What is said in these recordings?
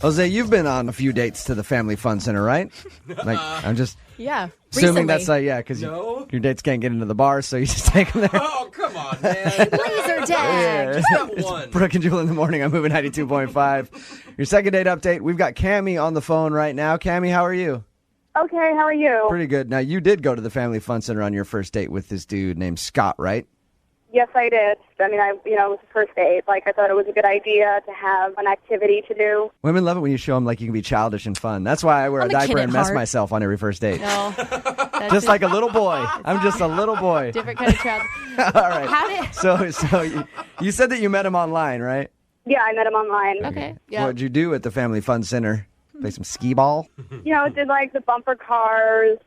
Jose, you've been on a few dates to the Family Fun Center, right? Like, I'm just Yeah. assuming Recently. that's because your dates can't get into the bar, so you just take them there. Oh, come on, man. Laser tag. Just that one. Brooke and Jubal in the morning. I'm moving 92.5. Your second date update. We've got Cammie on the phone right now. Cammie, how are you? Okay, how are you? Pretty good. Now, you did go to the Family Fun Center on your first date with this dude named Scott, right? Yes, I did. I mean, it was the first date. Like, I thought it was a good idea to have an activity to do. Women love it when you show them like you can be childish and fun. That's why I wear I'm a a kid diaper at and mess heart. myself on every first date. No. That's Just like a little boy. I'm just a little boy. different kind of child. All right. How did... So you said that you met him online, right? Yeah, I met him online. Okay. Yeah. What'd you do at the Family Fun Center? Play some skee ball? Did, like, the bumper cars.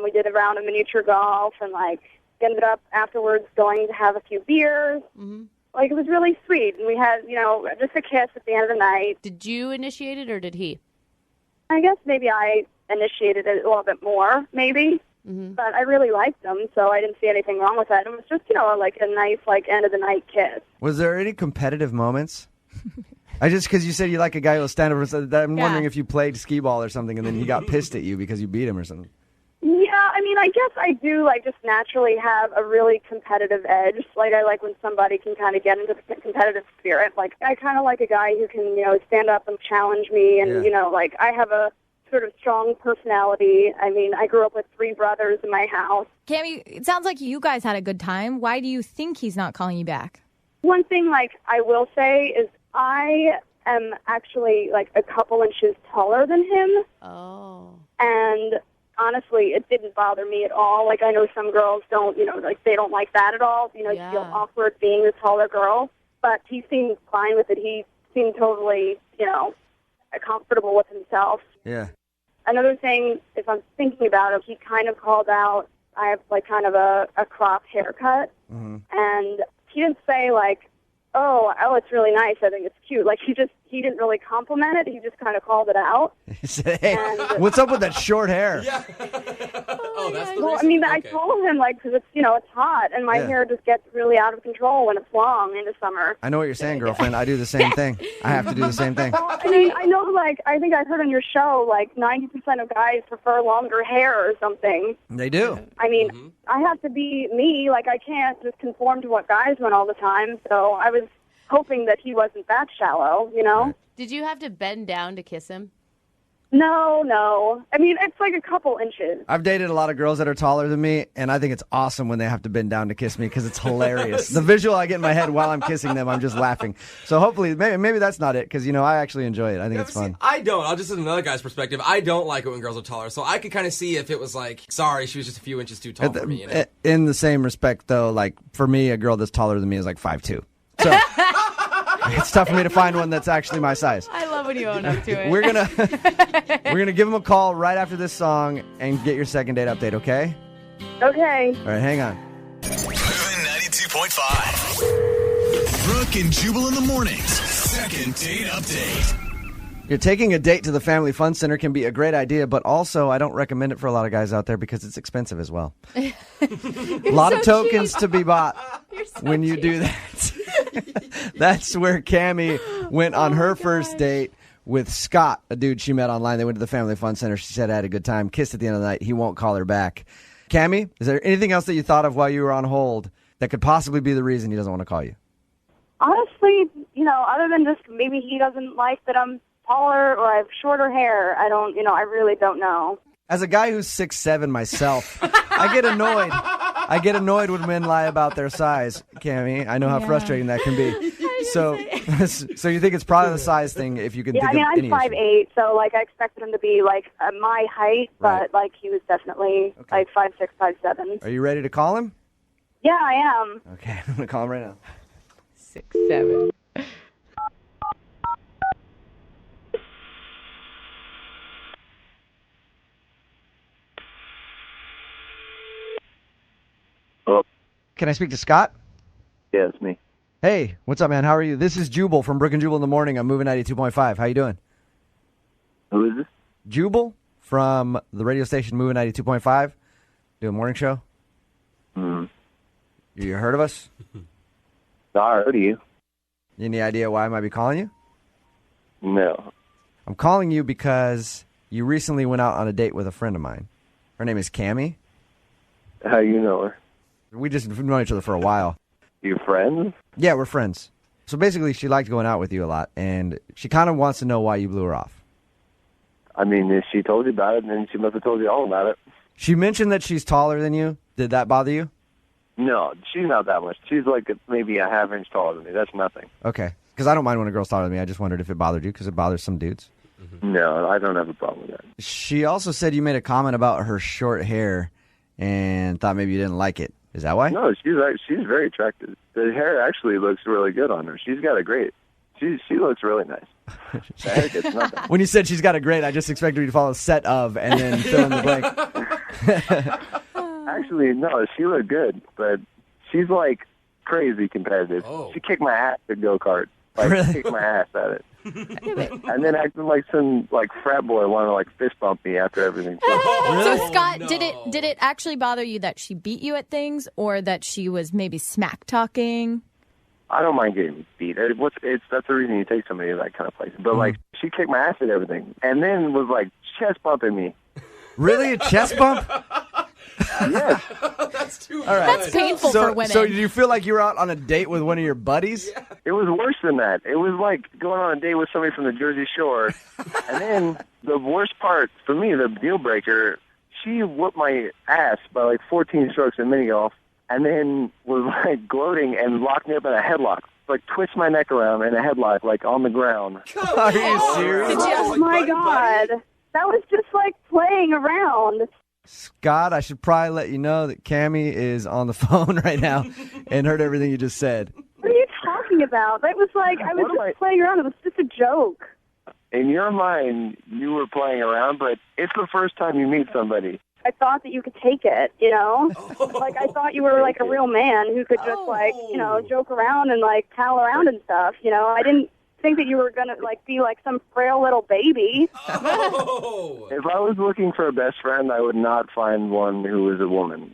We did a round of miniature golf and, like, ended up afterwards going to have a few beers. Mm-hmm. Like, it was really sweet. And we had, just a kiss at the end of the night. Did you initiate it or did he? I guess maybe I initiated it a little bit more, maybe. Mm-hmm. But I really liked him, so I didn't see anything wrong with that. It was just, like a nice, like, end-of-the-night kiss. Was there any competitive moments? Because you said you like a guy who'll stand over. I'm wondering if you played skee ball or something, and then he got pissed at you because you beat him or something. Yeah, I mean, I guess I do, like, just naturally have a really competitive edge. Like, I like when somebody can kind of get into the competitive spirit. Like, I kind of like a guy who can, stand up and challenge me. And, like, I have a sort of strong personality. I mean, I grew up with 3 brothers in my house. Cammie, it sounds like you guys had a good time. Why do you think he's not calling you back? One thing, like, I will say is I am actually, like, a couple inches taller than him. Oh. And honestly, it didn't bother me at all. Like, I know some girls don't, like, they don't like that at all. You feel awkward being the taller girl. But he seemed fine with it. He seemed totally, comfortable with himself. Yeah. Another thing, if I'm thinking about it, he kind of called out, I have, like, kind of a cropped haircut. Mm-hmm. And he didn't say, like, oh, it's really nice. I think it's cute. Like, he didn't really compliment it. He just kind of called it out. He said, hey, And- what's up with that short hair? Yeah. Oh, that's the Well, reason? I mean, I Okay. told him, like, because it's, it's hot, and my hair just gets really out of control when it's long in the summer. I know what you're saying, girlfriend. I do the same thing. I have to do the same thing. I mean, I know, like, I think I heard on your show, like, 90% of guys prefer longer hair or something. They do. I mean, I have to be me. Like, I can't just conform to what guys want all the time. So I was hoping that he wasn't that shallow, Right. Did you have to bend down to kiss him? No. I mean, it's like a couple inches. I've dated a lot of girls that are taller than me, and I think it's awesome when they have to bend down to kiss me because it's hilarious. The visual I get in my head while I'm kissing them, I'm just laughing. So hopefully, maybe that's not it because, I actually enjoy it. I think it's See, fun. I don't. I'll just, another guy's perspective, I don't like it when girls are taller. So I could kind of see if it was like, sorry, she was just a few inches too tall for me. In the same respect, though, like, for me, a girl that's taller than me is like 5'2". So it's tough for me to find one that's actually my size. I love when you own up to it. We're gonna give him a call right after this song and get your second date update, okay? Okay. All right, hang on. Moving 92.5. Brooke and Jubal in the mornings. Second date update. You're taking a date to the Family Fun Center can be a great idea, but also I don't recommend it for a lot of guys out there because it's expensive as well. A lot of tokens to be bought when you do that. That's where Cammie went on her first date with Scott, a dude she met online. They went to the Family Fun Center. She said I had a good time. Kissed at the end of the night. He won't call her back. Cammie, is there anything else that you thought of while you were on hold that could possibly be the reason he doesn't want to call you? Honestly, other than just maybe he doesn't like that I'm taller or I have shorter hair, I really don't know. As a guy who's 6'7" myself, I get annoyed. I get annoyed when men lie about their size, Cammie. I know how frustrating that can be. So you think it's probably the size thing if you can think of any I'm 5'8", issue. so, like, I expected him to be, like, my height, Right. but, like, he was definitely, like, 5'6", 5'7". Are you ready to call him? Yeah, I am. Okay, I'm going to call him right now. 6'7". Can I speak to Scott? Yeah, it's me. Hey, what's up, man? How are you? This is Jubal from Brooke and Jubal in the morning. I'm moving 92.5. How you doing? Who is this? Jubal from the radio station Moving 92.5. Do a morning show. You heard of us? No, I heard of you. Any idea why I might be calling you? No. I'm calling you because you recently went out on a date with a friend of mine. Her name is Cammie. How you know her? We just known each other for a while. You friends? Yeah, we're friends. So basically, she liked going out with you a lot, and she kind of wants to know why you blew her off. I mean, if she told you about it, then she must have told you all about it. She mentioned that she's taller than you. Did that bother you? No, she's not that much. She's like maybe a half inch taller than me. That's nothing. Okay. Because I don't mind when a girl's taller than me. I just wondered if it bothered you, because it bothers some dudes. No, I don't have a problem with that. She also said you made a comment about her short hair and thought maybe you didn't like it. Is that why? No, she's very attractive. The hair actually looks really good on her. She's got a great. She looks really nice. The hair gets nothing. When you said she's got a great, I just expected you to follow set of and then fill in the blank. Actually, no, she looked good, but she's like crazy competitive. Oh. She kicked my ass at go-kart. Like, Really? kicked my ass at it. And then acting like some like frat boy wanted to like fist bump me after everything. So Scott, no. did it actually bother you that she beat you at things, or that she was maybe smack talking? I don't mind getting beat. That's the reason you take somebody to that kind of place. But like, she kicked my ass at everything, and then was like chest bumping me. Really? A chest bump? Yes. That's too All right. That's painful for women. So did you feel like you were out on a date with one of your buddies? Yeah. It was worse than that. It was like going on a date with somebody from the Jersey Shore. And then the worst part, for me, the deal breaker, she whooped my ass by like 14 strokes in mini golf, and then was like gloating and locked me up in a headlock. Like twist my neck around in a headlock, like on the ground. Are you serious? Oh my God. That was just like playing around. Scott, I should probably let you know that Cammie is on the phone right now and heard everything you just said. What are you talking about? That was like, I was just playing around. It was just a joke. In your mind, you were playing around, but it's the first time you meet somebody. I thought that you could take it, you know? Like, I thought you were like a real man who could just like, you know, joke around and like pal around and stuff, you know? I didn't think that you were going to like be like some frail little baby. Oh. If I was looking for a best friend, I would not find one who was a woman.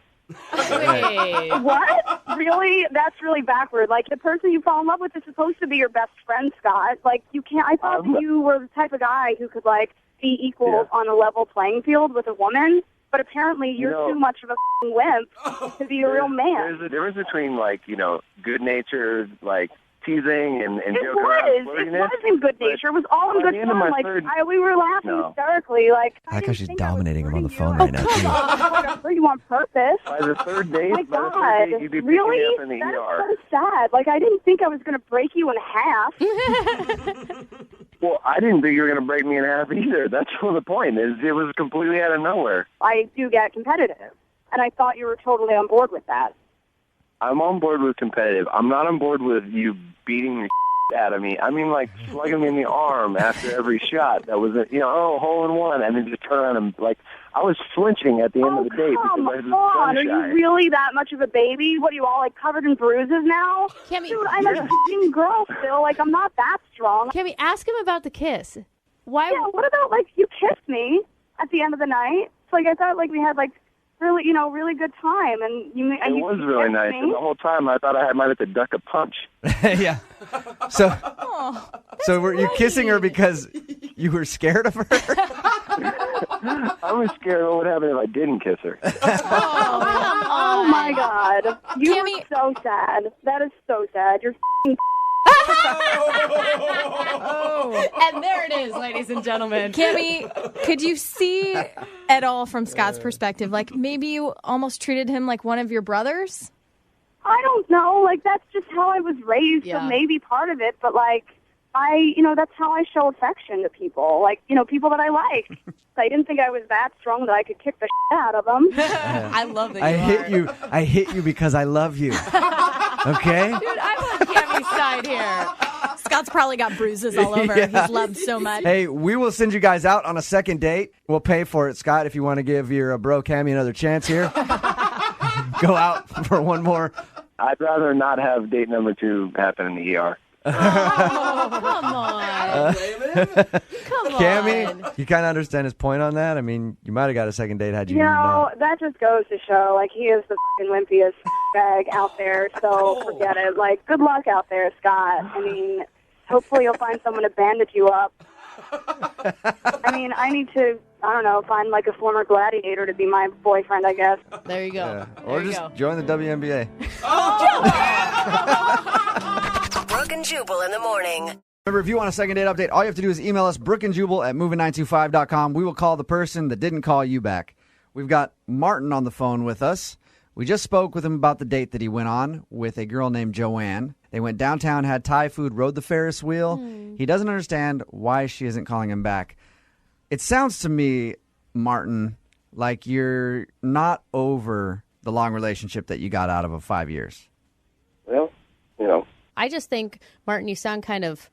Wait. What? Really? That's really backward. Like, the person you fall in love with is supposed to be your best friend, Scott. Like, you can't, I thought that you were the type of guy who could like be equal on a level playing field with a woman. But apparently you're too much of a f***ing wimp to be a real man. There's a difference between, like, you know, good-natured, like, teasing and It joking around. was in good nature. It was all in good fun. Like, we were laughing hysterically. Like, I like how she's dominating him on the phone right now, too. I hurt you on purpose. By the third date, Oh my by the God. third date, you'd be picking Really? me up in the That ER. is so sad. Like, I didn't think I was going to break you in half. Well, I didn't think you were going to break me in half either. That's the point. It was completely out of nowhere. I do get competitive. And I thought you were totally on board with that. I'm on board with competitive. I'm not on board with you beating the out of me. I mean, like, slugging me in the arm after every shot. That was, hole in one. And then just turn around and, like, I was flinching at the end of the date because I was on. Are gun-shy. you really that much of a baby? What, are you all, like, covered in bruises now? Cammie, Dude, I'm a f***ing girl still. Like, I'm not that strong. Cammie, ask him about the kiss. Why? Yeah, what about, like, you kissed me at the end of the night? So, like, I thought, like, we had, like, really, really good time. And you was really nice. Me. And the whole time I thought I might have to duck a punch. Yeah. So were you kissing her because you were scared of her? I was scared what would happen if I didn't kiss her. Oh, my God. You Cammie- are so sad. That is so sad. You're f***ing And there it is, ladies and gentlemen. Cammie, could you see at all from Scott's perspective, like maybe you almost treated him like one of your brothers? I don't know. Like, that's just how I was raised, Yeah. so maybe part of it. But, like, that's how I show affection to people. Like, people that I like. I didn't think I was that strong that I could kick the shit out of them. I love that you I hit you because I love you. Okay? Dude, I'm on Cammie's side here. Scott's probably got bruises all over. Yeah. He's loved so much. Hey, we will send you guys out on a second date. We'll pay for it, Scott, if you want to give your bro Cammie another chance here. Go out for one more. I'd rather not have date number 2 happen in the ER. Come on. Come on. Cammie, you kind of understand his point on that? I mean, you might have got a second date had you You know, not. that just goes to show, like, he is the fucking wimpiest bag out there, so forget it. Like, good luck out there, Scott. I mean, hopefully you'll find someone to bandage you up. I mean, I need to, I don't know, find like a former gladiator to be my boyfriend, I guess. There you go. Or There you just go. join the WNBA. Brooke and Jubal in the morning. Remember, if you want a second date update, all you have to do is email us, brookandjubal@moving925.com. We will call the person that didn't call you back. We've got Martin on the phone with us. We just spoke with him about the date that he went on with a girl named Joanne. They went downtown, had Thai food, rode the Ferris wheel. He doesn't understand why she isn't calling him back. It sounds to me, Martin, like you're not over the long relationship that you got out of 5 years. Well, you know. I just think, Martin, you sound kind of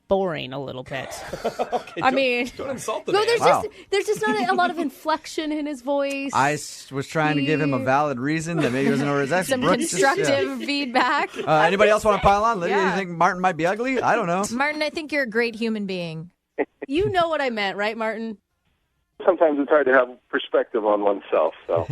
boring a little bit. Okay, I mean, don't insult the no, man. there's just not a lot of inflection in his voice. I was trying to give him a valid reason that maybe he wasn't over his ex. Some Brooke just- constructive feedback. Anybody else want to pile on? Lydia, Yeah. you think Martin might be ugly? I don't know. Martin, I think you're a great human being. You know what I meant, right, Martin? Sometimes it's hard to have perspective on oneself, so.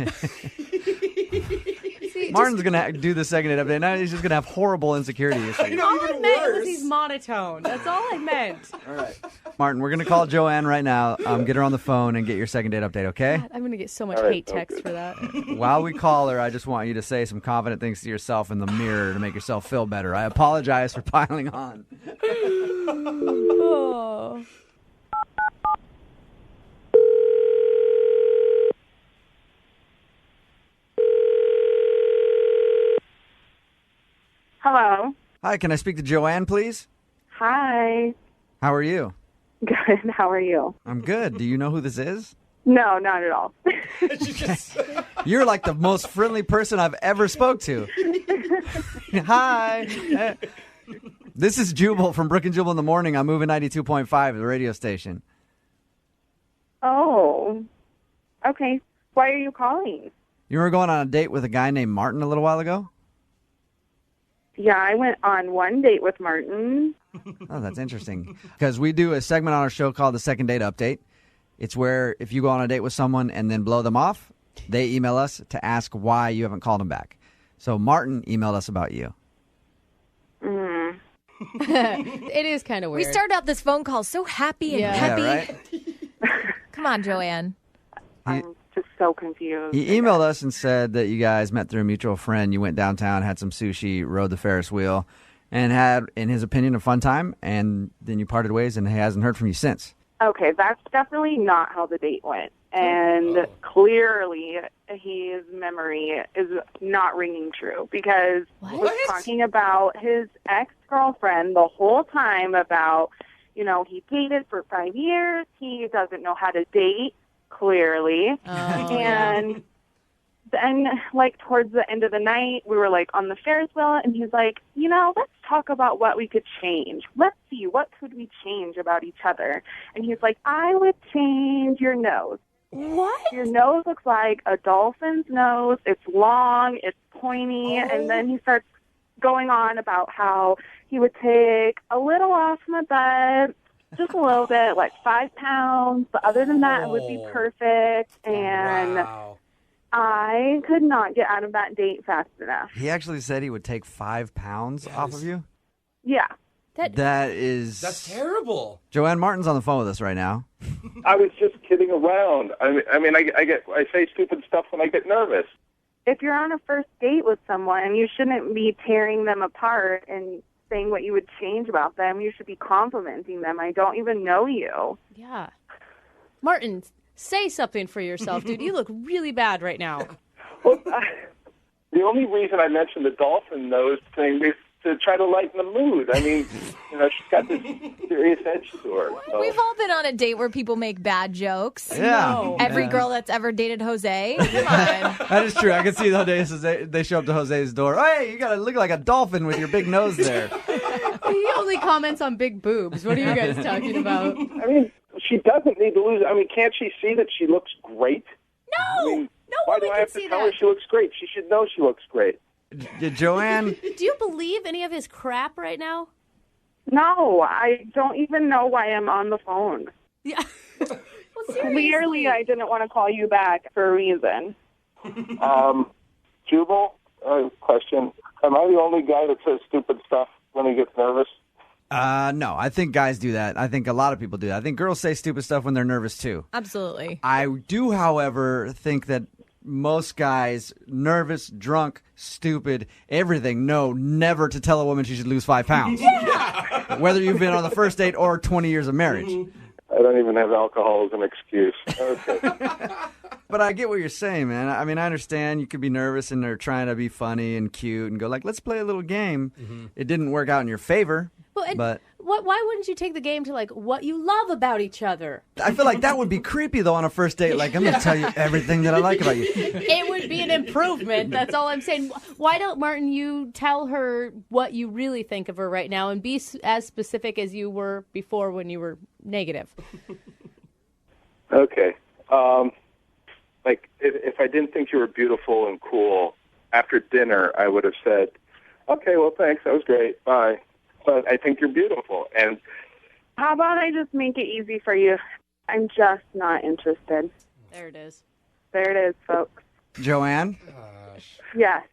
See, Martin's going to do the second date update. Now he's just going to have horrible insecurity issues. all I meant was he's monotone. That's all I meant. All right. Martin, we're going to call Joanne right now. Get her on the phone and get your second date update, okay? I'm going to get so much All right, hate sounds text good. for that. While we call her, I just want you to say some confident things to yourself in the mirror to make yourself feel better. I apologize for piling on. Oh. Hello. Hi, can I speak to Joanne, please? Hi. How are you? Good. How are you? I'm good. Do you know who this is? No, not at all. You're like the most friendly person I've ever spoke to. Hi. This is Jubal from Brooke and Jubal in the morning. I'm moving 92.5, the radio station. Oh. Okay. Why are you calling? You were going on a date with a guy named Martin a little while ago? Yeah, I went on one date with Martin. Oh, that's interesting. Because we do a segment on our show called the Second Date Update. It's where if you go on a date with someone and then blow them off, they email us to ask why you haven't called them back. So Martin emailed us about you. It is kind of weird. We started out this phone call so happy and Yeah. happy. Yeah, right? Come on, Joanne. I'm just so confused. He emailed us and said that you guys met through a mutual friend. You went downtown, had some sushi, rode the Ferris wheel, and had, in his opinion, a fun time. And then you parted ways, and he hasn't heard from you since. Okay, that's definitely not how the date went. And clearly, his memory is not ringing true because he was talking about his ex-girlfriend the whole time about, you know, he dated for 5 years. He doesn't know how to date, clearly. And then, like, towards the end of the night, we were, like, on the Ferris wheel, and he's like, you know, let's talk about what we could change. Let's see, what could we change about each other? And he's like, I would change your nose. What? Your nose looks like a dolphin's nose. It's long, it's pointy, and then he starts going on about how he would take a little off my butt, just a little bit, like 5 pounds, but other than that, it would be perfect. And Wow. I could not get out of that date fast enough. He actually said he would take 5 pounds off of you? Yeah. That is... That's terrible. Joanne Martin's on the phone with us right now. I was just kidding around. I say stupid stuff when I get nervous. If you're on a first date with someone, you shouldn't be tearing them apart and saying what you would change about them. You should be complimenting them. I don't even know you. Yeah. Martin, say something for yourself, dude. You look really bad right now. Well, the only reason I mentioned the dolphin nose thing is to try to lighten the mood. I mean, you know, she's got this serious edge to her. So. We've all been on a date where people make bad jokes. Yeah. Every girl that's ever dated Jose. Come on. That is true. I can see they show up to Jose's door. Oh, hey, you got to look like a dolphin with your big nose there. He only comments on big boobs. What are you guys talking about? I mean, she doesn't need to lose. I mean, can't she see that she looks great? No. I mean, No why woman do I can have to see tell that. her she looks great? She should know she looks great. Joanne, Do you believe any of his crap right now? No, I don't even know why I'm on the phone. Yeah. Well, seriously. Clearly, I didn't want to call you back for a reason. Jubal, question. Am I the only guy that says stupid stuff when he gets nervous? No, I think guys do that. I think a lot of people do that. I think girls say stupid stuff when they're nervous, too. Absolutely. I do, however, think that most guys, nervous, drunk, stupid, everything, know never to tell a woman she should lose 5 pounds. Yeah! Whether you've been on the first date or 20 years of marriage. I don't even have alcohol as an excuse. Okay. But I get what you're saying, man. I mean, I understand you could be nervous and they're trying to be funny and cute and go like, let's play a little game. Mm-hmm. It didn't work out in your favor. Well, but why wouldn't you take the game to, like, what you love about each other? I feel like that would be creepy, though, on a first date. Like, I'm going to tell you everything that I like about you. It would be an improvement. That's all I'm saying. Why don't, Martin, you tell her what you really think of her right now and be as specific as you were before when you were negative? Okay. Like, if I didn't think you were beautiful and cool, after dinner, I would have said, okay, well, thanks. That was great. Bye. But I think you're beautiful. And How about I just make it easy for you? I'm just not interested. There it is. There it is, folks. Joanne? Yes.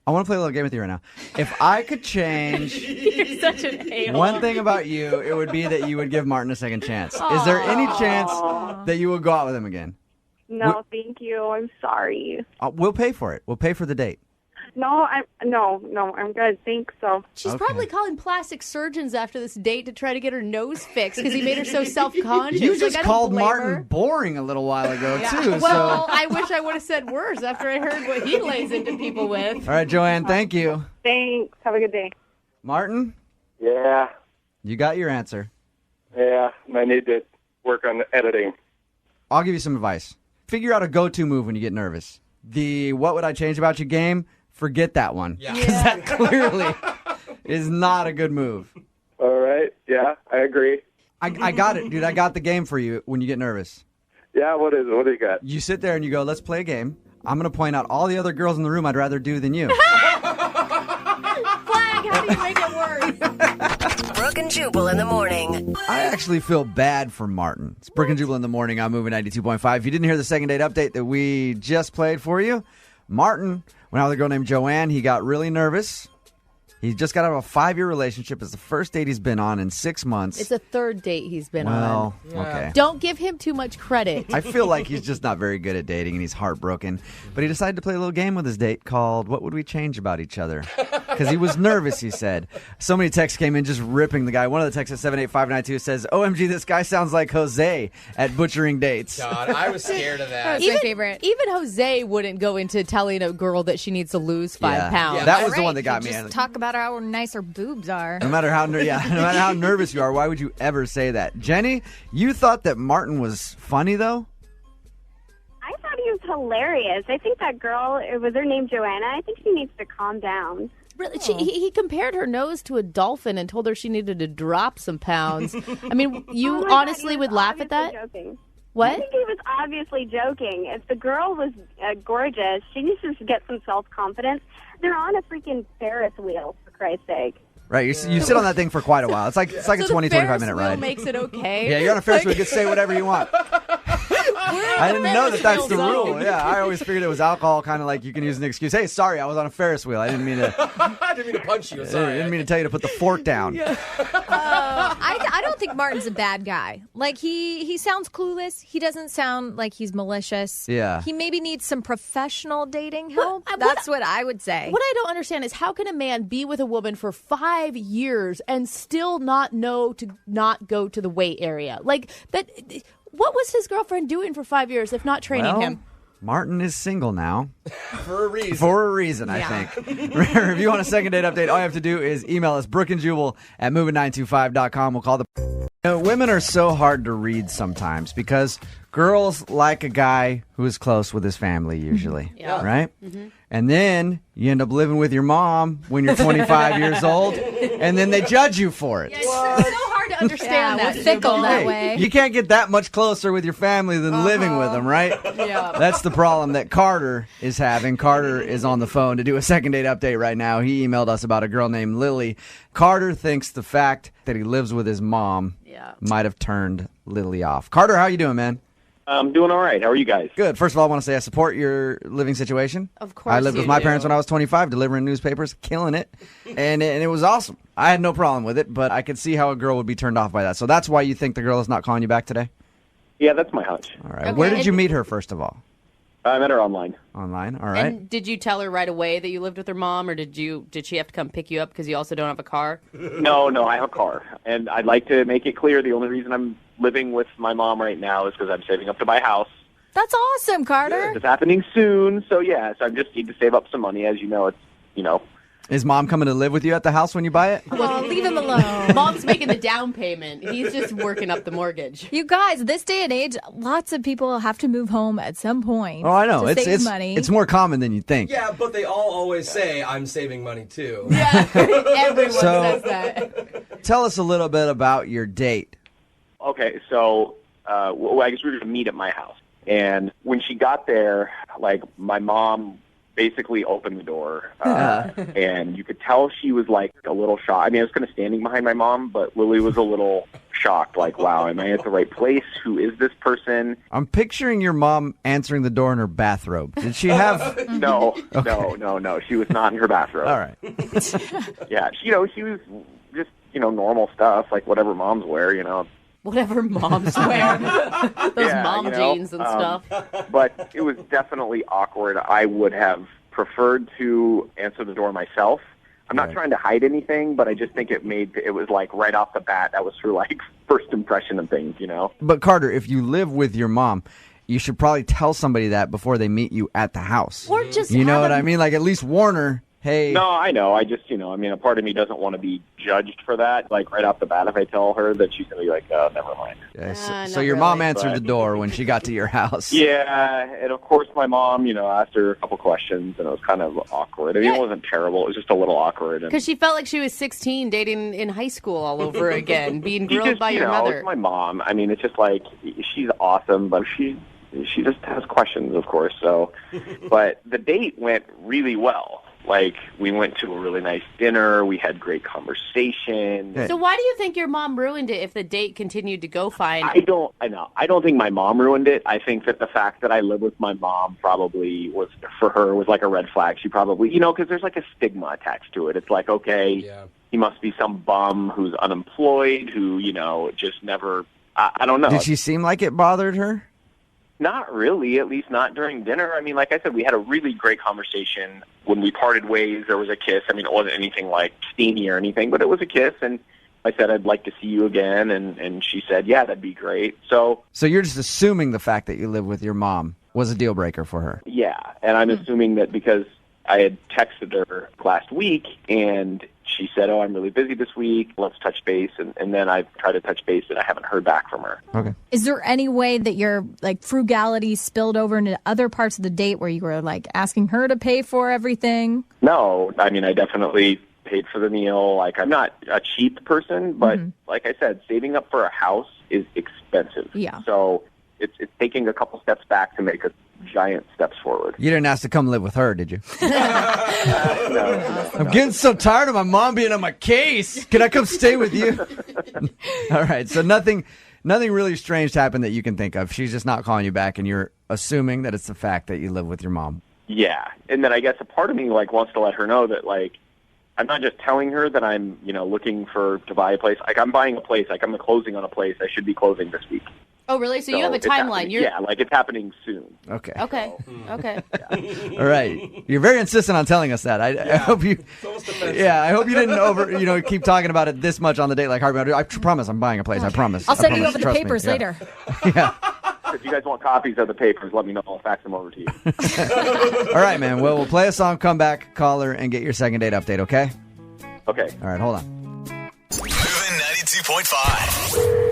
I want to play a little game with you right now. If I could change You're such an a-hole. one thing about you, it would be that you would give Martin a second chance. Is there any chance that you would go out with him again? No, thank you. I'm sorry. We'll pay for it. We'll pay for the date. No, I'm good. Thanks. So She's probably calling plastic surgeons after this date to try to get her nose fixed because he made her so self-conscious. You just I don't called blame Martin her. boring a little while ago, too. Well, I wish I would have said worse after I heard what he lays into people with. All right, Joanne, thank you. thanks. Have a good day. Martin, yeah, you got your answer. I need to work on the editing. I'll give you some advice. Figure out a go-to move when you get nervous. The what would I change about you game, forget that one. Yeah. Because that clearly is not a good move. All right. Yeah, I agree. I got it, dude. I got the game for you when you get nervous. Yeah, what do you got? You sit there and you go, let's play a game. I'm going to point out all the other girls in the room I'd rather do than you. Flag, how do you make it work? Brooke and Jubal in the morning. I actually feel bad for Martin. It's Brooke and Jubal in the morning on Moving 92.5. If you didn't hear the second date update that we just played for you, Martin went out with a girl named Joanne. He got really nervous. He just got out of a 5-year relationship. It's the first date he's been on in 6 months. It's the third date he's been Well, on. okay. Don't give him too much credit. I feel like he's just not very good at dating and he's heartbroken. But he decided to play a little game with his date called What Would We Change About Each Other? Because he was nervous, he said. So many texts came in just ripping the guy. One of the texts at 78592 says, OMG, this guy sounds like Jose at butchering dates. God, I was scared of that. That's my favorite. Even Jose wouldn't go into telling a girl that she needs to lose 5 pounds. Yeah, that was the one that got me. Just talk about how nice her boobs are. No matter how nervous you are, why would you ever say that? Jenny, you thought that Martin was funny, though? I thought he was hilarious. I think that girl, was her name Joanna? I think she needs to calm down. Really, he compared her nose to a dolphin and told her she needed to drop some pounds. I mean, you Oh my God, honestly he was would laugh at that? obviously joking. I What? think he was obviously joking. If the girl was gorgeous, she needs to get some self-confidence. They're on a freaking Ferris wheel, for Christ's sake. Right, you sit on that thing for quite a while. It's like a 20, 25-minute ride. Makes it okay. Yeah, you're on a Ferris wheel. You can say whatever you want. I didn't know that that's the rule. Yeah, I always figured it was alcohol, kind of like you can use an excuse. Hey, sorry, I was on a Ferris wheel. I didn't mean to. I didn't mean to punch you. Sorry. I didn't mean to tell you to put the fork down. I don't think Martin's a bad guy. Like, he sounds clueless. He doesn't sound like he's malicious. Yeah. He maybe needs some professional dating help. What- That's what I would say. What I don't understand is how can a man be with a woman for 5 years and still not know to not go to the weight area? Like that. What was his girlfriend doing for 5 years if not training Well, him? Martin is single now. For a reason. For a reason, I think. If you want a second date update, all you have to do is email us, brookeandjubal at moving925.com. We'll call the... women are so hard to read sometimes because girls like a guy who is close with his family usually, right? Mm-hmm. And then you end up living with your mom when you're 25 years old, and then they judge you for it. It's so hard to understand that. we're fickle that Hey, way. you can't get that much closer with your family than living with them, right? Yeah. That's the problem that Carter is having. Carter is on the phone to do a second date update right now. He emailed us about a girl named Lily. Carter thinks the fact that he lives with his mom might have turned Lily off. Carter, how you doing, man? I'm doing all right. How are you guys? Good. First of all, I want to say I support your living situation. Of course I lived with my parents when I was 25, delivering newspapers, killing it, and it was awesome. I had no problem with it, but I could see how a girl would be turned off by that. So that's why you think the girl is not calling you back today? Yeah, that's my hunch. All right. Okay. Where did you meet her, first of all? I met her online. Online. All right. And did you tell her right away that you lived with her mom, or did she have to come pick you up because you also don't have a car? No, I have a car. And I'd like to make it clear the only reason I'm living with my mom right now is because I'm saving up to buy a house. That's awesome, Carter. It's happening soon. So, yeah, I just need to save up some money. As you know, Is mom coming to live with you at the house when you buy it? Oh, leave him alone. Mom's making the down payment. He's just working up the mortgage. You guys, this day and age, lots of people have to move home at some point. Oh, I know. To save money. It's more common than you think. Yeah, but they all always say, I'm saving money too. Yeah, everyone So- says that. Tell us a little bit about your date. Okay, so I guess we were going to meet at my house. And when she got there, my mom basically opened the door, and you could tell she was, a little shocked. I mean, I was kind of standing behind my mom, but Lily was a little shocked, wow, am I at the right place? Who is this person? I'm picturing your mom answering the door in her bathrobe. Did she have... No, she was not in her bathrobe. All right. Yeah, she was just, normal stuff, like whatever moms wear, Whatever moms wear. Those mom jeans and stuff. But it was definitely awkward. I would have preferred to answer the door myself. I'm not trying to hide anything, but I just think it was right off the bat, that was her first impression of things, But Carter, if you live with your mom, you should probably tell somebody that before they meet you at the house. Or just You know what I mean? At least warn her. Hey. No, I know. I just, a part of me doesn't want to be judged for that. Right off the bat, if I tell her that, she's going to be oh, never mind. Yeah, so your mom answered the door when she got to your house. Yeah, and of course my mom, asked her a couple questions, and it was kind of awkward. I mean, it wasn't terrible. It was just a little awkward. Because she felt like she was 16 dating in high school all over again, being grilled by your mother. It's my mom. I mean, it's just she's awesome, but she just has questions, of course. So, but the date went really well. We went to a really nice dinner. We had great conversation. So why do you think your mom ruined it if the date continued to go fine? I don't think my mom ruined it. I think that the fact that I live with my mom probably was, for her, was a red flag. She probably, because there's a stigma attached to it. It's okay, he must be some bum who's unemployed, who, just never, I don't know. Did she seem like it bothered her? Not really, at least not during dinner. I mean, like I said, we had a really great conversation. When we parted ways, there was a kiss. I mean, it wasn't anything steamy or anything, but it was a kiss. And I said, I'd like to see you again. And she said, yeah, that'd be great. So you're just assuming the fact that you live with your mom was a deal breaker for her. Yeah, and I'm assuming that because I had texted her last week, and she said, oh, I'm really busy this week, let's touch base. And then I tried to touch base, and I haven't heard back from her. Okay. Is there any way that your frugality spilled over into other parts of the date where you were asking her to pay for everything? No, I mean, I definitely paid for the meal. I'm not a cheap person, but like I said, saving up for a house is expensive. Yeah. So it's taking a couple steps back to make a giant steps forward. You didn't ask to come live with her, did you? No. I'm getting so tired of my mom being on my case. Can I come stay with you? All right. So nothing really strange happened that you can think of. She's just not calling you back, and you're assuming that it's the fact that you live with your mom. Yeah. And then I guess a part of me wants to let her know that I'm not just telling her that I'm, looking to buy a place. I'm buying a place. I'm closing on a place. I should be closing this week. Oh, really? So you have a timeline. Yeah, it's happening soon. Okay. Okay. Okay. All right. You're very insistent on telling us that. I hope you. Yeah, I hope you didn't keep talking about it this much on the date. I promise, I'm buying a place. I promise. I'll send you promise. over the Trust me. papers Yeah. later. Yeah. If you guys want copies of the papers, let me know. I'll fax them over to you. All right, man. Well, we'll play a song, come back, call her, and get your second date update. Okay. Okay. All right. Hold on. Moving 92.5.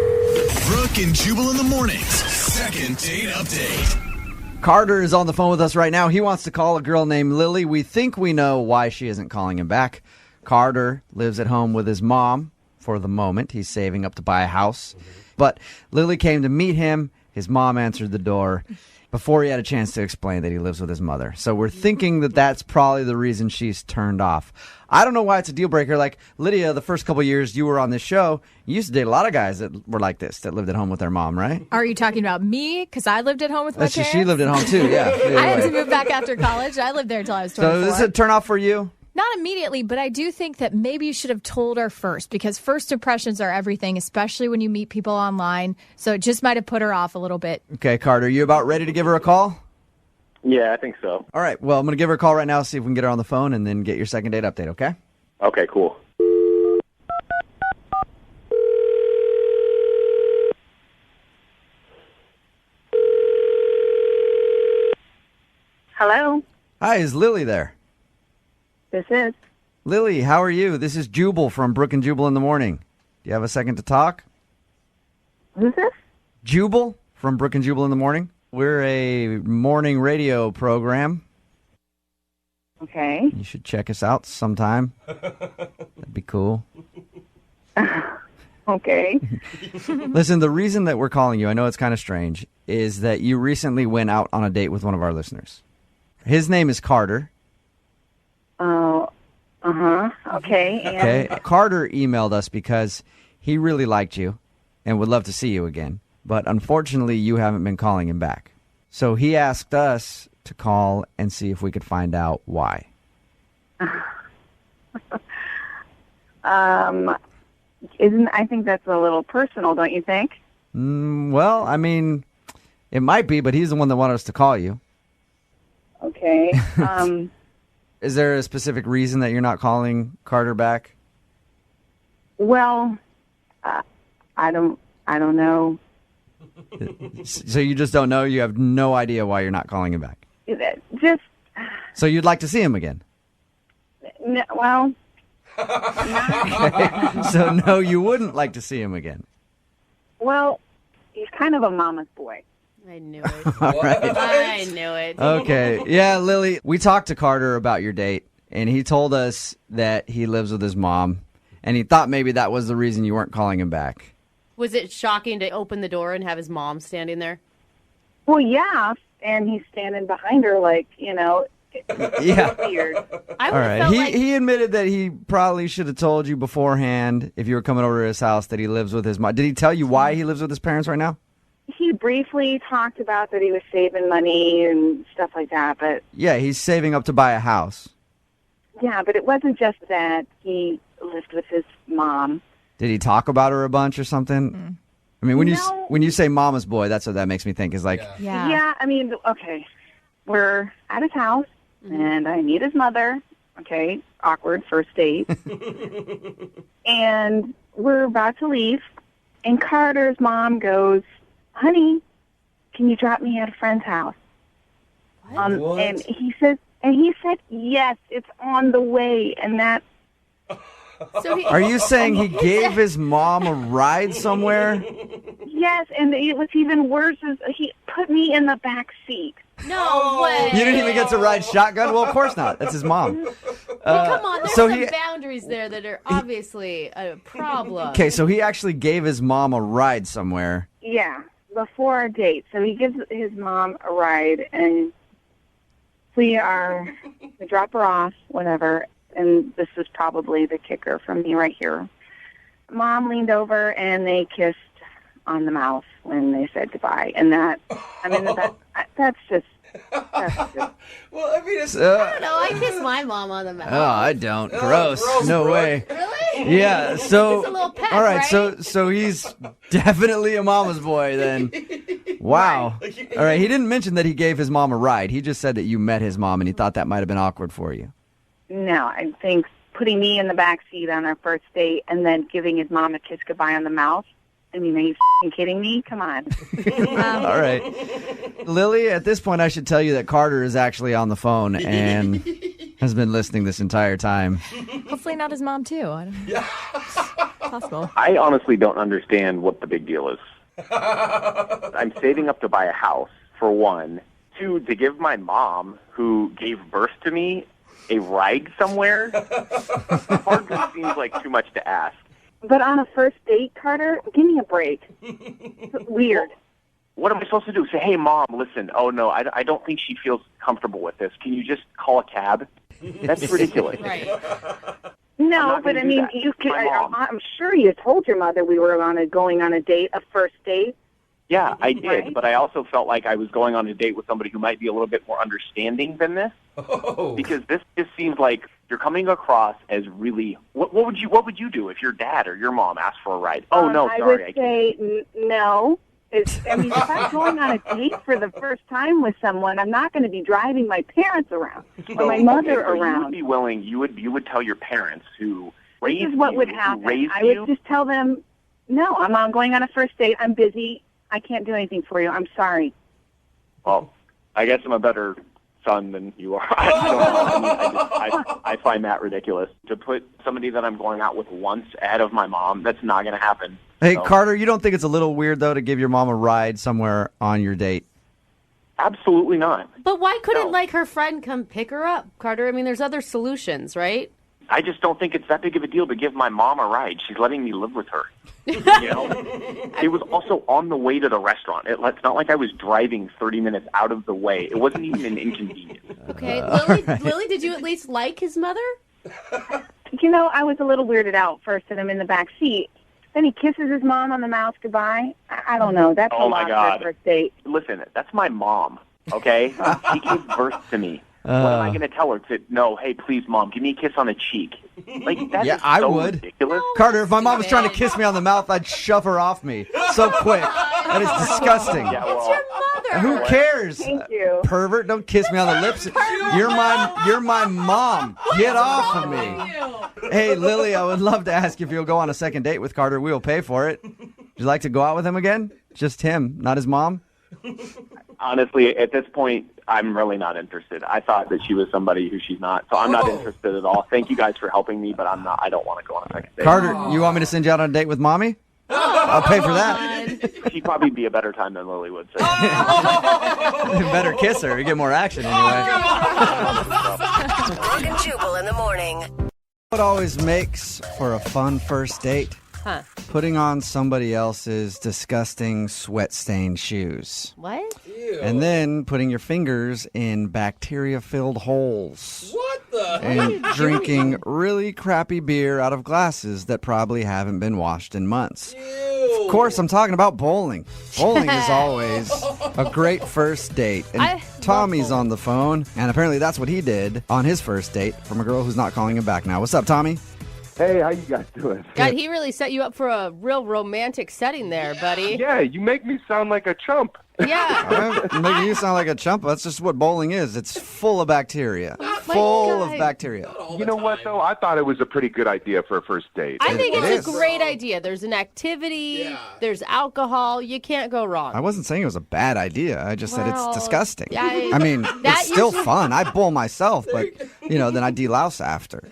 Brooke and Jubal in the mornings. Second date update. Carter is on the phone with us right now. He wants to call a girl named Lily. We think we know why she isn't calling him back. Carter lives at home with his mom for the moment. He's saving up to buy a house. But Lily came to meet him. his mom answered the door before he had a chance to explain that he lives with his mother. So we're thinking that that's probably the reason she's turned off. I don't know why it's a deal breaker. Like, Lydia, the first couple years you were on this show, you used to date a lot of guys that were like this, that lived at home with their mom, right? Are you talking about me? Because I lived at home with my parents. She lived at home too, yeah. I had to move back after college. I lived there until I was 24. So is this a turn off for you? Not immediately, but I do think that maybe you should have told her first, because first impressions are everything, especially when you meet people online. So it just might have put her off a little bit. Okay, Carter, you about ready to give her a call? Yeah, I think so. All right, well, I'm going to give her a call right now, see if we can get her on the phone, and then get your second date update, okay? Okay, cool. Hello, Hi, is Lily there? this is. Lily, how are you? This is Jubal from Brooke and Jubal in the morning. Do you have a second to talk? Who's this? Jubal from Brooke and Jubal in the morning. We're a morning radio program. Okay. You should check us out sometime. That'd be cool. Okay. Listen, the reason that we're calling you, I know it's kind of strange, is that you recently went out on a date with one of our listeners. His name is Carter. Oh, okay. And Okay. Carter emailed us because he really liked you and would love to see you again. But unfortunately, you haven't been calling him back. So he asked us to call and see if we could find out why. I think that's a little personal, don't you think? Well, I mean, it might be, but he's the one that wanted us to call you. Okay. Is there a specific reason that you're not calling Carter back? Well, I don't know. So you just don't know? You have no idea why you're not calling him back? Just, So you'd like to see him again? well, Okay. So no, you wouldn't like to see him again. well, he's kind of a mama's boy. I knew it. All right. I knew it. Okay. Yeah, Lily, we talked to Carter about your date, and he told us that he lives with his mom, and he thought maybe that was the reason you weren't calling him back. Was it shocking to open the door and have his mom standing there? Well, yeah, and he's standing behind her like, Yeah. weird. I All would have right. felt like He admitted that he probably should have told you beforehand if you were coming over to his house that he lives with his mom. Did he tell you why he lives with his parents right now? He briefly talked about that he was saving money and stuff like that, but Yeah, he's saving up to buy a house. yeah, but it wasn't just that. He lived with his mom. Did he talk about her a bunch or something? I mean, No. when you say mama's boy, that's what that makes me think is like, Yeah. Yeah, I mean, okay, we're at his house, and I meet his mother. Okay, awkward first date. And we're about to leave, and Carter's mom goes, "Honey, can you drop me at a friend's house?" What? And he said, "Yes, it's on the way." And that, So he, are you saying he gave his mom a ride somewhere? yes, and it was even worse. Is he put me in the back seat. no way. You didn't even get to ride shotgun? Well, of course not. That's his mom. Come on, there's so some he- boundaries there that are obviously a problem. Okay, so he actually gave his mom a ride somewhere. Yeah, before our date. So he gives his mom a ride, and we drop her off, whatever. And this is probably the kicker from me right here. Mom leaned over, and they kissed on the mouth when they said goodbye. And that, I mean, that's just. Well, I mean, it's I don't know. I kiss my mom on the mouth. Oh, I don't. Gross. No Brooke. way. Really? Yeah, so It's a little peck, all right, right? so he's definitely a mama's boy then. Wow. All right, he didn't mention that he gave his mom a ride. He just said that you met his mom and he thought that might have been awkward for you. No, I think putting me in the back seat on our first date and then giving his mom a kiss goodbye on the mouth. I mean, are you f***ing kidding me? Come on. All right. Lily, at this point I should tell you that Carter is actually on the phone and has been listening this entire time. Hopefully not his mom, too. I don't know. Possible. I honestly don't understand what the big deal is. I'm saving up to buy a house, for one. Two, to give my mom, who gave birth to me, a ride somewhere hardly seems like too much to ask. But on a first date, Carter, give me a break. Weird. what am I supposed to do? Say, hey, Mom, listen, oh, no, I don't think she feels comfortable with this. Can you just call a cab? That's ridiculous. Right. No, but I mean, you could. I'm sure you told your mother we were going on a date, a first date. Yeah, I did, right? But I also felt like I was going on a date with somebody who might be a little bit more understanding than this. Oh. Because this just seems like you're coming across as really. What would you do if your dad or your mom asked for a ride? Oh no, sorry. I would say no. If I'm going on a date for the first time with someone, I'm not going to be driving my parents around or my mother around. You would be willing. You would tell your parents who raised you. This is what would happen. I would just tell them, no, I'm going on a first date. I'm busy. I can't do anything for you. I'm sorry. Well, I guess I'm a better son than you are. I don't know. I find that ridiculous. To put somebody that I'm going out with once ahead of my mom, that's not going to happen. Hey, So- Carter, you don't think it's a little weird, though, to give your mom a ride somewhere on your date? Absolutely not. But why couldn't, No. like, her friend come pick her up, Carter? I mean, there's other solutions, right? I just don't think it's that big of a deal to give my mom a ride. She's letting me live with her. You know? It was also on the way to the restaurant. It's not like I was driving 30 minutes out of the way. It wasn't even an inconvenience. Okay. Lily, did you at least like his mother? I was a little weirded out first at him in the back seat. Then he kisses his mom on the mouth goodbye. I don't know. That's Oh, a my lot God. for a first date. Listen, that's my mom, okay? She gave birth to me. What am I going to tell her? No, hey, please, Mom, give me a kiss on the cheek. Like, that is I so would. ridiculous. Carter, if my mom was trying to kiss me on the mouth, I'd shove her off me so quick. That is disgusting. Yeah, well, It's your mother. Who cares? Thank you. Pervert, don't kiss me on the lips. You're my mom. Get off of me. Hey, Lily, I would love to ask if you'll go on a second date with Carter. We'll pay for it. Would you like to go out with him again? Just him, not his mom? honestly, at this point, I'm really not interested. I thought that she was somebody who she's not, so I'm not interested at all. Thank you guys for helping me, but I'm not. I don't want to go on a second date. Carter, you want me to send you out on a date with Mommy? I'll pay for that. She'd probably be a better time than Lily would say. Better kiss her. You get more action anyway. Brooke and Jubal in the morning. What always makes for a fun first date? Huh. Putting on somebody else's disgusting sweat-stained shoes. What? And then putting your fingers in bacteria-filled holes. What the? And drinking really crappy beer out of glasses that probably haven't been washed in months. Ew. Of course, I'm talking about bowling. Bowling is always a great first date. And Tommy's on the phone, and apparently that's what he did on his first date from a girl who's not calling him back now. What's up, Tommy? Hey, how you guys doing? God, he really set you up for a real romantic setting there, buddy. Yeah, you make me sound like a chump. Yeah. I'm making you sound like a chump. That's just what bowling is. It's full of bacteria. Full of bacteria. You know what, though? I thought it was a pretty good idea for a first date. I think It it's is. a great idea. There's an activity. There's alcohol. You can't go wrong. I wasn't saying it was a bad idea. I just said Well, it's disgusting. I- I mean, that it's still usually- fun. I bowl myself, but, then I delouse after.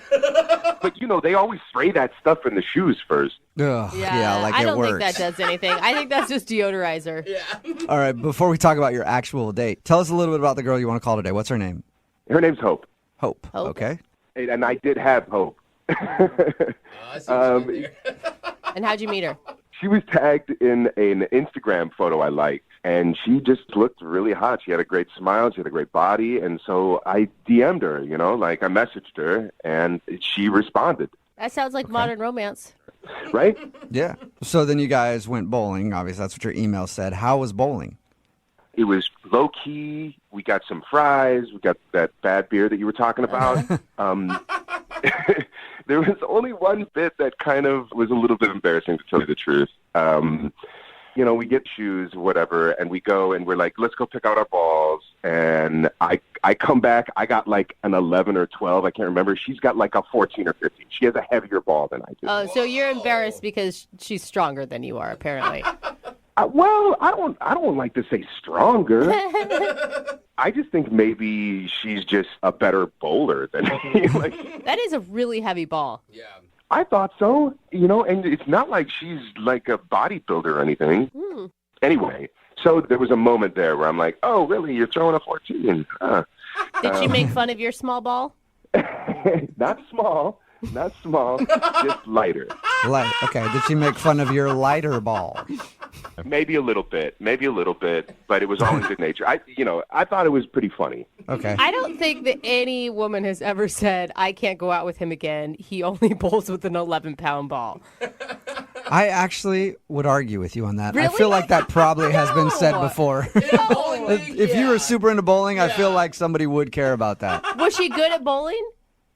But, they always spray that stuff in the shoes first. Ugh, yeah, like I it don't works. think that does anything. I think that's just deodorizer. Yeah. All right, before we talk about your actual date, tell us a little bit about the girl you want to call today. What's her name? Her name's Hope. Hope. Okay. And I did have Hope. And how'd you meet her? She was tagged in an Instagram photo I liked, and she just looked really hot. She had a great smile. She had a great body. And so I DM'd her, I messaged her, and she responded. That sounds like modern romance. Right? Yeah. So then you guys went bowling. Obviously, that's what your email said. How was bowling? It was low key. We got some fries. We got that bad beer that you were talking about. There was only one bit that kind of was a little bit embarrassing, to tell you the truth. We get shoes, whatever, and we go and we're like, let's go pick out our balls. And I come back. I got like an 11 or 12. I can't remember. She's got like a 14 or 15. She has a heavier ball than I do. Oh, so you're embarrassed because she's stronger than you are, apparently. Well, I don't like to say stronger. I just think maybe she's just a better bowler than me. That is a really heavy ball. Yeah. I thought so, and it's not like she's like a bodybuilder or anything. Anyway, so there was a moment there where I'm like, oh, really? You're throwing a 14? Did she make fun of your small ball? Not small, just lighter. Okay. Did she make fun of your lighter ball? Maybe a little bit, but it was all in good nature. I thought it was pretty funny. Okay. I don't think that any woman has ever said, I can't go out with him again. He only bowls with an 11-pound ball. I actually would argue with you on that. Really? I feel like that probably has been said before. If you were super into bowling, I feel like somebody would care about that. Was she good at bowling?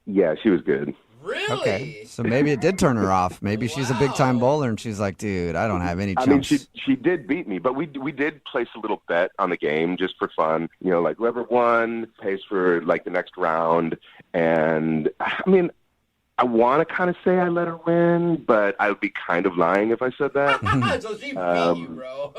Yeah, she was good. Really? Okay, so maybe it did turn her off. Maybe she's a big-time bowler, and she's like, dude, I don't have any chumps. I mean, she did beat me, but we did place a little bet on the game just for fun. Like whoever won pays for like the next round. And I mean, I want to kind of say I let her win, but I would be kind of lying if I said that. So she beat you, bro.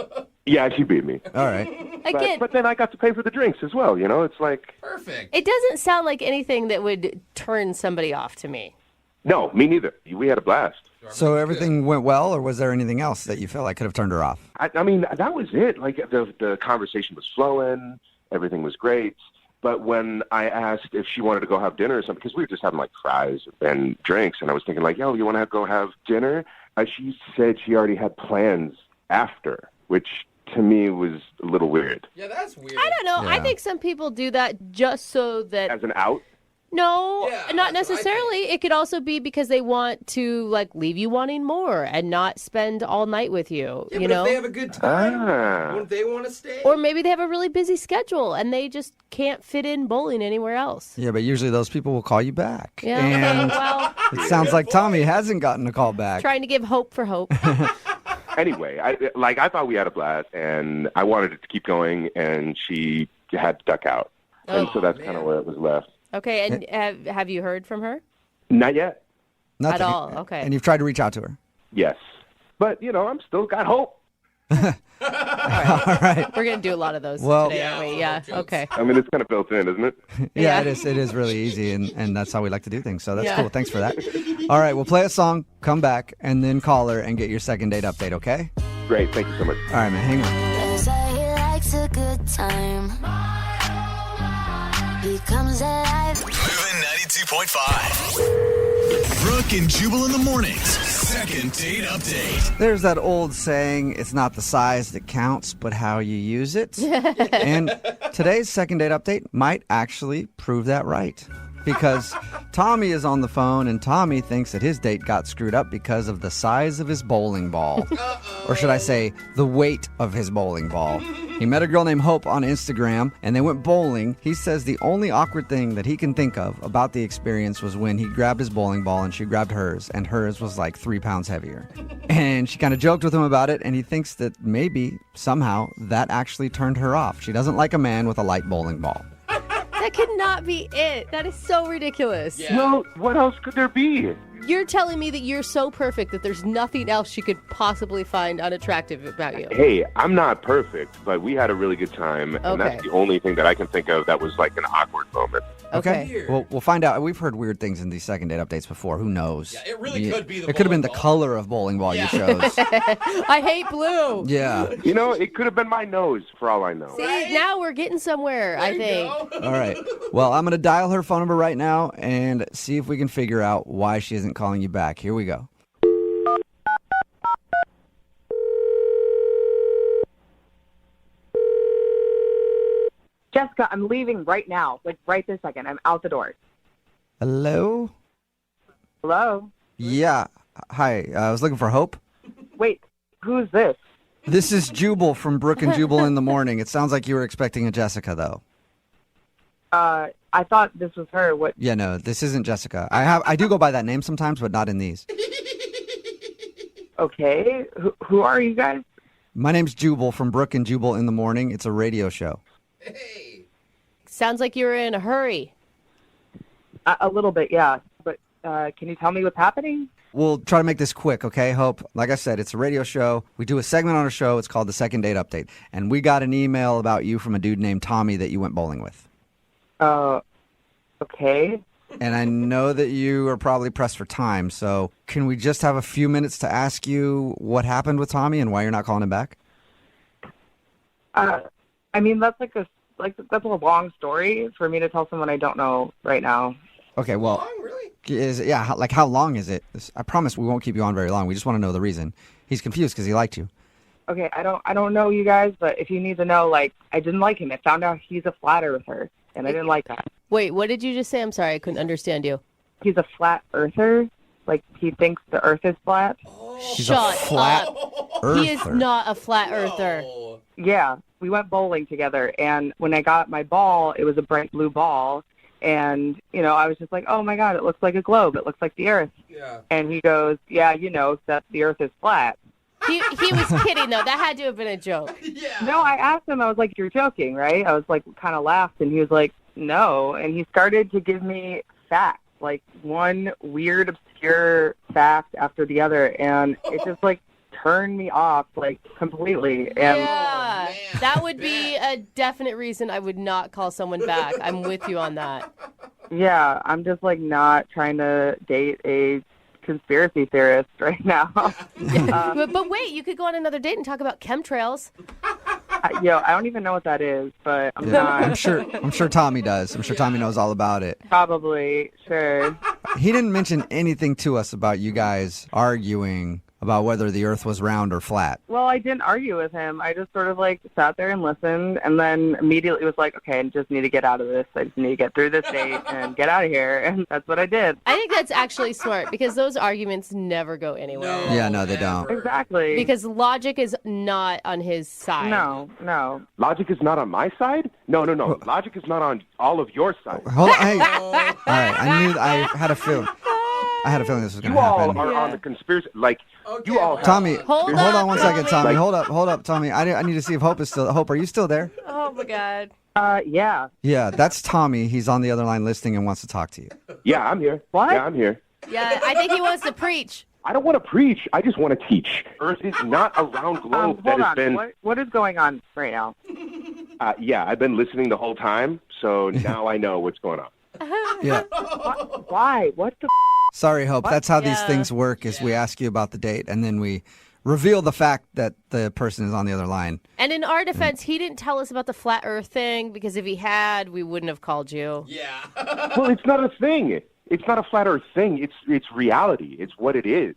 Yeah, she beat me. All right. Again, but then I got to pay for the drinks as well. It's like Perfect. it doesn't sound like anything that would turn somebody off to me. no, me neither. We had a blast. So everything went well, or was there anything else that you felt like could have turned her off? I mean, that was it. Like the conversation was flowing, everything was great. But when I asked if she wanted to go have dinner or something, because we were just having like fries and drinks, and I was thinking like, yo, you want to go have dinner? She said she already had plans after, which to me was a little weird. Yeah, that's weird. I don't know. Yeah. I think some people do that just so that... As an out? No, Yeah, not that's what I necessarily. It could also be because they want to like leave you wanting more and not spend all night with you. Yeah, you but know, if they have a good time, wouldn't they want to stay? or maybe they have a really busy schedule and they just can't fit in bowling anywhere else. Yeah, but usually those people will call you back. Yeah. And Well, it sounds like Tommy hasn't gotten a call back. trying to give hope for hope. Anyway, I thought we had a blast, and I wanted it to keep going, and she had to duck out. And so that's kind of where it was left. Okay, and have you heard from her? Not yet. Nothing. At all, okay. And you've tried to reach out to her. Yes. But, I'm still got hope. All right. We're going to do a lot of those Well- today, aren't we? Yeah, okay. I mean, it's kind of built in, isn't it? Yeah, it is. It is really easy, and that's how we like to do things. So that's Yeah. cool. Thanks for that. All right, we'll play a song, come back, and then call her and get your second date update, okay? Great. Thank you so much. All right, man. Hang on. They say he likes a good time. He comes alive. Moving 92.5. Brooke and Jubal in the mornings. Second date update. There's that old saying, it's not the size that counts, but how you use it. And today's second date update might actually prove that right. Because Tommy is on the phone, and Tommy thinks that his date got screwed up because of the size of his bowling ball. Or should I say, the weight of his bowling ball. He met a girl named Hope on Instagram, and they went bowling. He says the only awkward thing that he can think of about the experience was when he grabbed his bowling ball and she grabbed hers, and hers was like 3 pounds heavier. And she kind of joked with him about it, and he thinks that maybe, somehow, that actually turned her off. She doesn't like a man with a light bowling ball. That could not be it. That is so ridiculous. Yeah. Well, what else could there be? You're telling me that you're so perfect that there's nothing else she could possibly find unattractive about you. Hey, I'm not perfect, but we had a really good time, and Okay. that's the only thing that I can think of that was like an awkward moment. Okay. Weird. Well, we'll find out. We've heard weird things in these second date updates before. Who knows? Yeah, it really could be the It could have been the bowling ball. color of bowling ball you chose. I hate blue. Yeah. It could have been my nose, for all I know. See, now we're getting somewhere, I think. All right. Well, I'm going to dial her phone number right now and see if we can figure out why she isn't calling you back. Here we go. Jessica, I'm leaving right now. Like right this second. I'm out the door. Hello? Hello? Yeah. Hi. I was looking for Hope. Wait, who's this? This is Jubal from Brooke and Jubal in the morning. It sounds like you were expecting a Jessica, though. I thought this was her. What? Yeah, no, this isn't Jessica. I do go by that name sometimes, but not in these. Okay. Who are you guys? My name's Jubal from Brooke and Jubal in the morning. It's a radio show. Hey. Sounds like you're in a hurry. A little bit, yeah. But can you tell me what's happening? We'll try to make this quick, okay, Hope? Like I said, it's a radio show. We do a segment on our show. It's called the Second Date Update. And we got an email about you from a dude named Tommy that you went bowling with. Okay. And I know that you are probably pressed for time, so can we just have a few minutes to ask you what happened with Tommy and why you're not calling him back? I mean, that's that's a long story for me to tell someone I don't know right now. Okay, well, Long, really? how long is it? I promise we won't keep you on very long. We just want to know the reason. He's confused because he liked you. Okay, I don't know you guys, but if you need to know, like, I didn't like him. I found out he's a flat earther, and I didn't like that. Wait, what did you just say? I'm sorry, I couldn't understand you. He's a flat earther. Like, he thinks the earth is flat. She's Shut a flat up. earther. He is not a flat earther. Yeah, we went bowling together, and when I got my ball, it was a bright blue ball, and, you know, I was just like, oh, my God, it looks like a globe. It looks like the earth. Yeah. And he goes, yeah, you know, that the earth is flat. He was kidding, though. That had to have been a joke. Yeah. No, I asked him, I was like, you're joking, right? I was like, kind of laughed, and he was like, no. And he started to give me facts, like one weird, obscure fact after the other, and it just, like, turned me off, like, completely. And Yeah, that would be a definite reason I would not call someone back. I'm with you on that. yeah, I'm just, like, not trying to date a conspiracy theorist right now. But wait, you could go on another date and talk about chemtrails. I don't even know what that is, but I'm Yeah, not. I'm sure Tommy does. I'm sure Tommy knows all about it. Probably, sure. He didn't mention anything to us about you guys arguing about whether the earth was round or flat. Well, I didn't argue with him. I just sort of, like, sat there and listened, and then immediately was like, okay, I just need to get out of this. I just need to get through this date and get out of here, and that's what I did. I think that's actually smart because those arguments never go anywhere. Yeah, no, they don't. Exactly. Because logic is not on his side. No. Logic is not on my side? No. Logic is not on all of your sides. Hold on. Hey. All right. I had a feeling. I had a feeling this was going You to all happen. are on the conspiracy. Like, you all have... Tommy, Hold on one second, Tommy. Like- Hold up, Tommy. I need to see if Hope is still. Hope, are you still there? Oh my God. Yeah. Yeah, that's Tommy. He's on the other line listening and wants to talk to you. Yeah, I'm here. What? Yeah, I'm here. Yeah, I think he wants to preach. I don't want to preach. I just want to teach. Earth is not a round globe that Hold has on. been... What is going on right now? Yeah, I've been listening the whole time, so now I know what's going on. Yeah. Why? What the... Sorry, Hope. That's how these Yeah. things work is we ask you about the date and then we reveal the fact that the person is on the other line. And in our defense, he didn't tell us about the flat earth thing because if he had, we wouldn't have called you. Yeah. Well, it's not a thing. It's not a flat Earth thing. It's reality. It's what it is.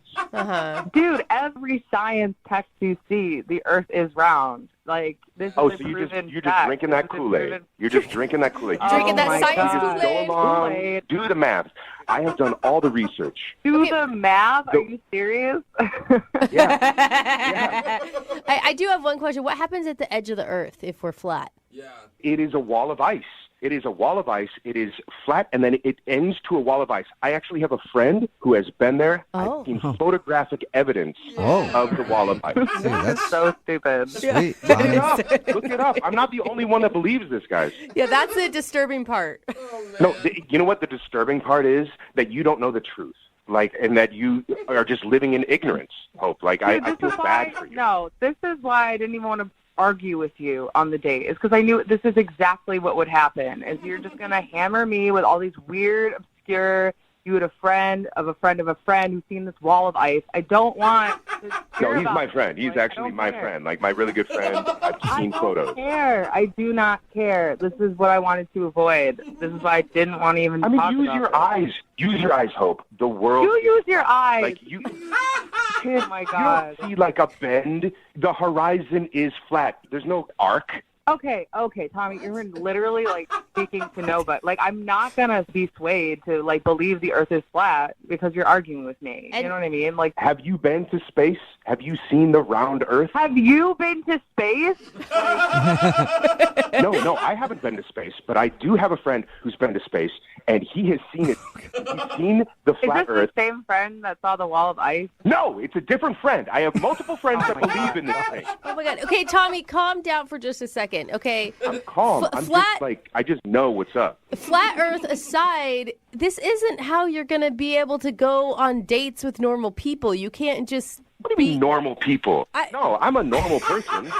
Dude, every science text you see, the Earth is round. Like, this is Oh, a so you're just proven fact. drinking that This is Kool-Aid. proven- You're just drinking that Kool-Aid. Drinking that my science God. Go Kool-Aid. along, Kool-Aid. do the math. I have done all the research. Do the math? Are you serious? I do have one question. What happens at the edge of the earth if we're flat? Yeah. It is a wall of ice. It is a wall of ice. It is flat, and then it ends to a wall of ice. I actually have a friend who has been there. Oh. I've seen photographic evidence Oh. of the wall of ice. See, that's So stupid. sweet, Look Tommy. it up. Look it up. I'm not the only one that believes this, guys. Yeah, that's the disturbing part. No, you know what the disturbing part is? That you don't know the truth. Like, and that you are just living in ignorance, Hope. Like, Dude, I this feel is bad why, for you. No, this is why I didn't even want to argue with you on the date. It's because I knew this is exactly what would happen. Is you're just going to hammer me with all these weird, obscure, you had a friend of a friend of a friend who's seen this wall of ice. I don't want to hear No, he's about my it. friend. He's Like, I actually don't my care. friend. Like, my really good friend. I've seen I photos. don't care. I do not care. This is what I wanted to avoid. This is why I didn't want to even I mean, talk use about your it. eyes. Use your eyes, Hope. The world. You use your eyes. Like, you Oh, my you God. don't see, like, a bend. The horizon is flat. There's no arc. Okay, Tommy, you're literally, like, speaking to nobody. Like, I'm not going to be swayed to, like, believe the Earth is flat because you're arguing with me. You know what I mean? Like, Have you been to space? Have you seen the round Earth? have you been to space? No, I haven't been to space, but I do have a friend who's been to space, and he has seen it. He's seen the Is flat this Earth. the same friend that saw the wall of ice? No, it's a different friend. I have multiple friends that believe in this thing. Oh my God. Okay, Tommy, calm down for just a second. Okay. I'm calm. I'm flat- just like, I just know what's up. Flat Earth aside, this isn't how you're going to be able to go on dates with normal people. You can't just What do you mean normal people? I- No, I'm a normal person.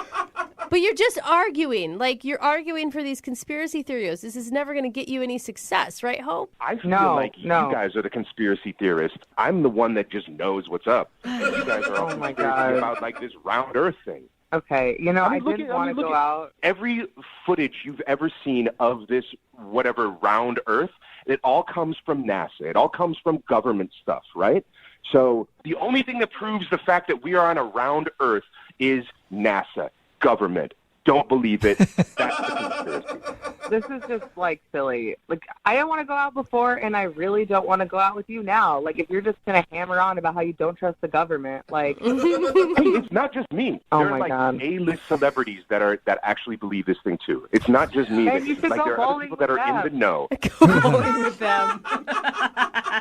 But you're just arguing. Like, you're arguing for these conspiracy theories. This is never going to get you any success, right, Hope? I feel No, like no. you guys are the conspiracy theorists. I'm the one that just knows what's up. You guys are all Oh, my conspiracy God. about, like, this round Earth thing. Okay, you know, I didn't want to look go at out. every footage you've ever seen of this whatever round Earth. It all comes from NASA. It all comes from government stuff, right? So the only thing that proves the fact that we are on a round Earth is NASA, government. Don't believe it. That's the conspiracy. This is just, like, silly. Like, I didn't want to go out before, and I really don't want to go out with you now. Like, if you're just going to hammer on about how you don't trust the government, like... Hey, it's not just me. Oh, there are, my like, God. A-list celebrities that actually believe this thing, too. It's not just me. And you should Like, go there are other bowling people that with are in the know. Go bowling with them.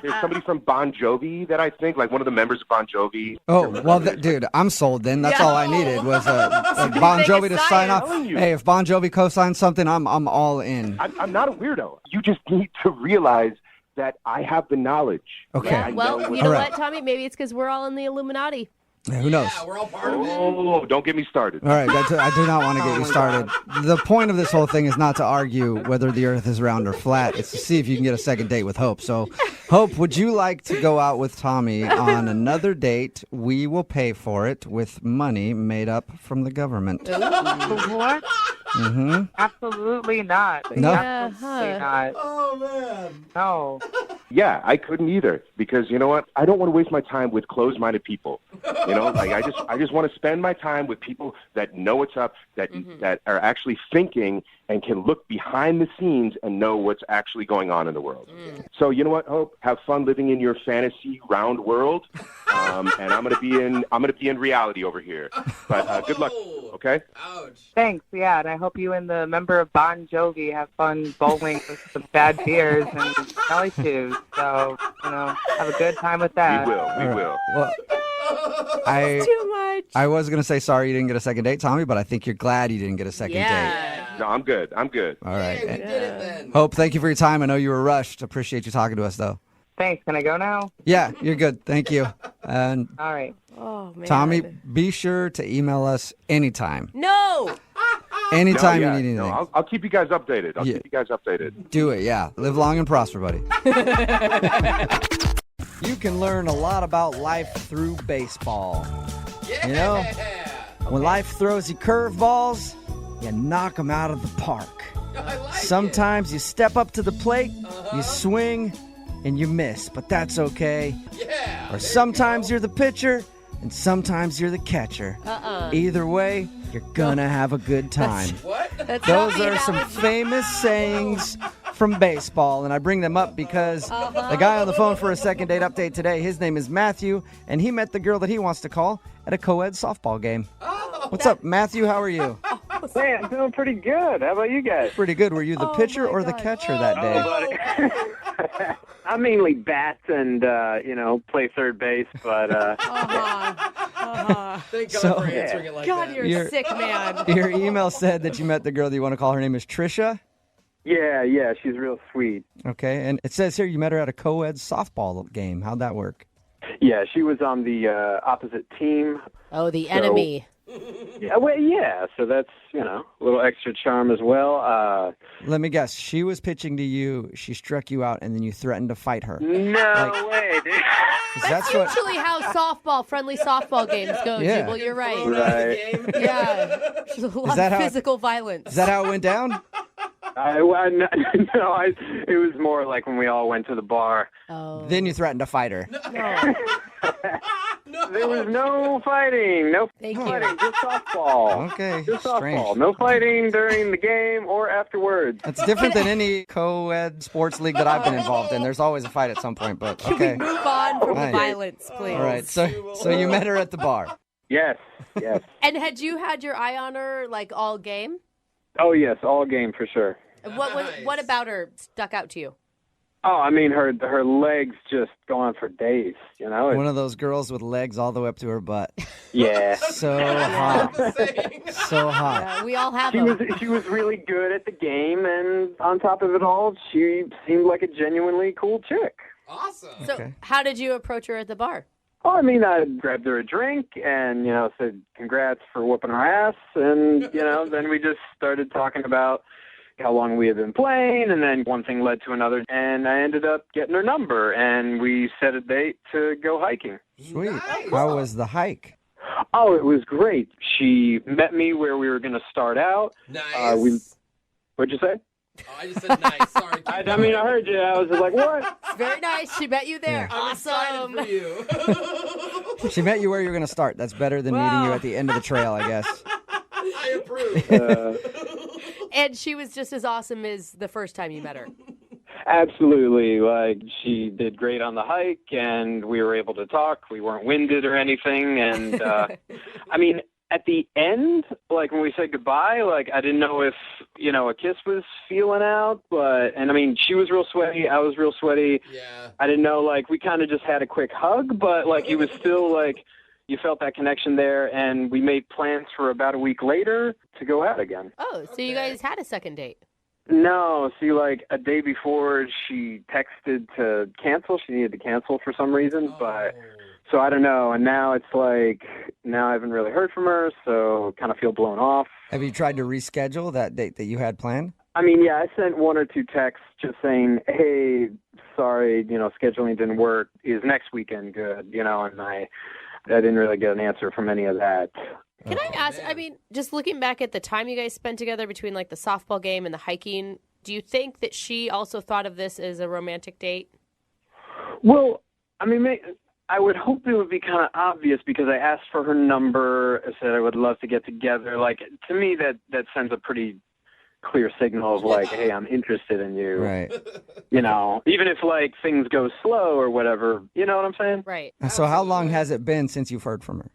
There's somebody from Bon Jovi that I think, like one of the members of Bon Jovi. Oh, well, dude, I'm sold then. That's all I needed was Bon Jovi to sign off. Hey, if Bon Jovi co-signs something, I'm all in. I'm not a weirdo. You just need to realize that I have the knowledge. Okay. Yeah, well, you know All right. what, Tommy? Maybe it's because we're all in the Illuminati. Yeah, who knows? Yeah, we're all part of it. Oh, don't get me started. All right, I do not want to get you started. The point of this whole thing is not to argue whether the earth is round or flat. It's to see if you can get a second date with Hope. So, Hope, would you like to go out with Tommy on another date? We will pay for it with money made up from the government. What? Mm-hmm. Absolutely not. No? Absolutely not. Oh, man. No. Yeah, I couldn't either because you know what? I don't want to waste my time with closed-minded people. You know, like I just want to spend my time with people that know what's up, that are actually thinking and can look behind the scenes and know what's actually going on in the world. So you know what, Hope? Have fun living in your fantasy round world, and I'm gonna be in reality over here. But good luck. Okay. Ouch. Thanks, yeah, and I hope you and the member of Bon Jovi have fun bowling with some bad beers and smelly shoes. So, you know, have a good time with that. We will. Well, Too much. I was going to say sorry you didn't get a second date, Tommy, but I think you're glad you didn't get a second date. Yeah. No, I'm good. All right. Hey, we did it then. Hope, thank you for your time. I know you were rushed. Appreciate you talking to us, though. Thanks. Can I go now? Yeah, you're good. Thank you. And All right. Oh, man. Tommy, be sure to email us anytime. No. Anytime No, yeah, you need anything. no, I'll keep you guys updated. I'll Yeah. keep you guys updated. Do it, yeah. Live long and prosper, buddy. You can learn a lot about life through baseball. Yeah. You know, when life throws you curveballs, you knock them out of the park. I like Sometimes you step up to the plate, you swing, and you miss, but that's okay. it. Yeah. Or sometimes you're the pitcher, and sometimes you're the catcher. Either way, you're gonna have a good time. What? That's Those not the are some analogy. famous sayings from baseball, and I bring them up because the guy on the phone for a second date update today, his name is Matthew, and he met the girl that he wants to call at a co-ed softball game. What's up, Matthew? How are you? Hey, I'm doing pretty good. How about you guys? Pretty good. Were you the pitcher or the catcher that day? Buddy. I mainly bat and, play third base, but... Thank God So- for answering it like God, that. you're a sick man. Your email said that you met the girl that you want to call. Her name is Trisha. Yeah, she's real sweet. Okay, and it says here you met her at a co-ed softball game. How'd that work? Yeah, she was on the opposite team. Oh, the enemy. Yeah, so that's, a little extra charm as well. Let me guess. She was pitching to you. She struck you out, and then you threatened to fight her. No way, dude. 'Cause That's what. usually how friendly softball games go, Yeah. Jubal. You're right. Right. Yeah. There's a lot that of how- physical violence. Is that how it went down? It was more like when we all went to the bar. Oh. Then you threatened to fight her. There was no fighting. No Thank you. fighting. Just softball. Okay, Just softball. strange. No fighting during the game or afterwards. It's different than any co-ed sports league that I've been involved in. There's always a fight at some point, but Can okay. we move on from the Right. violence, please? All right, so you met her at the bar. Yes. And had you had your eye on her like all game? Oh, yes. All game for sure. What about her stuck out to you? Oh, I mean, her legs just go on for days, One of those girls with legs all the way up to her butt. Yeah. So hot. So hot. We all have She them. was really good at the game, and on top of it all, she seemed like a genuinely cool chick. Awesome. So Okay. how did you approach her at the bar? Oh, I mean, I grabbed her a drink and, said congrats for whooping her ass. And, then we just started talking about how long we had been playing. And then one thing led to another. And I ended up getting her number. And we set a date to go hiking. Sweet. Nice. How was the hike? Oh, it was great. She met me where we were going to start out. Nice. What'd you say? Oh, I just said nice. Sorry. I heard you. I was just like, what? Very nice. She met you there. I'm excited Awesome. for you. She met you where you're going to start. That's better than meeting you at the end of the trail, I guess. I approve. And she was just as awesome as the first time you met her. Absolutely. Like, she did great on the hike, and we were able to talk. We weren't winded or anything. And, I mean, at the end, like, when we said goodbye, like, I didn't know if, a kiss was feeling out. And, I mean, she was real sweaty. I was real sweaty. Yeah. I didn't know, like, we kind of just had a quick hug, but, like, it was still, like, you felt that connection there. And we made plans for about a week later to go out again. Oh, so you guys had a second date. No, see, like, a day before, she texted to cancel. She needed to cancel for some reason, but so I don't know. And now it's like, now I haven't really heard from her, so kind of feel blown off. Have you tried to reschedule that date that you had planned? I mean, yeah, I sent one or two texts just saying, hey, sorry, scheduling didn't work. Is next weekend good? And I didn't really get an answer from any of that. Can I ask, I mean, just looking back at the time you guys spent together between like the softball game and the hiking, do you think that she also thought of this as a romantic date? Well, I mean, I would hope it would be kind of obvious because I asked for her number. I said I would love to get together. Like, to me, that sends a pretty clear signal of like, hey, I'm interested in you. Right. Even if like things go slow or whatever, you know what I'm saying? Right. So how long has it been since you've heard from her?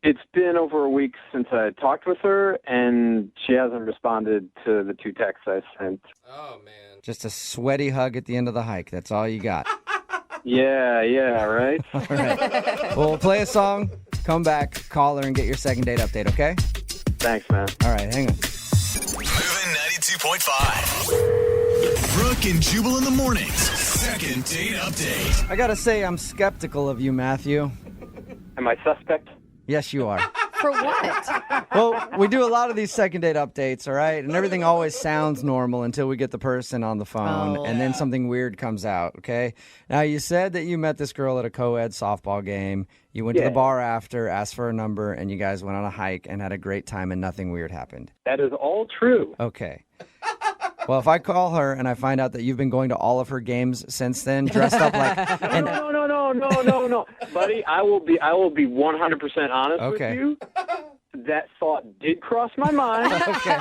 It's been over a week since I talked with her, and she hasn't responded to the two texts I sent. Oh, man. Just a sweaty hug at the end of the hike. That's all you got. Yeah, right? All right. Well, we'll play a song, come back, call her, and get your second date update, okay? Thanks, man. All right, hang on. Moving 92.5. Brooke and Jubal in the mornings. Second date update. I got to say, I'm skeptical of you, Matthew. Am I suspect? Yes, you are. For what? Well, we do a lot of these second date updates, all right? And everything always sounds normal until we get the person on the phone, and then something weird comes out, okay? Now, you said that you met this girl at a co-ed softball game. You went to the bar after, asked for her number, and you guys went on a hike and had a great time, and nothing weird happened. That is all true. Okay. Well, if I call her and I find out that you've been going to all of her games since then, dressed up like... No. Buddy, I will be 100% honest with you. That thought did cross my mind. Okay.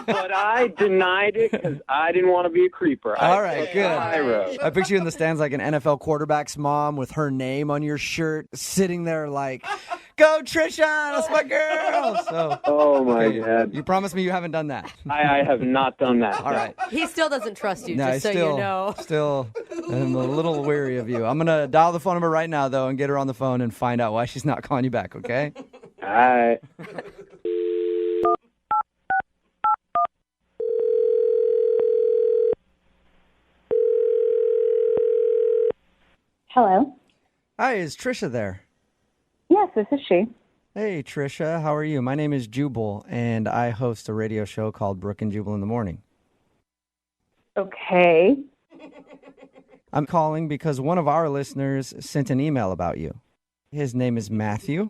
But I denied it because I didn't want to be a creeper. All right, good. I picture you in the stands like an NFL quarterback's mom with her name on your shirt, sitting there like, go Trisha, that's my girl. So, oh, my God. You promised me you haven't done that. I have not done that. All right. He still doesn't trust you, No, just so you know. Still, I'm a little weary of you. I'm going to dial the phone number right now, though, and get her on the phone and find out why she's not calling you back, okay? All right. Hello. Hi, is Trisha there? Yes, this is she. Hey, Trisha, how are you? My name is Jubal, and I host a radio show called Brooke and Jubal in the Morning. Okay. I'm calling because one of our listeners sent an email about you. His name is Matthew,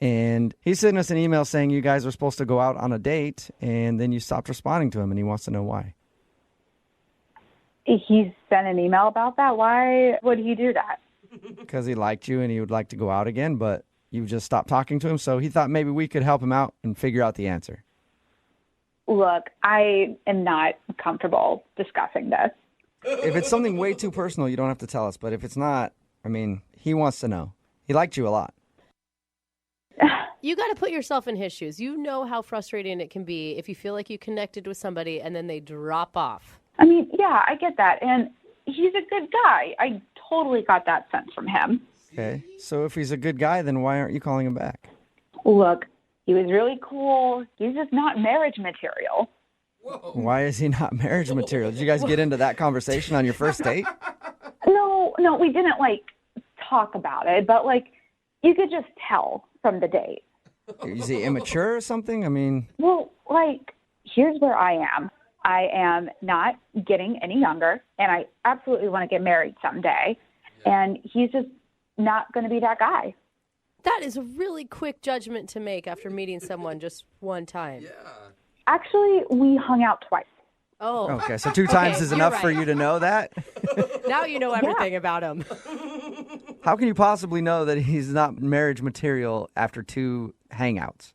and he sent us an email saying you guys were supposed to go out on a date, and then you stopped responding to him, and he wants to know why. He sent an email about that? Why would he do that? Because he liked you and he would like to go out again, but you just stopped talking to him, so he thought maybe we could help him out and figure out the answer. Look, I am not comfortable discussing this. If it's something way too personal, you don't have to tell us, but if it's not, I mean, he wants to know. He liked you a lot. You got to put yourself in his shoes. You know how frustrating it can be if you feel like you connected with somebody and then they drop off. I mean, yeah, I get that. And he's a good guy. I totally got that sense from him. Okay, so if he's a good guy, then why aren't you calling him back? Look, he was really cool. He's just not marriage material. Whoa. Why is he not marriage material? Did you guys get into that conversation on your first date? No, we didn't, talk about it. But, you could just tell from the date. Is he immature or something? I mean... Well, here's where I am. I am not getting any younger, and I absolutely want to get married someday. Yeah. And he's just not going to be that guy. That is a really quick judgment to make after meeting someone just one time. Yeah. Actually, we hung out twice. Oh. Okay, so 2 times is enough for you to know that? Now you know everything about him. How can you possibly know that he's not marriage material after 2 hangouts?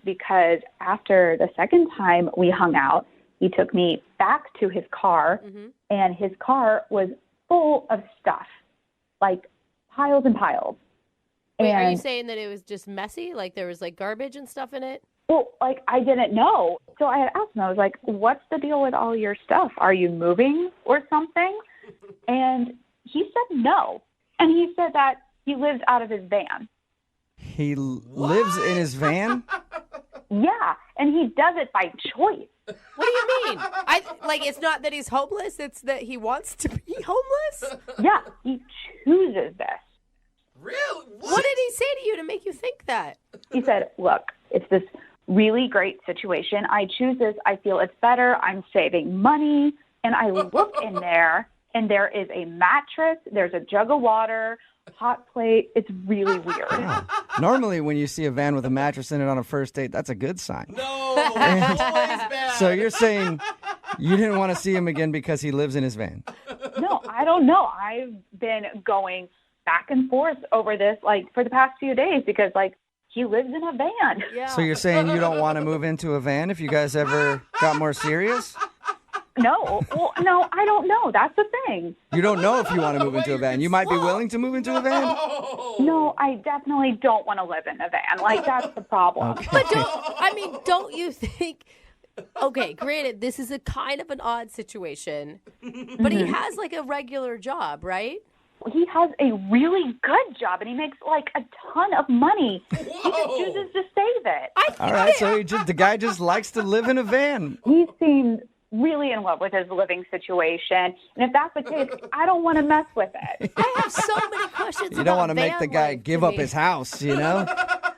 Because after the second time we hung out, he took me back to his car, and his car was full of stuff, like piles and piles. Wait, are you And- saying that it was just messy? Like there was like garbage and stuff in it? Well, like, I didn't know. So I had asked him, I was like, what's the deal with all your stuff? Are you moving or something? And he said no. And he said that he lives out of his van. He lives in his van? Yeah, and he does it by choice. What do you mean? It's not that he's homeless, it's that he wants to be homeless? Yeah, he chooses this. Really? What did he say to you to make you think that? He said, look, it's this really great situation. I choose this. I feel it's better. I'm saving money. And I look in there, and there is a mattress. There's a jug of water, hot plate. It's really weird. Yeah. Normally, when you see a van with a mattress in it on a first date, that's a good sign. No, always bad. So you're saying you didn't want to see him again because he lives in his van? No, I don't know. I've been going back and forth over this, for the past few days because, he lives in a van. Yeah. So you're saying you don't want to move into a van if you guys ever got more serious? No. Well, no, I don't know. That's the thing. You don't know if you want to move into a van. You might be willing to move into a van? No, I definitely don't want to live in a van. That's the problem. Okay. But don't you think... Okay, granted, this is a kind of an odd situation, but he has, a regular job, right? He has a really good job, and he makes, a ton of money. He just chooses to save it. All right, so the guy just likes to live in a van. He seems really in love with his living situation, and if that's the case, I don't want to mess with it. I have so many questions. You don't want to make the guy give up his house, you know?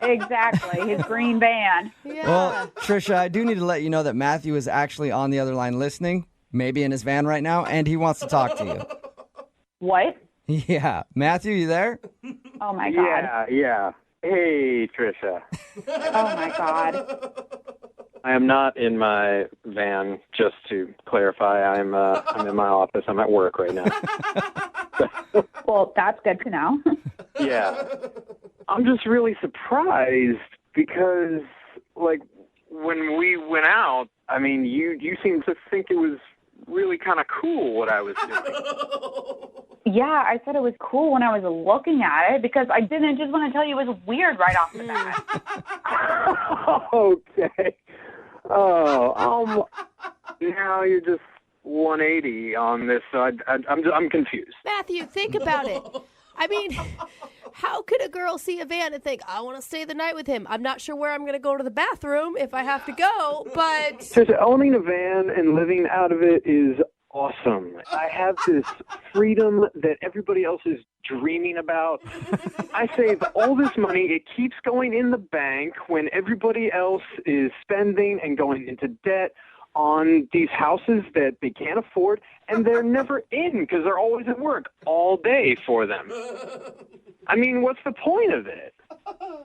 Exactly, his green van. Yeah. Well, Trisha, I do need to let you know that Matthew is actually on the other line listening, maybe in his van right now, and he wants to talk to you. What? Yeah. Matthew, you there? Oh, my God. Yeah. Hey, Trisha. Oh, my God. I am not in my van, just to clarify. I'm in my office. I'm at work right now. Well, that's good to know. Yeah. I'm just really surprised because, when we went out, you seemed to think it was really kind of cool what I was doing. Yeah, I said it was cool when I was looking at it because I didn't just want to tell you it was weird right off the bat. Okay. Oh, now you're just 180 on this. So I'm confused. Matthew, think about it. How could a girl see a van and think, I want to stay the night with him? I'm not sure where I'm going to go to the bathroom if I have to go, but... Just owning a van and living out of it is awesome. I have this freedom that everybody else is dreaming about. I save all this money. It keeps going in the bank when everybody else is spending and going into debt on these houses that they can't afford, and they're never in because they're always at work all day for them. What's the point of it?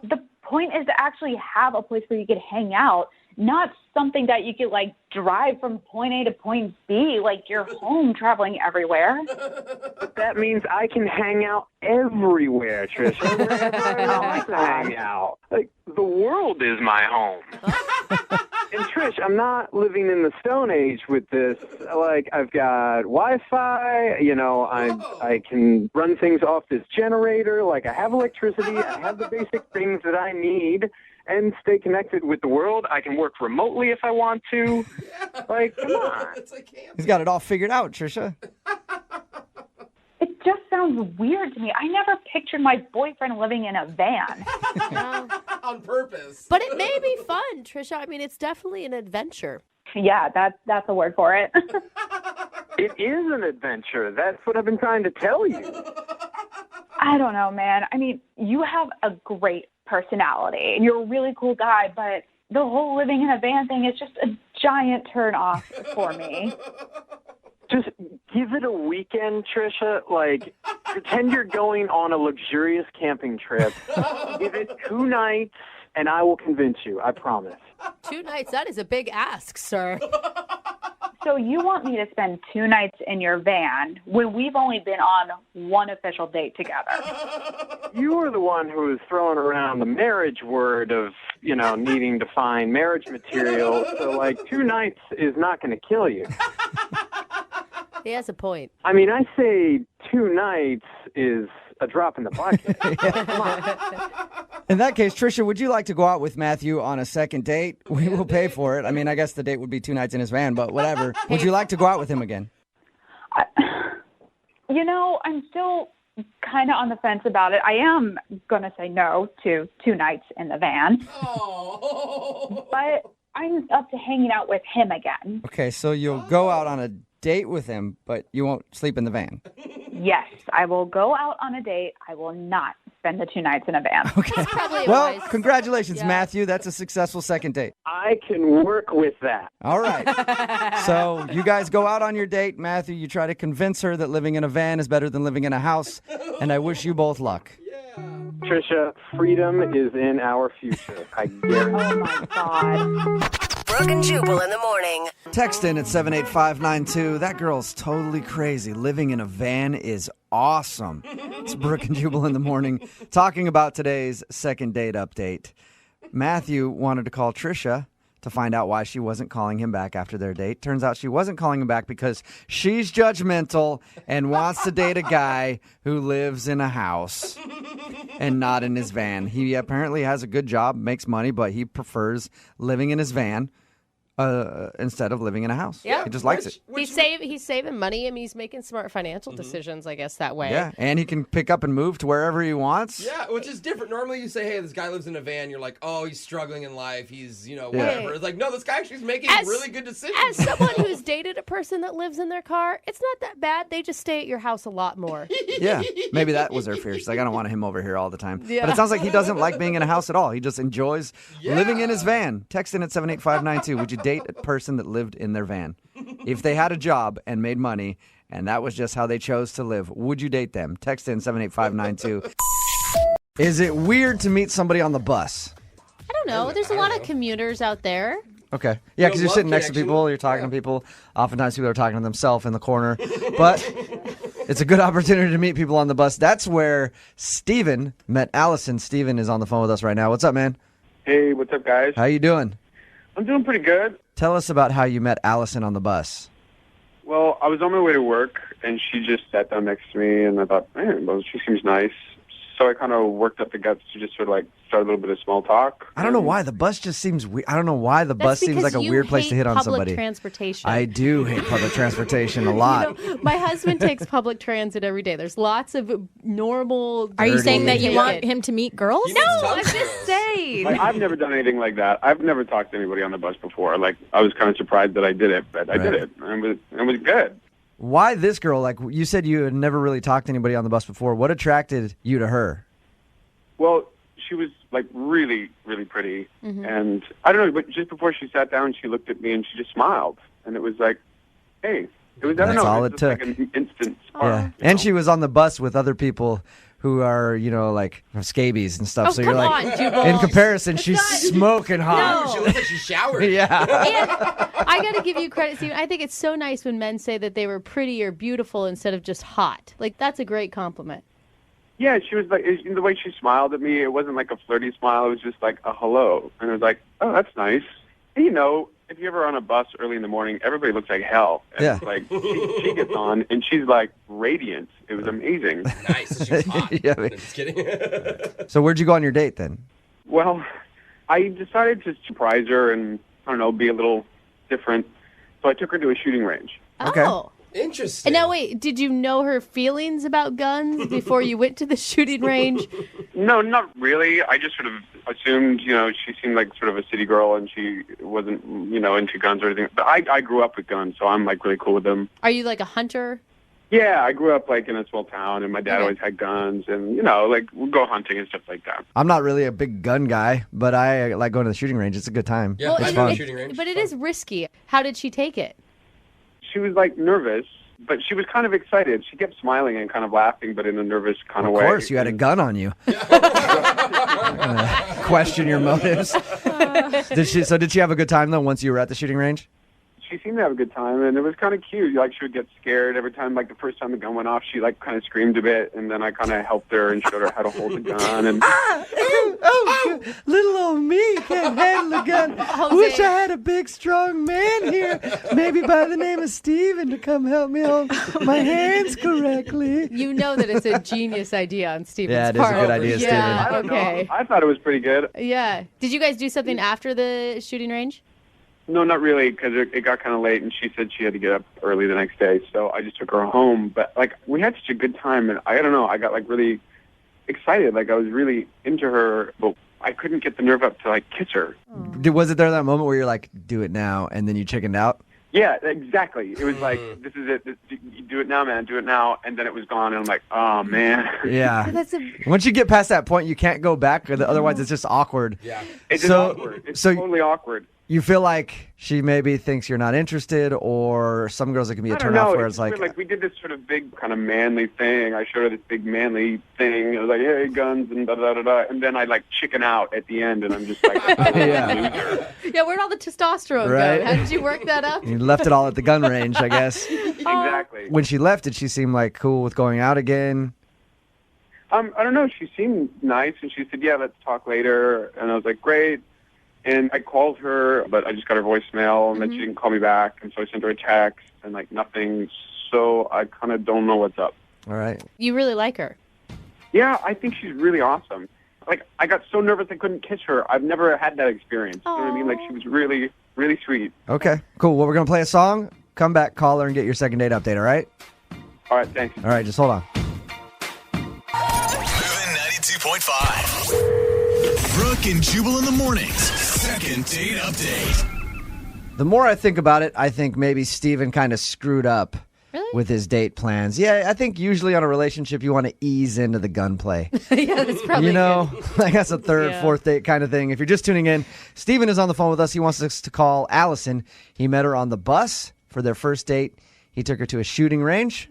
The point is to actually have a place where you could hang out, not something that you could, drive from point A to point B, like you're home traveling everywhere. But that means I can hang out everywhere, Trisha. Wherever I want to hang out. The world is my home. And Trish, I'm not living in the Stone Age with this. I've got Wi-Fi, I can run things off this generator. I have electricity. I have the basic things that I need and stay connected with the world. I can work remotely if I want to. Come on. He's got it all figured out, Trisha. It just sounds weird to me. I never pictured my boyfriend living in a van. On purpose. But it may be fun, Trisha. It's definitely an adventure. Yeah, that's a word for it. It is an adventure. That's what I've been trying to tell you. I don't know, man. You have a great personality. You're a really cool guy, but the whole living in a van thing is just a giant turn off for me. Just give it a weekend, Trisha. Pretend you're going on a luxurious camping trip. Give it 2 nights, and I will convince you. I promise. 2 nights, that is a big ask, sir. So you want me to spend 2 nights in your van when we've only been on one official date together? You were the one who was throwing around the marriage word of, needing to find marriage material. So, 2 nights is not going to kill you. He has a point. I mean, I say 2 nights is a drop in the bucket. In that case, Trisha, would you like to go out with Matthew on a second date? We will pay for it. I mean, I guess the date would be 2 nights in his van, but whatever. Would you like to go out with him again? I'm still kind of on the fence about it. I am going to say no to 2 nights in the van. Oh. But I'm up to hanging out with him again. Okay, so you'll go out on a date with him, but you won't sleep in the van. Yes, I will go out on a date. I will not spend the 2 nights in a van. Okay. Well, congratulations, Matthew. That's a successful second date. I can work with that. All right. So you guys go out on your date. Matthew, you try to convince her that living in a van is better than living in a house, and I wish you both luck. Trisha, freedom is in our future. I guarantee. Oh, my God. Brooke and Jubal in the morning. Text in at 78592. That girl's totally crazy. Living in a van is awesome. It's Brooke and Jubal in the morning, talking about today's second date update. Matthew wanted to call Trisha to find out why she wasn't calling him back after their date. Turns out she wasn't calling him back because she's judgmental and wants to date a guy who lives in a house and not in his van. He apparently has a good job, makes money, but he prefers living in his van instead of living in a house. Yeah, he just likes it. He's saving money. I mean, he's making smart financial decisions, I guess, that way. Yeah, and he can pick up and move to wherever he wants. Yeah, which is different. Normally you say, hey, this guy lives in a van. You're like, oh, he's struggling in life. He's, whatever. Yeah. It's like, no, this guy actually is making really good decisions. As someone who's dated a person that lives in their car, it's not that bad. They just stay at your house a lot more. Yeah, maybe that was her fear. She's like, I don't want him over here all the time. Yeah. But it sounds like he doesn't like being in a house at all. He just enjoys living in his van. Text in at 78592. Would you date a person that lived in their van? If they had a job and made money and that was just how they chose to live, would you date them? Text in 78592. Is it weird to meet somebody on the bus? I don't know. There's a lot of commuters out there. Okay. Yeah, because you're sitting next to people, you're talking to people. Oftentimes people are talking to themselves in the corner. But it's a good opportunity to meet people on the bus. That's where Steven met Allison. Steven is on the phone with us right now. What's up, man? Hey, what's up, guys? How you doing? I'm doing pretty good. Tell us about how you met Allison on the bus. Well, I was on my way to work, and she just sat down next to me, and I thought, man, well, she seems nice. So I kind of worked up the guts to just sort of start a little bit of small talk. I don't know why the bus just seems weird. I don't know why the bus seems like a weird place to hit on somebody. Public transportation. I do hate public transportation a lot. My husband takes public transit every day. There's lots of normal. Are you saying that you want him to meet girls? No, I'm just saying. I've never done anything like that. I've never talked to anybody on the bus before. I was kind of surprised that I did it, but I did it. And it was good. Why this girl? Like you said, you had never really talked to anybody on the bus before. What attracted you to her? Well, she was really, really pretty, and I don't know. But just before she sat down, she looked at me and she just smiled, and it was like, "Hey," it was. I don't know. All it it took. Like an instant spark. Yeah, and she was on the bus with other people who are, like scabies and stuff. Oh, so you're like, on, Jubal. in comparison, she's smoking hot. No. She looks like she showered. Yeah. And I got to give you credit, Steven. I think it's so nice when men say that they were pretty or beautiful instead of just hot. Like, that's a great compliment. Yeah, she was like, the way she smiled at me, it wasn't like a flirty smile. It was just like a hello. And it was like, oh, that's nice. And, if you're ever on a bus early in the morning, everybody looks like hell. And Yeah. it's like, she gets on, and she's like radiant. It was amazing. Nice. She was hot. Yeah, No, just kidding. So where'd you go on your date then? Well, I decided to surprise her and, I don't know, be a little different. So I took her to a shooting range. Okay. Oh. Interesting. And now, wait, did you know her feelings about guns before you went to the shooting range? No, not really. I just sort of assumed, she seemed like sort of a city girl and she wasn't, into guns or anything. But I grew up with guns, so I'm really cool with them. Are you like a hunter? Yeah, I grew up in a small town, and my dad always had guns, and we'd go hunting and stuff like that. I'm not really a big gun guy, but I like going to the shooting range. It's a good time. Yeah, it's and fun. shooting range. But it is risky. How did she take it? She was nervous, but she was kind of excited. She kept smiling and kind of laughing, but in a nervous kind of way. Of course, you had a gun on you. Question your motives. Did she have a good time though? Once you were at the shooting range? she seemed to have a good time, and it was kind of cute. Like, she would get scared every time. Like, the first time the gun went off, she, like, kind of screamed a bit, and then I kind of helped her and showed her how to hold the gun. And little old me can't handle a gun. Wish I had a big, strong man here, maybe by the name of Steven, to come help me hold my hands correctly. You know that it's a genius idea on Steven's Yeah, it is part. a good idea, Steven. Yeah, I don't okay. know. I thought it was pretty good. Yeah. Did you guys do something after the shooting range? No, not really, because it got kind of late, and she said she had to get up early the next day, so I just took her home. But, like, we had such a good time, and I don't know, I got, like, really excited. Like, I was really into her, but I couldn't get the nerve up to, like, kiss her. Was it there that moment where you're like, do it now, and then you chickened out? Yeah, exactly. It was like, this is it. You do it now, man. Do it now. And then it was gone, and I'm like, oh, man. Yeah. Once you get past that point, you can't go back. Otherwise, it's just awkward. Yeah. It's just awkward. It's totally awkward. You feel like she maybe thinks you're not interested, or some girls it can be a I don't turnoff know. where it's like, we did this sort of big kind of manly thing. I showed her this big manly thing. It was like, hey, guns and da-da-da-da. And then I, like, chicken out at the end, and I'm just like, yeah. Yeah, where'd all the testosterone Right. go? How did you work that up? You left it all at the gun range, I guess. Exactly. When she left, did she seem like cool with going out again? I don't know. She seemed nice, and she said, yeah, let's talk later. And I was like, great. And I called her, but I just got her voicemail, and then she didn't call me back. And so I sent her a text, and, like, nothing. So I kind of don't know what's up. All right. You really like her. Yeah, I think she's really awesome. Like, I got so nervous I couldn't kiss her. I've never had that experience. You know what I mean? Like, she was really, really sweet. Okay, cool. Well, we're going to play a song. Come back, call her, and get your second date update, all right? All right, thanks. All right, just hold on. Moving 92.5. Brooke and Jubal in the mornings. Second date update. The more I think about it, I think maybe Steven kind of screwed up with his date plans. Yeah, I think usually on a relationship, you want to ease into the gunplay. Yeah, that's probably You know, good. like that's a third, fourth date kind of thing. If you're just tuning in, Steven is on the phone with us. He wants us to call Allison. He met her on the bus for their first date. He took her to a shooting range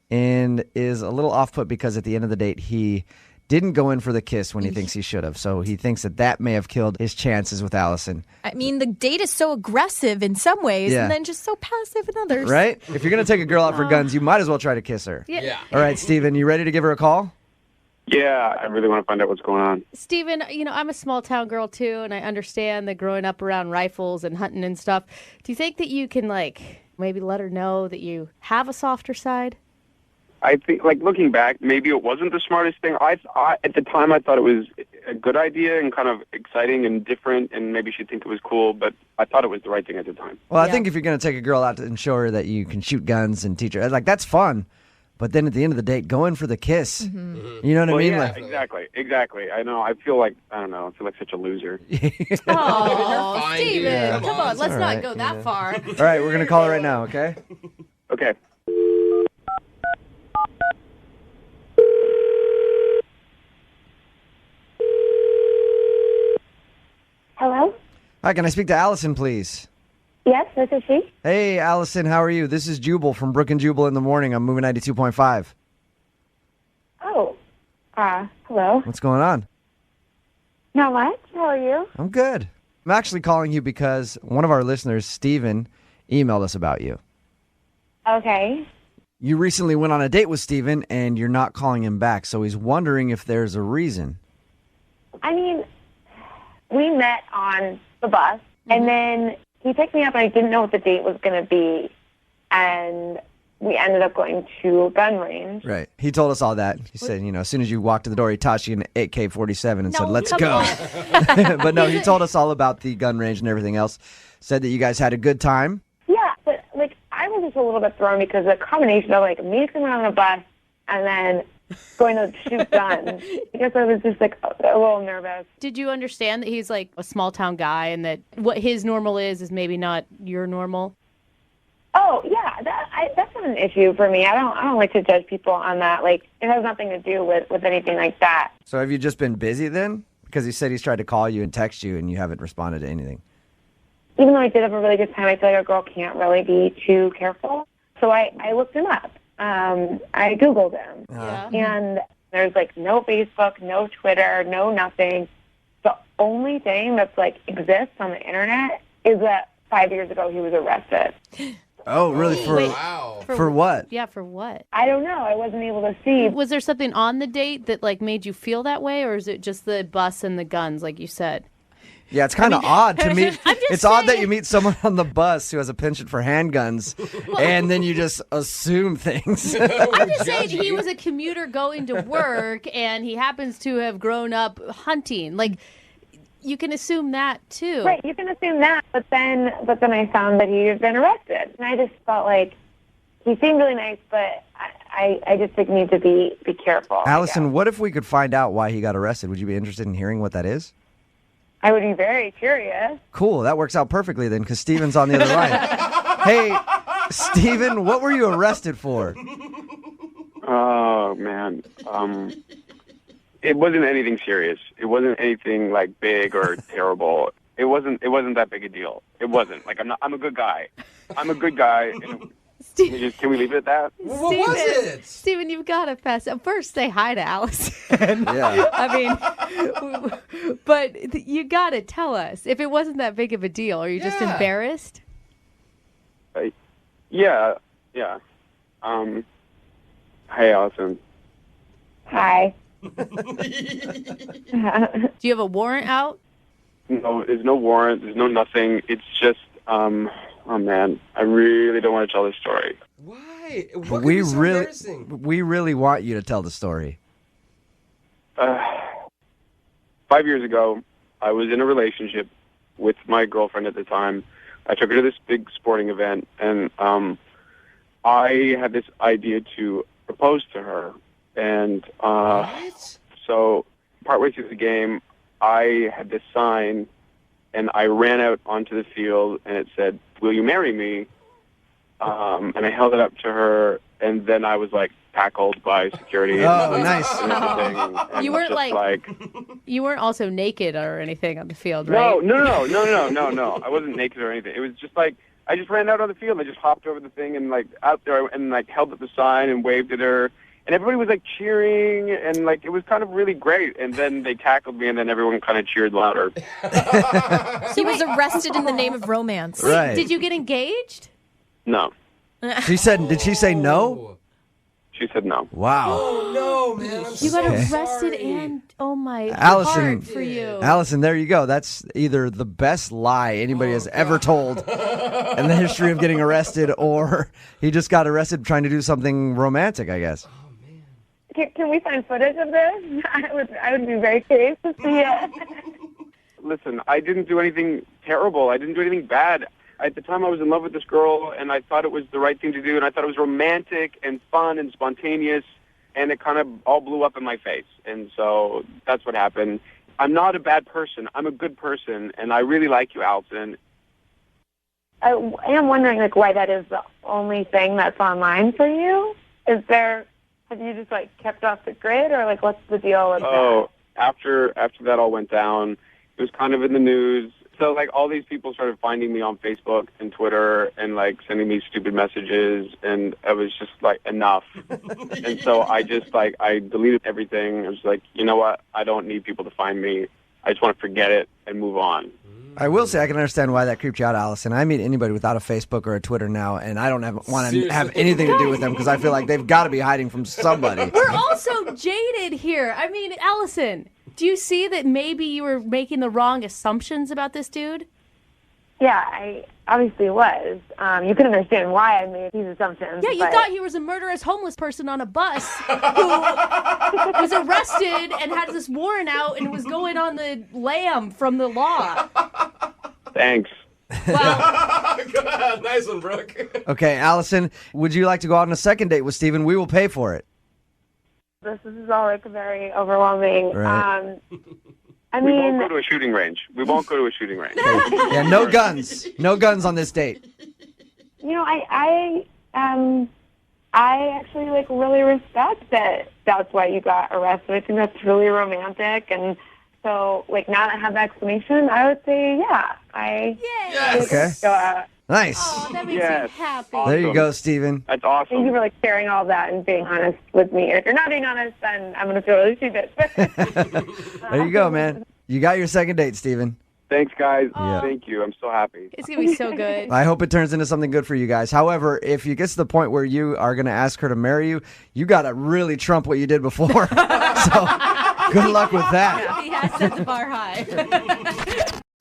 and is a little off-put because at the end of the date, he didn't go in for the kiss when he thinks he should have. So he thinks that may have killed his chances with Allison. I mean, the date is so aggressive in some ways Yeah. and then just so passive in others. Right? If you're going to take a girl out for guns, you might as well try to kiss her. Yeah. All right, Steven, you ready to give her a call? Yeah, I really want to find out what's going on. Steven, you know, I'm a small town girl too, and I understand that growing up around rifles and hunting and stuff. Do you think that you can, like, maybe let her know that you have a softer side? I think, like, looking back, maybe it wasn't the smartest thing. I at the time, I thought it was a good idea and kind of exciting and different, and maybe she'd think it was cool, but I thought it was the right thing at the time. Well, I think if you're going to take a girl out and show her that you can shoot guns and teach her, like, that's fun. But then at the end of the date, go in for the kiss. You know what I mean? Yeah, Like, exactly. I know. I feel like such a loser. Oh, fine, Steven, dude. come on, let's all not right, go that far. all right, we're going to call her right now, okay? Okay. Hello? Hi, can I speak to Allison, please? Yes, this is she. Hey, Allison, how are you? This is Jubal from Brooke and Jubal in the morning. I'm moving 92.5. Oh, hello. What's going on? Not much. How are you? I'm good. I'm actually calling you because one of our listeners, Steven, emailed us about you. Okay. You recently went on a date with Steven, and you're not calling him back, so he's wondering if there's a reason. I mean, we met on the bus, and then he picked me up, and I didn't know what the date was going to be, and we ended up going to a gun range. Right. He told us all that. He said, you know, as soon as you walked to the door, he tossed you an AK-47 and said, let's come go. on. But no, he told us all about the gun range and everything else. Said that you guys had a good time. Yeah, but, like, I was just a little bit thrown because the combination of, like, meeting someone on a bus and then going to shoot guns. I guess I was just, like, a little nervous. Did you understand that he's, like, a small town guy and that what his normal is maybe not your normal? Oh, yeah, that's not an issue for me. I don't like to judge people on that. Like, it has nothing to do with anything like that. So have you just been busy then? Because he said he's tried to call you and text you and you haven't responded to anything. Even though I did have a really good time, I feel like a girl can't really be too careful. So I looked him up. I Googled him. And there's, like, no Facebook, no Twitter, no nothing. The only thing that's, like, exists on the internet is that 5 years ago he was arrested. Oh, really? For what? Yeah, for what? I don't know. I wasn't able to see. Was there something on the date that like made you feel that way, or is it just the bus and the guns, like you said? Yeah, it's kind of odd to meet. It's odd that you meet someone on the bus who has a penchant for handguns, and then you just assume things. I'm just saying he was a commuter going to work, and he happens to have grown up hunting. Like, you can assume that too. Right, you can assume that, but then I found that he had been arrested, and I just felt like he seemed really nice, but I just think need to be careful. Allison, what if we could find out why he got arrested? Would you be interested in hearing what that is? I would be very curious. Cool, that works out perfectly then, because Steven's on the other line. Hey, Steven, what were you arrested for? Oh, man. It wasn't anything serious. It wasn't anything like big or terrible. It wasn't that big a deal. It wasn't. Like I'm a good guy. I'm a good guy. And can we leave it at that? What was it? Steven, you've got to pass. First, say hi to Allison. Yeah. I mean, but you got to tell us. If it wasn't that big of a deal, are you just embarrassed? Yeah. Hey, Allison. Hi. Do you have a warrant out? No, there's no warrant. There's no nothing. It's just, oh man, I really don't want to tell this story. Why? But we really want you to tell the story. 5 years ago, I was in a relationship with my girlfriend at the time. I took her to this big sporting event, and I had this idea to propose to her. And so partway through the game, I had this sign, and I ran out onto the field, and it said, "Will you marry me?" And I held it up to her, and then I was like tackled by security. Oh, nice! And You weren't like you weren't also naked or anything on the field, right? No. I wasn't naked or anything. It was just like I just ran out on the field. And I just hopped over the thing and like out there and like held up the sign and waved at her. And everybody was like cheering, and like it was kind of really great. And then they tackled me, and then everyone kind of cheered louder. He was arrested in the name of romance. Right. Did you get engaged? No. Did she say no? She said no. Wow. Oh no, man! I'm You got so arrested, sorry. and oh my Allison, heart for you. Allison, there you go. That's either the best lie anybody has ever told in the history of getting arrested, or he just got arrested trying to do something romantic, I guess. Can we find footage of this? I would be very curious to see it. Listen, I didn't do anything terrible. I didn't do anything bad. At the time, I was in love with this girl, and I thought it was the right thing to do, and I thought it was romantic and fun and spontaneous, and it kind of all blew up in my face. And so that's what happened. I'm not a bad person. I'm a good person, and I really like you, Allison. I am wondering, like, why that is the only thing that's online for you. Have you just like kept off the grid, or like what's the deal with that? After that all went down, it was kind of in the news. So like all these people started finding me on Facebook and Twitter and like sending me stupid messages, and I was just like, enough. And so I just like I deleted everything. I was like, you know what? I don't need people to find me. I just want to forget it and move on. I will say I can understand why that creeped you out, Allison. I meet anybody without a Facebook or a Twitter now, and I don't want to have anything to do with them because I feel like they've got to be hiding from somebody. We're also jaded here. I mean, Allison, do you see that maybe you were making the wrong assumptions about this dude? Yeah, I obviously was. You can understand why I made these assumptions. Yeah, you thought he was a murderous homeless person on a bus who was arrested and had this warrant out and was going on the lam from the law. Thanks. Well, God, nice one, Brooke. Okay, Allison, would you like to go out on a second date with Steven? We will pay for it. This is all like very overwhelming. Right. I we mean, won't go to a shooting range. Yeah, no guns. No guns on this date. you know, I actually like really respect that. That's why you got arrested. I think that's really romantic, and so like now that I have the explanation, I would say yeah. Okay. Go out. Nice. Oh, that makes me happy. Awesome. There you go, Steven. That's awesome. Thank you for like sharing all of that and being honest with me. And if you're not being honest, then I'm gonna feel really stupid. There you go, man. You got your second date, Steven. Thanks, guys. Yeah. Thank you. I'm so happy. It's going to be so good. I hope it turns into something good for you guys. However, if you get to the point where you are going to ask her to marry you, you got to really trump what you did before. So good luck with that. He has set the bar high.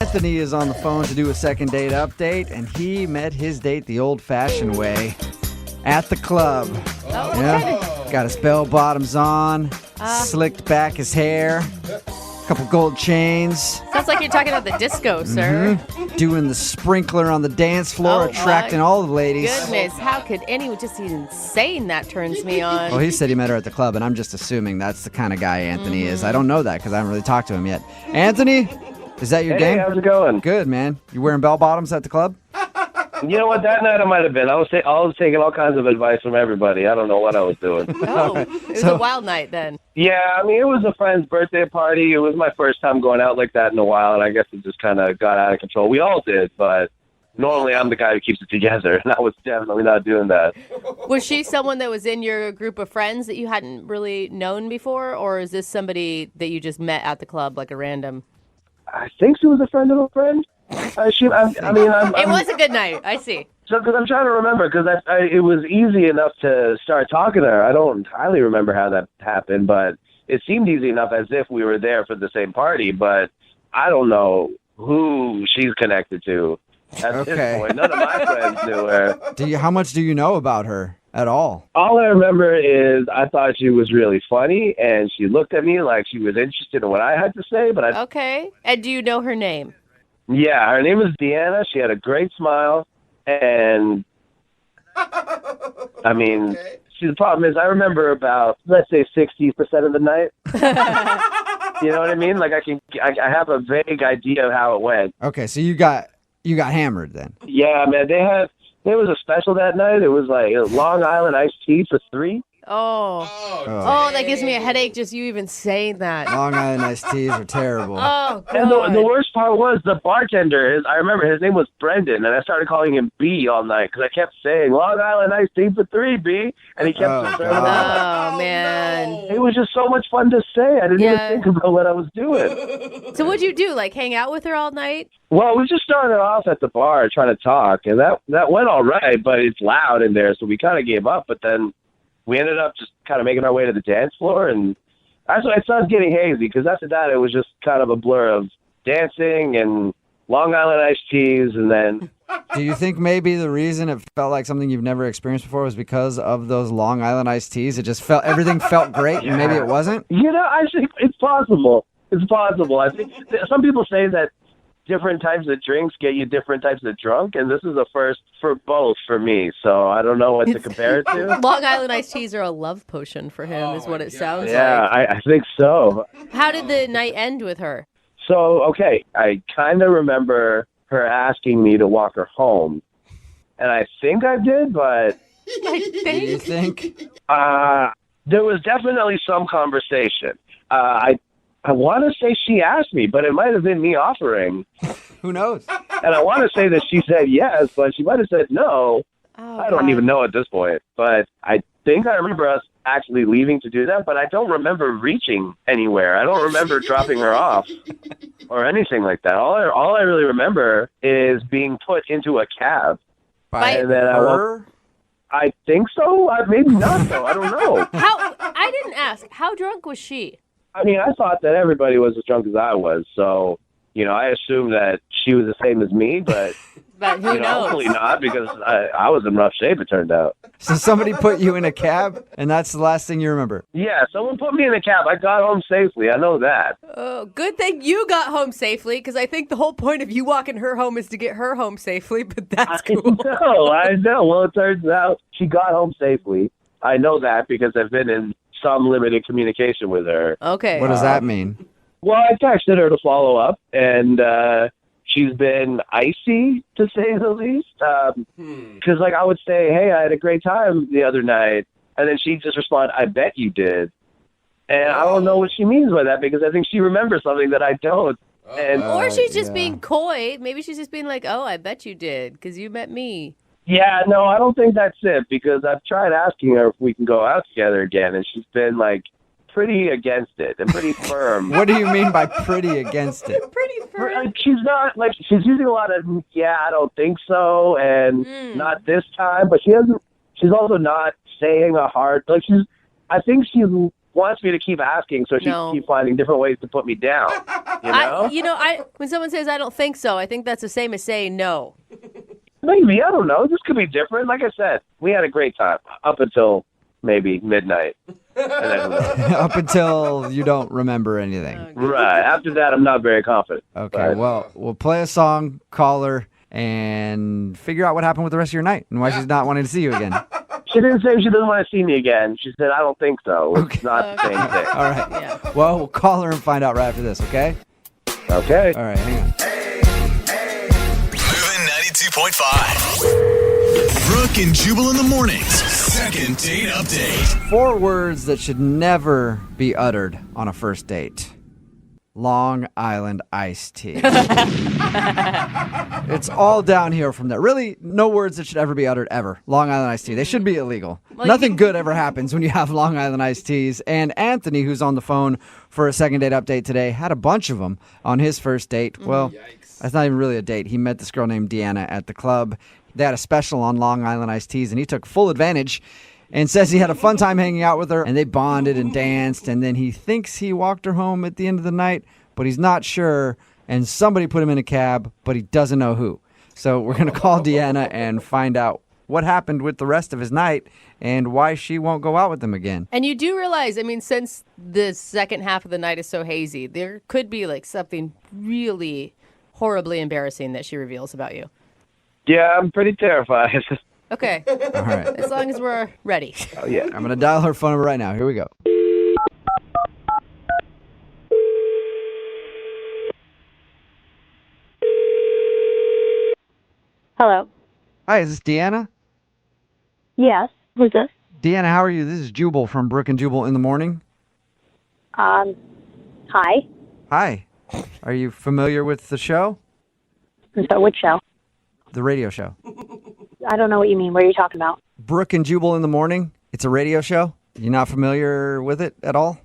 Anthony is on the phone to do a second date update, and he met his date the old-fashioned way at the club. Oh, Yeah, got his bell bottoms on, slicked back his hair, couple gold chains. Sounds like you're talking about the disco, sir. Doing the sprinkler on the dance floor, Oh, attracting my all the ladies. Goodness, how could anyone just even saying that turns me on? Well, he said he met her at the club, and I'm just assuming that's the kind of guy Anthony is. I don't know that because I haven't really talked to him yet. Anthony, is that your Hey, game? how's it going? Good, man. You wearing bell bottoms at the club? You know what? That night I might have been. I was taking all kinds of advice from everybody. I don't know what I was doing. Oh, it was a wild night then. Yeah, I mean, it was a friend's birthday party. It was my first time going out like that in a while, and I guess it just kind of got out of control. We all did, but normally I'm the guy who keeps it together, and I was definitely not doing that. Was she someone that was in your group of friends that you hadn't really known before, or is this somebody that you just met at the club, like a random? I think she was a friend of a friend. It was a good night. I see. So, because I'm trying to remember, because it was easy enough to start talking to her. I don't entirely remember how that happened, but it seemed easy enough as if we were there for the same party, but I don't know who she's connected to at this point. None of my friends knew her. How much do you know about her at all? All I remember is I thought she was really funny, and she looked at me like she was interested in what I had to say, but Okay. And do you know her name? Yeah, her name was Deanna. She had a great smile, and I mean, the problem is I remember about, let's say, 60% of the night. You know what I mean? Like I have a vague idea of how it went. Okay, so you got hammered then. Yeah, man, there was a special that night. It was like Long Island iced tea for $3. Oh, that gives me a headache just you even saying that. Long Island iced teas are terrible. Oh, God. And the worst part was the bartender. I remember his name was Brendan, and I started calling him B all night because I kept saying Long Island iced tea for $3, B, and he kept throwing it out. Oh, man. It was just so much fun to say. I didn't even think about what I was doing. So what'd you do? Like hang out with her all night? Well, we just started off at the bar trying to talk, and that went all right, but it's loud in there, so we kind of gave up. But then we ended up just kind of making our way to the dance floor, and actually it started getting hazy because after that it was just kind of a blur of dancing and Long Island iced teas, and then... Do you think maybe the reason it felt like something you've never experienced before was because of those Long Island iced teas? It just everything felt great, and maybe it wasn't? You know, I think it's possible. It's possible. I think some people say that different types of drinks get you different types of drunk, and this is a first for both for me, so I don't know what to compare it to. Long Island iced teas are a love potion for him, is what it sounds like. Yeah, I think so. How did the night end with her? So, okay, I kind of remember her asking me to walk her home, and I think I did, but... You think? There was definitely some conversation. I want to say she asked me, but it might have been me offering. Who knows? And I want to say that she said yes, but she might have said no. I don't even know at this point. But I think I remember us actually leaving to do that, but I don't remember reaching anywhere. I don't remember dropping her off or anything like that. All I really remember is being put into a cab. And then I think so. Maybe not, though. I don't know. I didn't ask. How drunk was she? I mean, I thought that everybody was as drunk as I was, so, you know, I assumed that she was the same as me, but, but who knows? Hopefully not, because I was in rough shape, it turned out. So somebody put you in a cab, and that's the last thing you remember? Yeah, someone put me in a cab. I got home safely. I know that. Oh, good thing you got home safely, because I think the whole point of you walking her home is to get her home safely, but that's cool. I know. Well, it turns out she got home safely. I know that because I've been in some limited communication with her. Okay. What does that mean? Well, I texted her to follow up, and she's been icy, to say the least. Because, like, I would say, hey, I had a great time the other night, and then she'd just respond, I bet you did. And I don't know what she means by that, because I think she remembers something that I don't. And or she's just being coy. Maybe she's just being like, oh, I bet you did, because you met me. Yeah, no, I don't think that's it, because I've tried asking her if we can go out together again, and she's been, like, pretty against it and pretty firm. What do you mean by pretty against it? Like, she's not like she's using a lot of I don't think so, and not this time. But she's also not saying a hard like she's. I think she wants me to keep asking, so she keeps finding different ways to put me down. You know, when someone says I don't think so, I think that's the same as saying no. Maybe, I don't know. This could be different. Like I said, we had a great time up until maybe midnight. And then Up until you don't remember anything. Right. After that, I'm not very confident. Okay, well, we'll play a song, call her, and figure out what happened with the rest of your night and why she's not wanting to see you again. She didn't say she doesn't want to see me again. She said, I don't think so. It's not the same thing. All right. Well, we'll call her and find out right after this, okay? Okay. All right, hang on. Moving 92.5. Brooke and Jubal in the mornings. Second date update. 4 words that should never be uttered on a first date. Long Island iced tea. It's all down here from there. Really, no words that should ever be uttered ever. Long Island iced tea. They should be illegal. Nothing good ever happens when you have Long Island iced teas. And Anthony, who's on the phone for a second date update today, had a bunch of them on his first date. Well, that's not even really a date. He met this girl named Deanna at the club. They had a special on Long Island iced teas, and he took full advantage and says he had a fun time hanging out with her, and they bonded and danced, and then he thinks he walked her home at the end of the night, but he's not sure, and somebody put him in a cab, but he doesn't know who. So we're going to call Deanna and find out what happened with the rest of his night and why she won't go out with him again. And you do realize, I mean, since the second half of the night is so hazy, there could be like something really horribly embarrassing that she reveals about you. Yeah, I'm pretty terrified. Okay. All right. As long as we're ready. Oh, yeah. I'm going to dial her phone number right now. Here we go. Hello. Hi, is this Deanna? Yes. Who's this? Deanna, how are you? This is Jubal from Brooke and Jubal in the morning. Hi. Hi. Are you familiar with the show? So which show? The radio show. I don't know what you mean. What are you talking about? Brooke and Jubal in the morning. It's a radio show. You're not familiar with it at all?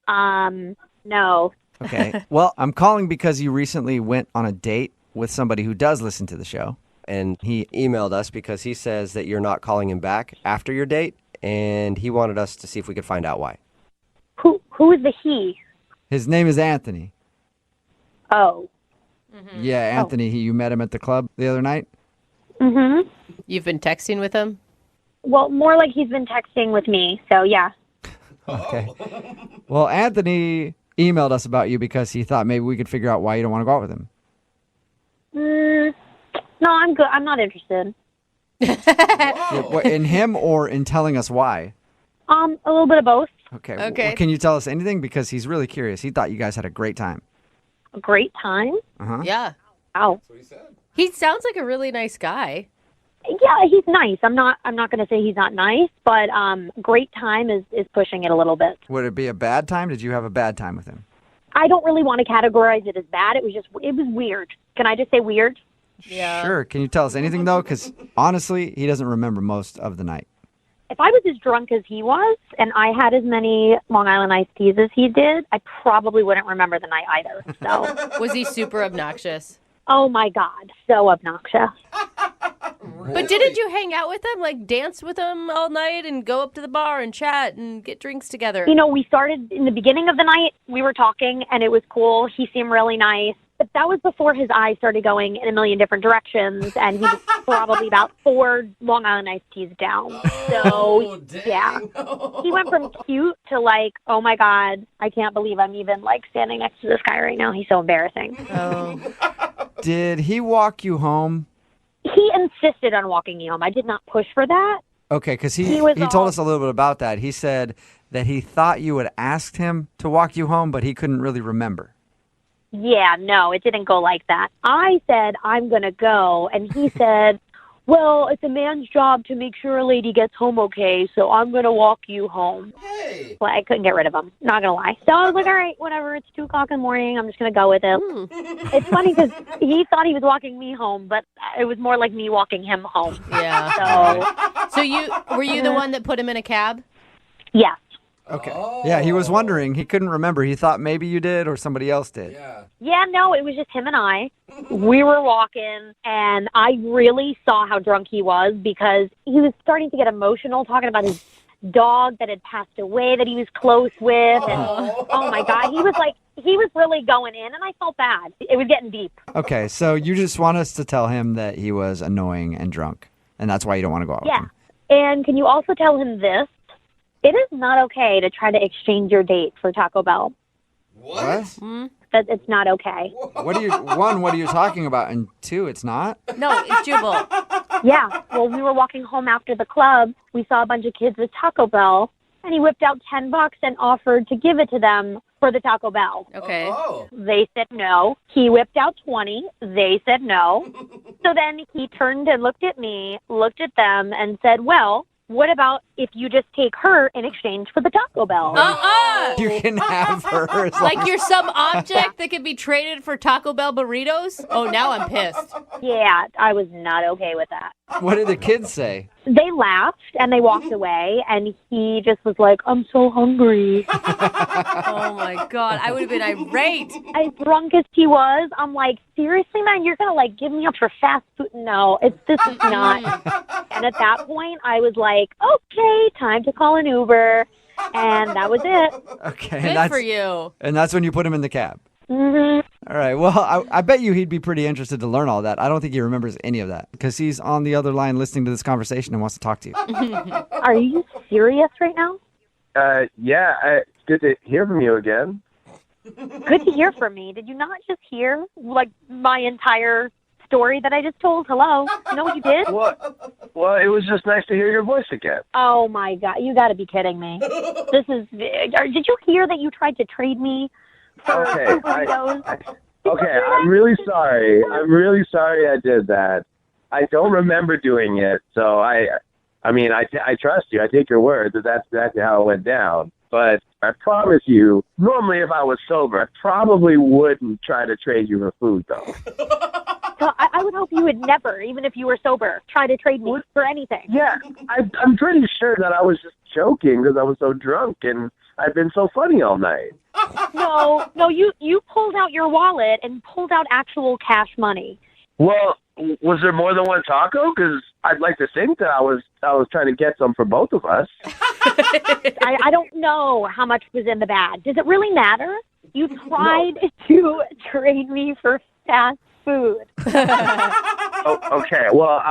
No. Okay. Well, I'm calling because you recently went on a date with somebody who does listen to the show. And he emailed us because he says that you're not calling him back after your date, and he wanted us to see if we could find out why. Who is the he? His name is Anthony. Oh. Yeah, Anthony. You met him at the club the other night? Mm-hmm. You've been texting with him? Well, more like he's been texting with me, so yeah. Okay. Well, Anthony emailed us about you because he thought maybe we could figure out why you don't want to go out with him. No, I'm good. I'm not interested. In him or in telling us why? A little bit of both. Okay. Well, can you tell us anything? Because he's really curious. He thought you guys had a great time. A great time? Uh-huh. Yeah. Wow. He sounds like a really nice guy. Yeah, he's nice. I'm not going to say he's not nice, but great time is pushing it a little bit. Would it be a bad time? Did you have a bad time with him? I don't really want to categorize it as bad. It was weird. Can I just say weird? Yeah. Sure. Can you tell us anything, though? Because honestly, he doesn't remember most of the night. If I was as drunk as he was and I had as many Long Island iced teas as he did, I probably wouldn't remember the night either. So. Was he super obnoxious? Oh, my God. So obnoxious. But didn't you hang out with him, like dance with him all night and go up to the bar and chat and get drinks together? You know, we started in the beginning of the night. We were talking and it was cool. He seemed really nice. But that was before his eyes started going in a million different directions, and he was probably about 4 Long Island iced teas down. So, yeah. He went from cute to like, oh, my God, I can't believe I'm even like standing next to this guy right now. He's so embarrassing. Oh. Did he walk you home? He insisted on walking me home. I did not push for that. Okay, because he told us a little bit about that. He said that he thought you had asked him to walk you home, but he couldn't really remember. Yeah, no, it didn't go like that. I said, I'm going to go. And he said, well, it's a man's job to make sure a lady gets home okay, so I'm going to walk you home. Hey. Well, I couldn't get rid of him. Not going to lie. So I was like, all right, whatever. It's 2 o'clock in the morning. I'm just going to go with it. It's funny because he thought he was walking me home, but it was more like me walking him home. Yeah. So were you the one that put him in a cab? Yeah. Okay. Yeah, he was wondering. He couldn't remember. He thought maybe you did or somebody else did. Yeah, no, it was just him and I. We were walking, and I really saw how drunk he was because he was starting to get emotional, talking about his dog that had passed away that he was close with. And, oh, my God. He was really going in, and I felt bad. It was getting deep. Okay, so you just want us to tell him that he was annoying and drunk, and that's why you don't want to go out with him. And can you also tell him this? It is not okay to try to exchange your date for Taco Bell. What? That it's not okay. What are you talking about? And two, it's not? No, it's Jubal. Yeah. Well, we were walking home after the club. We saw a bunch of kids with Taco Bell, and he whipped out $10 and offered to give it to them for the Taco Bell. Okay. They said no. He whipped out 20. They said no. So then he turned and looked at me, looked at them, and said, well, what about if you just take her in exchange for the Taco Bell? You can have her. Like you're some object that can be traded for Taco Bell burritos? Oh, now I'm pissed. Yeah, I was not okay with that. What did the kids say? They laughed and they walked away, and he just was like, I'm so hungry. Oh, my God. I would have been irate. As drunk as he was, I'm like, seriously, man, you're going to, like, give me up for fast food? No, this is not. And at that point, I was like, okay, time to call an Uber. And that was it. Okay. Good for you. And that's when you put him in the cab. Mm-hmm. All right. Well, I bet you he'd be pretty interested to learn all that. I don't think he remembers any of that because he's on the other line listening to this conversation and wants to talk to you. Are you serious right now? Yeah, it's good to hear from you again. Good to hear from me. Did you not just hear, like, my entire story that I just told? Hello? You know what you did? Well, it was just nice to hear your voice again. Oh, my God. You got to be kidding me. Did you hear that you tried to trade me for burritos? Okay, I'm really sorry. I'm really sorry I did that. I don't remember doing it, so I trust you. I take your word that that's exactly how it went down. But I promise you, normally if I was sober, I probably wouldn't try to trade you for food, though. So I would hope you would never, even if you were sober, try to trade me for anything. Yeah, I'm pretty sure that I was just joking because I was so drunk and I've been so funny all night. No, you pulled out your wallet and pulled out actual cash money. Well, was there more than one taco? Because I'd like to think that I was trying to get some for both of us. I don't know how much was in the bag. Does it really matter? You tried to trade me for fast food. Okay, well,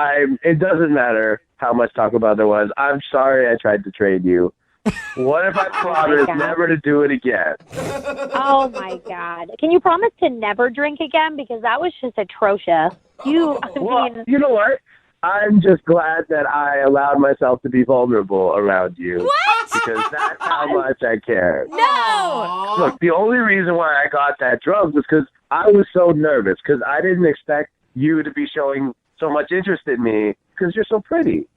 it doesn't matter how much Taco Bell there was. I'm sorry I tried to trade you. What if I promise never to do it again? Oh, my God. Can you promise to never drink again? Because that was just atrocious. You know what? I'm just glad that I allowed myself to be vulnerable around you. What? Because that's how much I care. No! Look, the only reason why I got that drunk was because I was so nervous, because I didn't expect you to be showing so much interest in me because you're so pretty.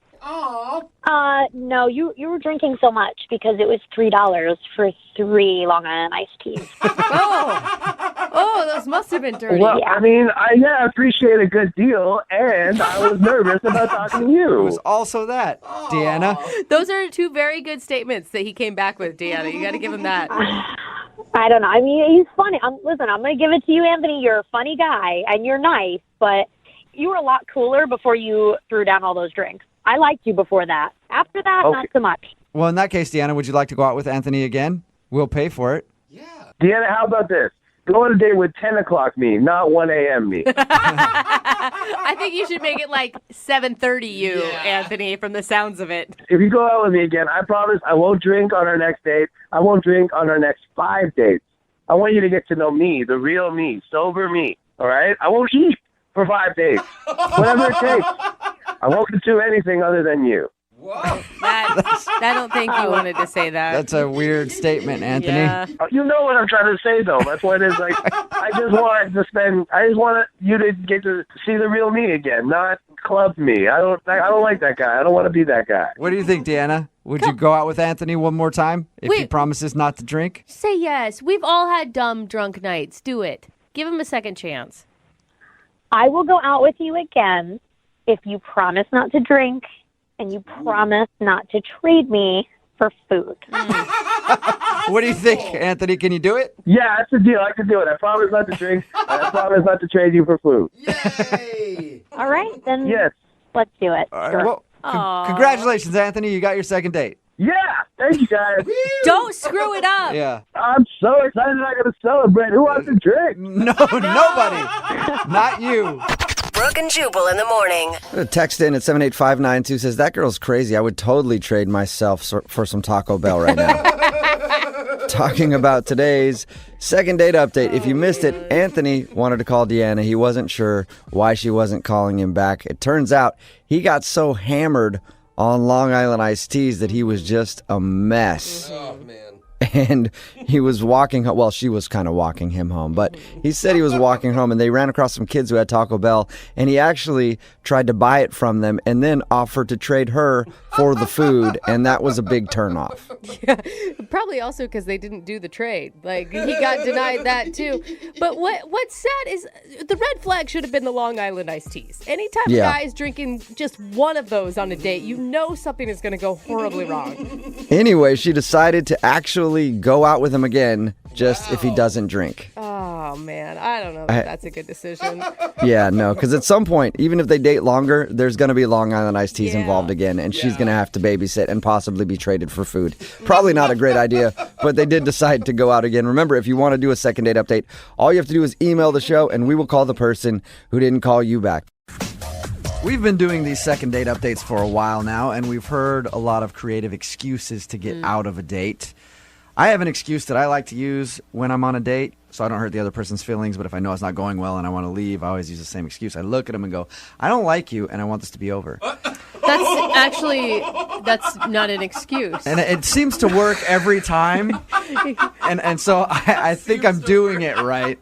No, you were drinking so much because it was $3 for 3 Long Island iced teas. Oh, those must have been dirty. Well, I mean, I appreciate a good deal, and I was nervous about talking to you. It was also that, Deanna. Those are 2 very good statements that he came back with, Deanna. You got to give him that. I don't know. I mean, he's funny. Listen, I'm going to give it to you, Anthony. You're a funny guy, and you're nice, but you were a lot cooler before you threw down all those drinks. I liked you before that. After that, not so much. Well, in that case, Deanna, would you like to go out with Anthony again? We'll pay for it. Deanna, how about this? Go on a date with 10 o'clock me, not 1 a.m. me. I think you should make it like 7:30 you, Anthony, from the sounds of it. If you go out with me again, I promise I won't drink on our next date. I won't drink on our next 5 dates. I want you to get to know me, the real me, sober me, all right? I won't eat for 5 days, whatever it takes. I won't do anything other than you. Whoa. I don't think you wanted to say that. That's a weird statement, Anthony. Yeah. You know what I'm trying to say, though. My point is, like, I just want you to get to see the real me again, not club me. I don't like that guy. I don't want to be that guy. What do you think, Deanna? Would you go out with Anthony one more time if he promises not to drink? Say yes. We've all had dumb drunk nights. Do it. Give him a second chance. I will go out with you again if you promise not to drink and you promise not to trade me for food. What do you think, Anthony? Can you do it? Yeah, that's the deal. I can do it. I promise not to drink. I promise not to trade you for food. All right, then Yes. let's do it. All right, Sure. well, congratulations, Anthony. You got your second date. Yeah, thank you guys. Don't screw it up. Yeah. I'm so excited I'm going to celebrate. Who wants to drink? No, nobody. Not you. Brooke and Jubal in the morning. A text in at 78592 says, that girl's crazy. I would totally trade myself for some Taco Bell right now. Talking about today's second date update. If you missed it, Anthony wanted to call Deanna. He wasn't sure why she wasn't calling him back. It turns out he got so hammered on Long Island iced teas that he was just a mess. Oh, man. And he was walking home. Well, she was kind of walking him home, but he said he was walking home, and they ran across some kids who had Taco Bell, and he actually tried to buy it from them and then offered to trade her for the food, and that was a big turnoff. Yeah, probably also because they didn't do the trade. Like, he got denied that too. But what's sad is the red flag should have been the Long Island iced teas. Anytime a guy is drinking just one of those on a date, you know something is going to go horribly wrong. Anyway, she decided to actually go out with him again just if he doesn't drink. Oh, man. I don't know if that's a good decision. Yeah, no, because at some point, even if they date longer, there's going to be Long Island iced teas involved again, and she's going to have to babysit and possibly be traded for food. Probably not a great idea, but they did decide to go out again. Remember, if you want to do a second date update, all you have to do is email the show, and we will call the person who didn't call you back. We've been doing these second date updates for a while now, and we've heard a lot of creative excuses to get out of a date. I have an excuse that I like to use when I'm on a date, so I don't hurt the other person's feelings, but if I know it's not going well and I want to leave, I always use the same excuse. I look at them and go, I don't like you, and I want this to be over. That's not an excuse. And it seems to work every time, and so I think I'm doing it right.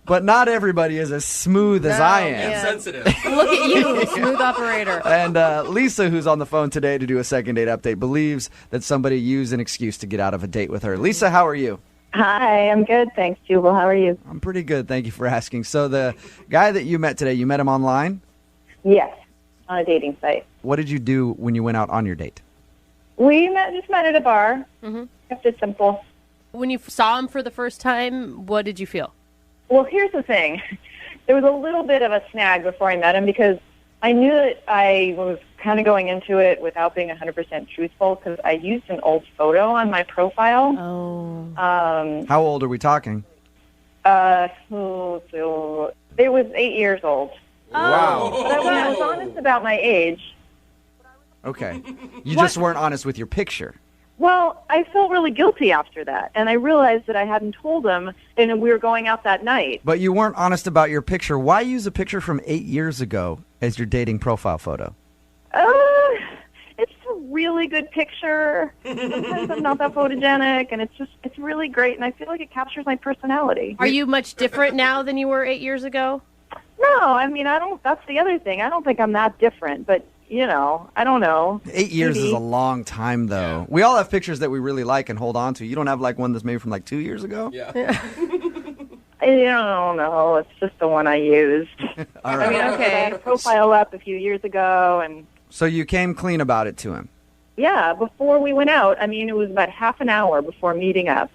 But not everybody is as smooth as I am. Yeah. Sensitive. Look at you, smooth operator. And Lisa, who's on the phone today to do a second date update, believes that somebody used an excuse to get out of a date with her. Lisa, how are you? Hi, I'm good. Thanks, Jubal. How are you? I'm pretty good. Thank you for asking. So the guy that you met today, you met him online? Yes, on a dating site. What did you do when you went out on your date? We just met at a bar. Kept it simple. When you saw him for the first time, what did you feel? Well, here's the thing. There was a little bit of a snag before I met him because I knew that I was kind of going into it without being 100% truthful because I used an old photo on my profile. Oh. How old are we talking? It was 8 years old. Wow. But when I was honest about my age. Okay. You just weren't honest with your picture. Well, I felt really guilty after that, and I realized that I hadn't told him, and we were going out that night. But you weren't honest about your picture. Why use a picture from 8 years ago as your dating profile photo? It's a really good picture. Sometimes I'm not that photogenic, and it's really great, and I feel like it captures my personality. Are you much different now than you were 8 years ago? No, I mean, I don't. That's the other thing. I don't think I'm that different, but I don't know. 8 years is a long time, though. We all have pictures that we really like and hold on to. You don't have like one that's maybe from like 2 years ago? Yeah. I don't know. It's just the one I used. All right. I mean, I had a profile up a few years ago, and So you came clean about it to him? yeah, before we went out, I mean, it was about half an hour before meeting up.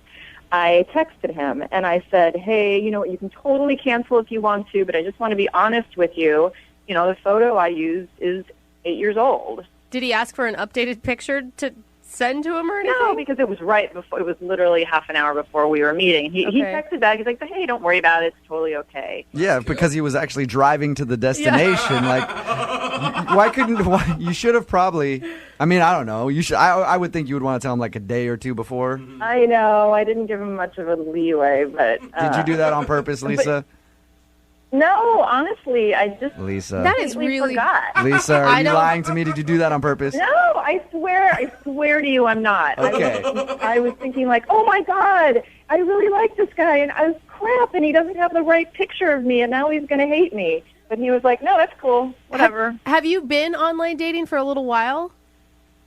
I texted him, and I said, hey, you can totally cancel if you want to, but I just want to be honest with you. The photo I used is 8 years old. Did he ask for an updated picture to send to him or anything? No, because it was right before. It was literally half an hour before we were meeting. He texted back. He's like, "Hey, don't worry about it. It's totally okay." Yeah, because he was actually driving to the destination. Like, why couldn't? You should have probably. I mean, I don't know. You should. I would think you would want to tell him like a day or two before. I know. I didn't give him much of a leeway, but did you do that on purpose, Lisa? No, honestly, I just Lisa. That is really forgot. Lisa, are you lying to me? Did you do that on purpose? No, I swear to you, I'm not. Okay. I was thinking like, oh my God, I really like this guy, and I was crap, and he doesn't have the right picture of me, and now he's going to hate me. But he was like, no, that's cool, whatever. Have you been online dating for a little while?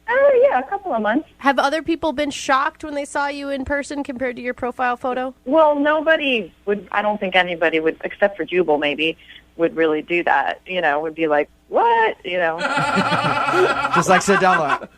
Yeah, a couple of months. Have other people been shocked when they saw you in person compared to your profile photo? Well, nobody would. I don't think anybody would, except for Jubal, maybe, would really do that. Would be like, what? Just like sit down like,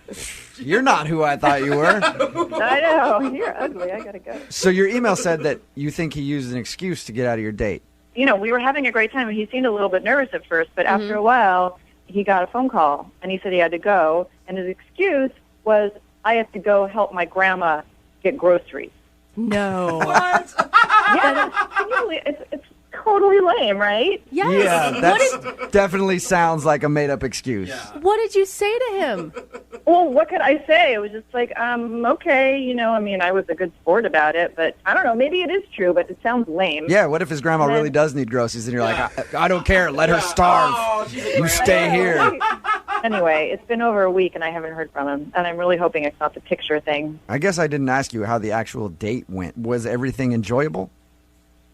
You're not who I thought you were. I know. You're ugly. I got to go. So your email said that you think he used an excuse to get out of your date. We were having a great time, and he seemed a little bit nervous at first, but after a while, he got a phone call, and he said he had to go, and his excuse was, I have to go help my grandma get groceries. No. What? Yeah, it's totally lame, right? Yes. Yeah, that definitely sounds like a made-up excuse. What did you say to him? Well, what could I say? It was just like, okay, I was a good sport about it, but I don't know, maybe it is true, but it sounds lame. Yeah, what if his grandma really does need groceries, and you're like, I don't care, let her starve. You stay here. Anyway, it's been over a week, and I haven't heard from him, and I'm really hoping it's not the picture thing. I guess I didn't ask you how the actual date went. Was everything enjoyable?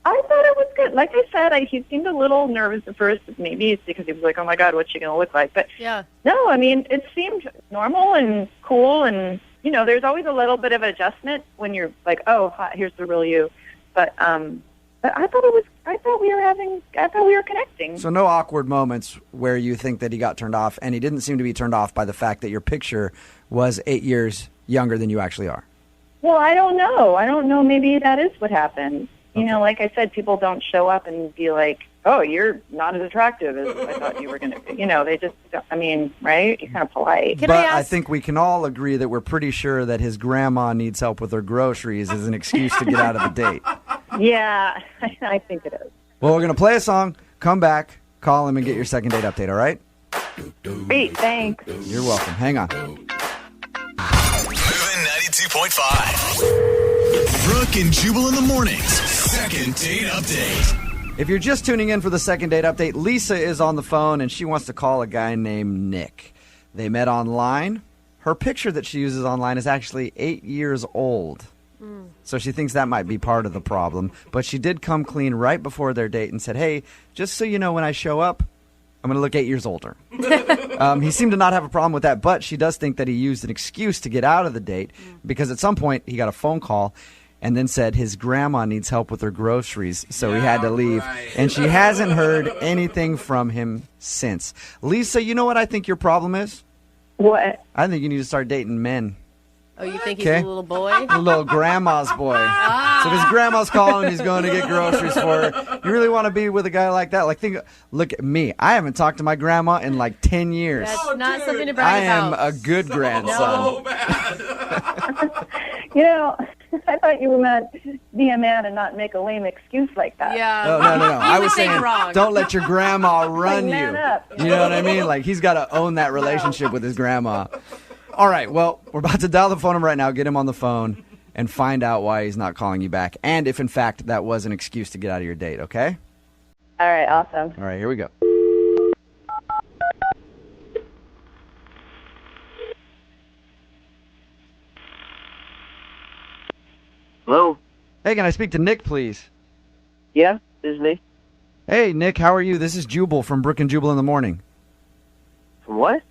I thought it was good. Like I said, he seemed a little nervous at first. Maybe it's because he was like, oh, my God, what's she going to look like? But yeah. No, it seemed normal and cool. And, there's always a little bit of adjustment when you're like, oh, hi, here's the real you. But I thought we were connecting. So no awkward moments where you think that he got turned off, and he didn't seem to be turned off by the fact that your picture was 8 years younger than you actually are. Well, I don't know. Maybe that is what happened. Okay. Like I said, people don't show up and be like, oh, you're not as attractive as I thought you were going to be. They just, right? You're kind of polite. I think we can all agree that we're pretty sure that his grandma needs help with her groceries as an excuse to get out of the date. Yeah, I think it is. Well, we're going to play a song, come back, call him, and get your second date update, all right? Great, thanks. You're welcome. Hang on. Moving 92.5. Brooke and Jubal in the mornings. Second date update. If you're just tuning in for the second date update, Lisa is on the phone, and she wants to call a guy named Nick. They met online. Her picture that she uses online is actually 8 years old. So she thinks that might be part of the problem. But she did come clean right before their date and said, hey, just so you know, when I show up, I'm going to look 8 years older. He seemed to not have a problem with that, but she does think that he used an excuse to get out of the date because at some point he got a phone call and then said his grandma needs help with her groceries, so he had to leave. Right. And she hasn't heard anything from him since. Lisa, you know what I think your problem is? What? I think you need to start dating men. Oh, you think he's a little boy? A little grandma's boy. So if his grandma's calling, he's going to get groceries for her. You really want to be with a guy like that? Look at me. I haven't talked to my grandma in like 10 years. That's not something to brag about. I am a good grandson. So bad. I thought you meant be a man and not make a lame excuse like that. Yeah. No. I was saying, wrong. Don't let your grandma run you. Man up. You know what I mean? Like, he's got to own that relationship with his grandma. All right, well, we're about to dial the phone number right now, get him on the phone, and find out why he's not calling you back, and if, in fact, that was an excuse to get out of your date, okay? All right, awesome. All right, here we go. Hello? Hey, can I speak to Nick, please? Yeah, this is me. Hey, Nick, how are you? This is Jubal from Brooke and Jubal in the Morning. From what?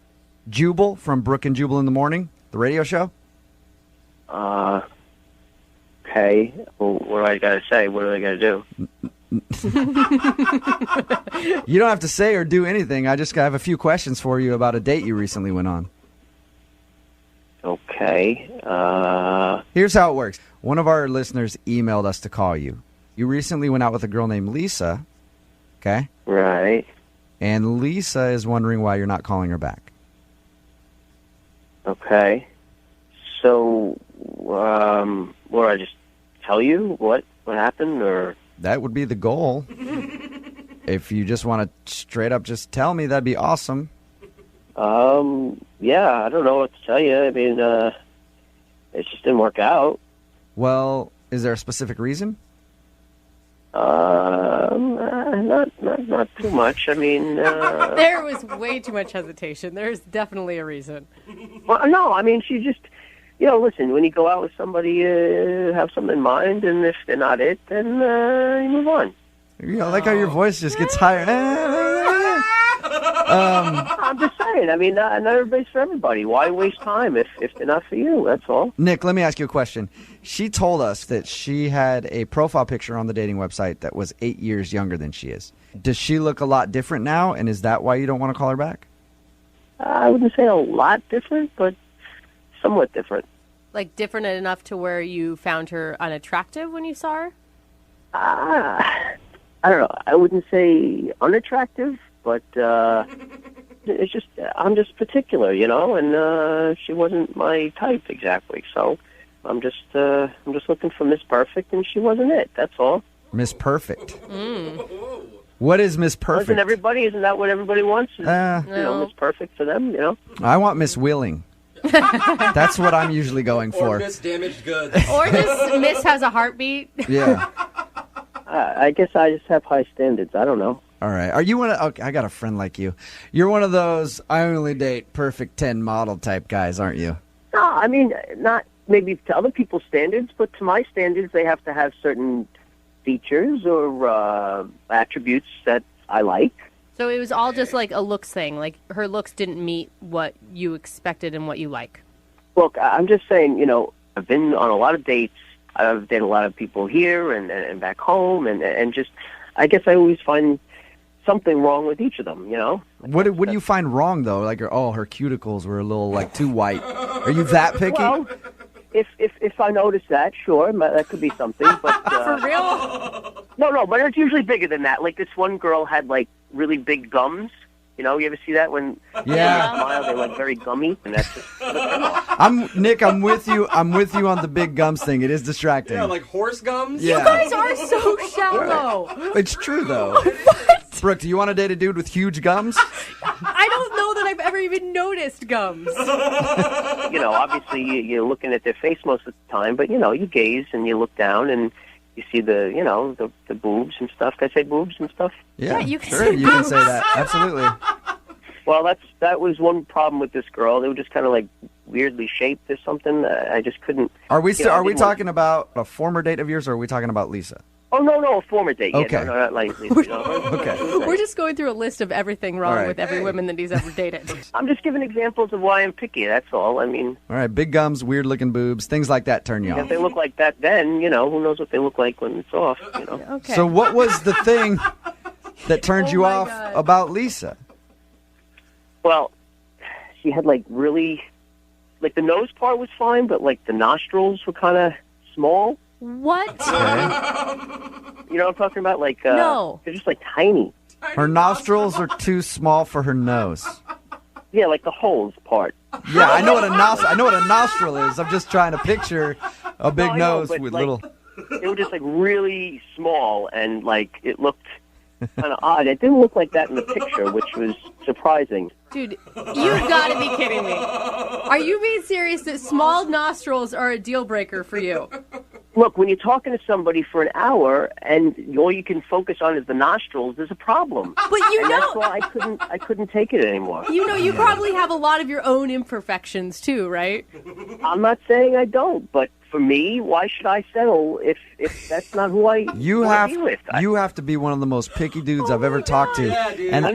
Jubal from Brooke and Jubal in the Morning, the radio show. Okay. Well, what do I got to say? What do I got to do? You don't have to say or do anything. I just have a few questions for you about a date you recently went on. Okay. Here's how it works. One of our listeners emailed us to call you. You recently went out with a girl named Lisa, okay? Right. And Lisa is wondering why you're not calling her back. Okay. So, what do I just tell you? What happened, or? That would be the goal. If you just want to straight up just tell me, that'd be awesome. Yeah, I don't know what to tell you. I mean, it just didn't work out. Well, is there a specific reason? Not too much. I mean, there was way too much hesitation. There's definitely a reason. Well, no, I mean, she just, listen, when you go out with somebody, have something in mind, and if they're not it, then you move on. I like how your voice just gets higher. I'm just saying, I mean, not everybody's for everybody. Why waste time if they're not for you? That's all. Nick, let me ask you a question. She told us that she had a profile picture on the dating website that was 8 years younger than she is. Does she look a lot different now, and is that why you don't want to call her back? I wouldn't say a lot different, but somewhat different. Like different enough to where you found her unattractive when you saw her? I don't know. I wouldn't say unattractive, but it's just I'm just particular, and she wasn't my type exactly. So I'm just looking for Miss Perfect, and she wasn't it. That's all. Miss Perfect. What is Miss Perfect? Isn't that what everybody wants? Miss Perfect for them, I want Miss Willing. That's what I'm usually going for. Or Miss Damaged Goods. Or just Miss has a heartbeat. Yeah. I guess I just have high standards. I don't know. All right. Are you one of... Okay, I got a friend like you. You're one of those I only date perfect 10 model type guys, aren't you? No, I mean, not maybe to other people's standards, but to my standards, they have to have certain features or attributes that I like. So it was all just like a looks thing. Like her looks didn't meet what you expected and what you like. Look, I'm just saying, I've been on a lot of dates. I've dated a lot of people here and back home, and just, I guess I always find something wrong with each of them, What do you find wrong, though? Like, her cuticles were a little, too white. Are you that picky? Well, if I notice that, sure, that could be something. But For real? No, but it's usually bigger than that. Like, this one girl had, really big gums. You ever see that when they smile, they're very gummy, and that's just. Nick, I'm with you. I'm with you on the big gums thing. It is distracting. Yeah, like horse gums. Yeah. You guys are so shallow. It's true though. What? Brooke, do you want to date a dude with huge gums? I don't know that I've ever even noticed gums. Obviously you're looking at their face most of the time, but you gaze and you look down and you see the boobs and stuff. Can I say boobs and stuff? Yeah, you can sure. say You can say that. Absolutely. Well, that was one problem with this girl. They were just kind of weirdly shaped or something. I just couldn't. Are we talking about a former date of yours, or are we talking about Lisa? Oh no, a former date. Okay. Yeah, no, not like Lisa. Okay. We're just going through a list of everything wrong with every woman that he's ever dated. I'm just giving examples of why I'm picky. That's all. I mean. All right, big gums, weird looking boobs, things like that turn you If off. they look like that, then who knows what they look like when it's off. Okay. So what was the thing that turned you off about Lisa? Well, she had really, the nose part was fine, but the nostrils were kind of small. What? You know what I'm talking about? No. They're just tiny. Her nostrils are too small for her nose. Yeah, the holes part. Yeah, I know what a nostril is. I'm just trying to picture a big nose with little. They were just really small, and it looked kind of odd. It didn't look like that in the picture, which was surprising. Dude, you've got to be kidding me. Are you being serious that small nostrils are a deal breaker for you? Look, when you're talking to somebody for an hour and all you can focus on is the nostrils, there's a problem. But that's why I couldn't take it anymore. You probably have a lot of your own imperfections too, right? I'm not saying I don't, but for me, why should I settle if that's not who I want to be with? You have to be one of the most picky dudes I've ever talked to. Yeah, dude. And I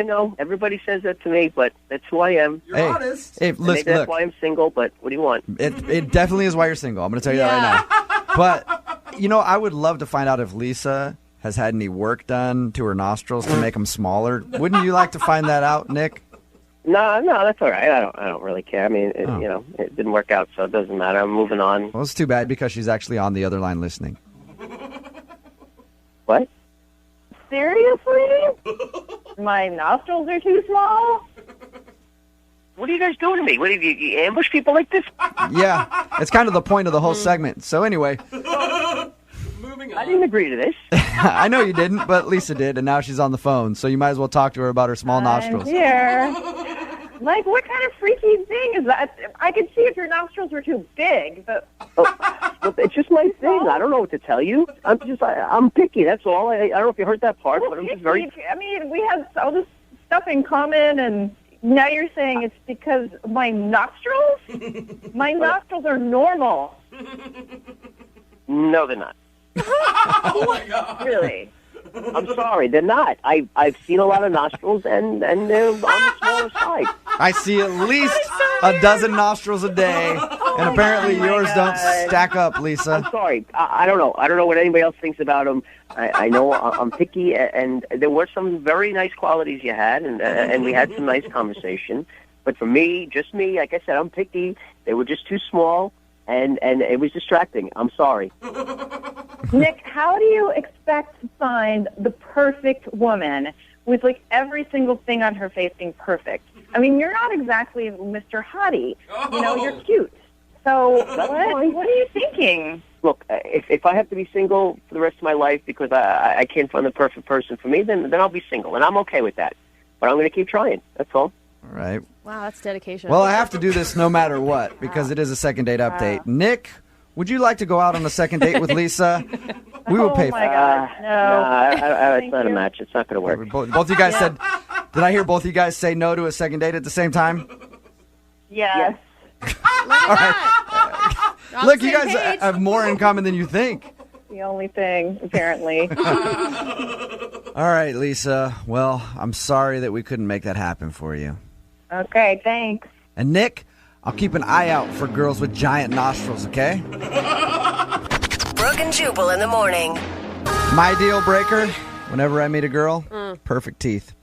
know. Everybody says that to me, but that's who I am. You're honest. Hey, Maybe listen, that's look. why I'm single, but what do you want? It definitely is why you're single. I'm going to tell you that right now. But, I would love to find out if Lisa has had any work done to her nostrils to make them smaller. Wouldn't you like to find that out, Nick? No, that's all right. I don't really care. I mean, it didn't work out, so it doesn't matter. I'm moving on. Well, it's too bad because she's actually on the other line listening. What? Seriously? My nostrils are too small? What are you guys doing to me? What do you ambush people like this? Yeah, it's kind of the point of the whole segment. So anyway. Moving on. I didn't agree to this. I know you didn't, but Lisa did, and now she's on the phone. So you might as well talk to her about her small nostrils. I'm here. What kind of freaky thing is that? I could see if your nostrils were too big, but... Well, it's just my thing. I don't know what to tell you. I'm picky, that's all. I don't know if you heard that part, but I'm just very... I mean, we have all this stuff in common, and now you're saying it's because of my nostrils? My nostrils are normal. No, they're not. Oh my God. Really? I'm sorry, they're not. I've seen a lot of nostrils, and they're on the smaller side. I see at least a dozen nostrils a day, and apparently yours don't stack up, Lisa. I'm sorry. I don't know. I don't know what anybody else thinks about them. I know I'm picky, and there were some very nice qualities you had, and we had some nice conversation. But for me, just me, like I said, I'm picky. They were just too small, and it was distracting. I'm sorry. Nick, how do you expect to find the perfect woman with like every single thing on her face being perfect? I mean, you're not exactly Mr. Hottie. You know, you're cute. So what are you thinking? Look, if I have to be single for the rest of my life because I can't find the perfect person for me, then I'll be single, and I'm okay with that. But I'm going to keep trying. That's all. All right. Wow, that's dedication. Well, I have to do this no matter what because it is a second date update. Nick, would you like to go out on a second date with Lisa? We will pay for it. Oh, my God. No, it's not a match. It's not going to work. Both of you guys said, did I hear both of you guys say no to a second date at the same time? Yes. All right. Look, you guys have more in common than you think. The only thing, apparently. All right, Lisa. Well, I'm sorry that we couldn't make that happen for you. Okay, thanks. And Nick, I'll keep an eye out for girls with giant nostrils, okay? Brooke and Jubal in the morning. My deal breaker, whenever I meet a girl, perfect teeth.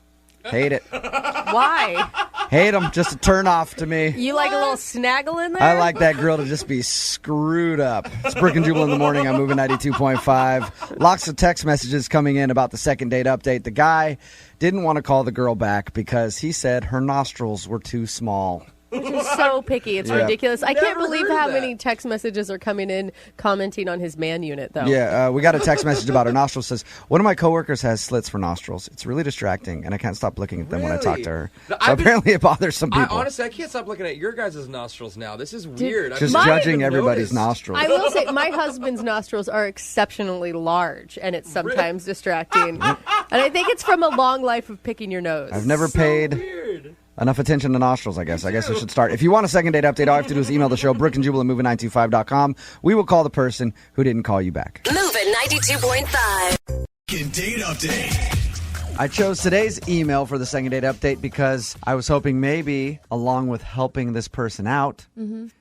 Hate it. Why? Hate them. Just a turn off to me. You like a little snaggle in there? I like that girl to just be screwed up. It's Brooke and Jubal in the morning. I'm moving 92.5. Lots of text messages coming in about the second date update. The guy didn't want to call the girl back because he said her nostrils were too small. Which is so picky. It's ridiculous. I can't believe how many text messages are coming in commenting on his man unit, though. Yeah, we got a text message about her nostrils. Says, one of my coworkers has slits for nostrils. It's really distracting, and I can't stop looking at them when I talk to her. So apparently it bothers some people. Honestly, I can't stop looking at your guys' nostrils now. This is weird. Just judging everybody's nostrils. I will say, my husband's nostrils are exceptionally large, and it's sometimes distracting. And I think it's from a long life of picking your nose. I've never paid enough attention to nostrils, I guess. I guess I should start. If you want a second date update, all you have to do is email the show, brookandjubal at moving925.com. We will call the person who didn't call you back. Moving 92.5. Date update. I chose today's email for the second date update because I was hoping maybe, along with helping this person out,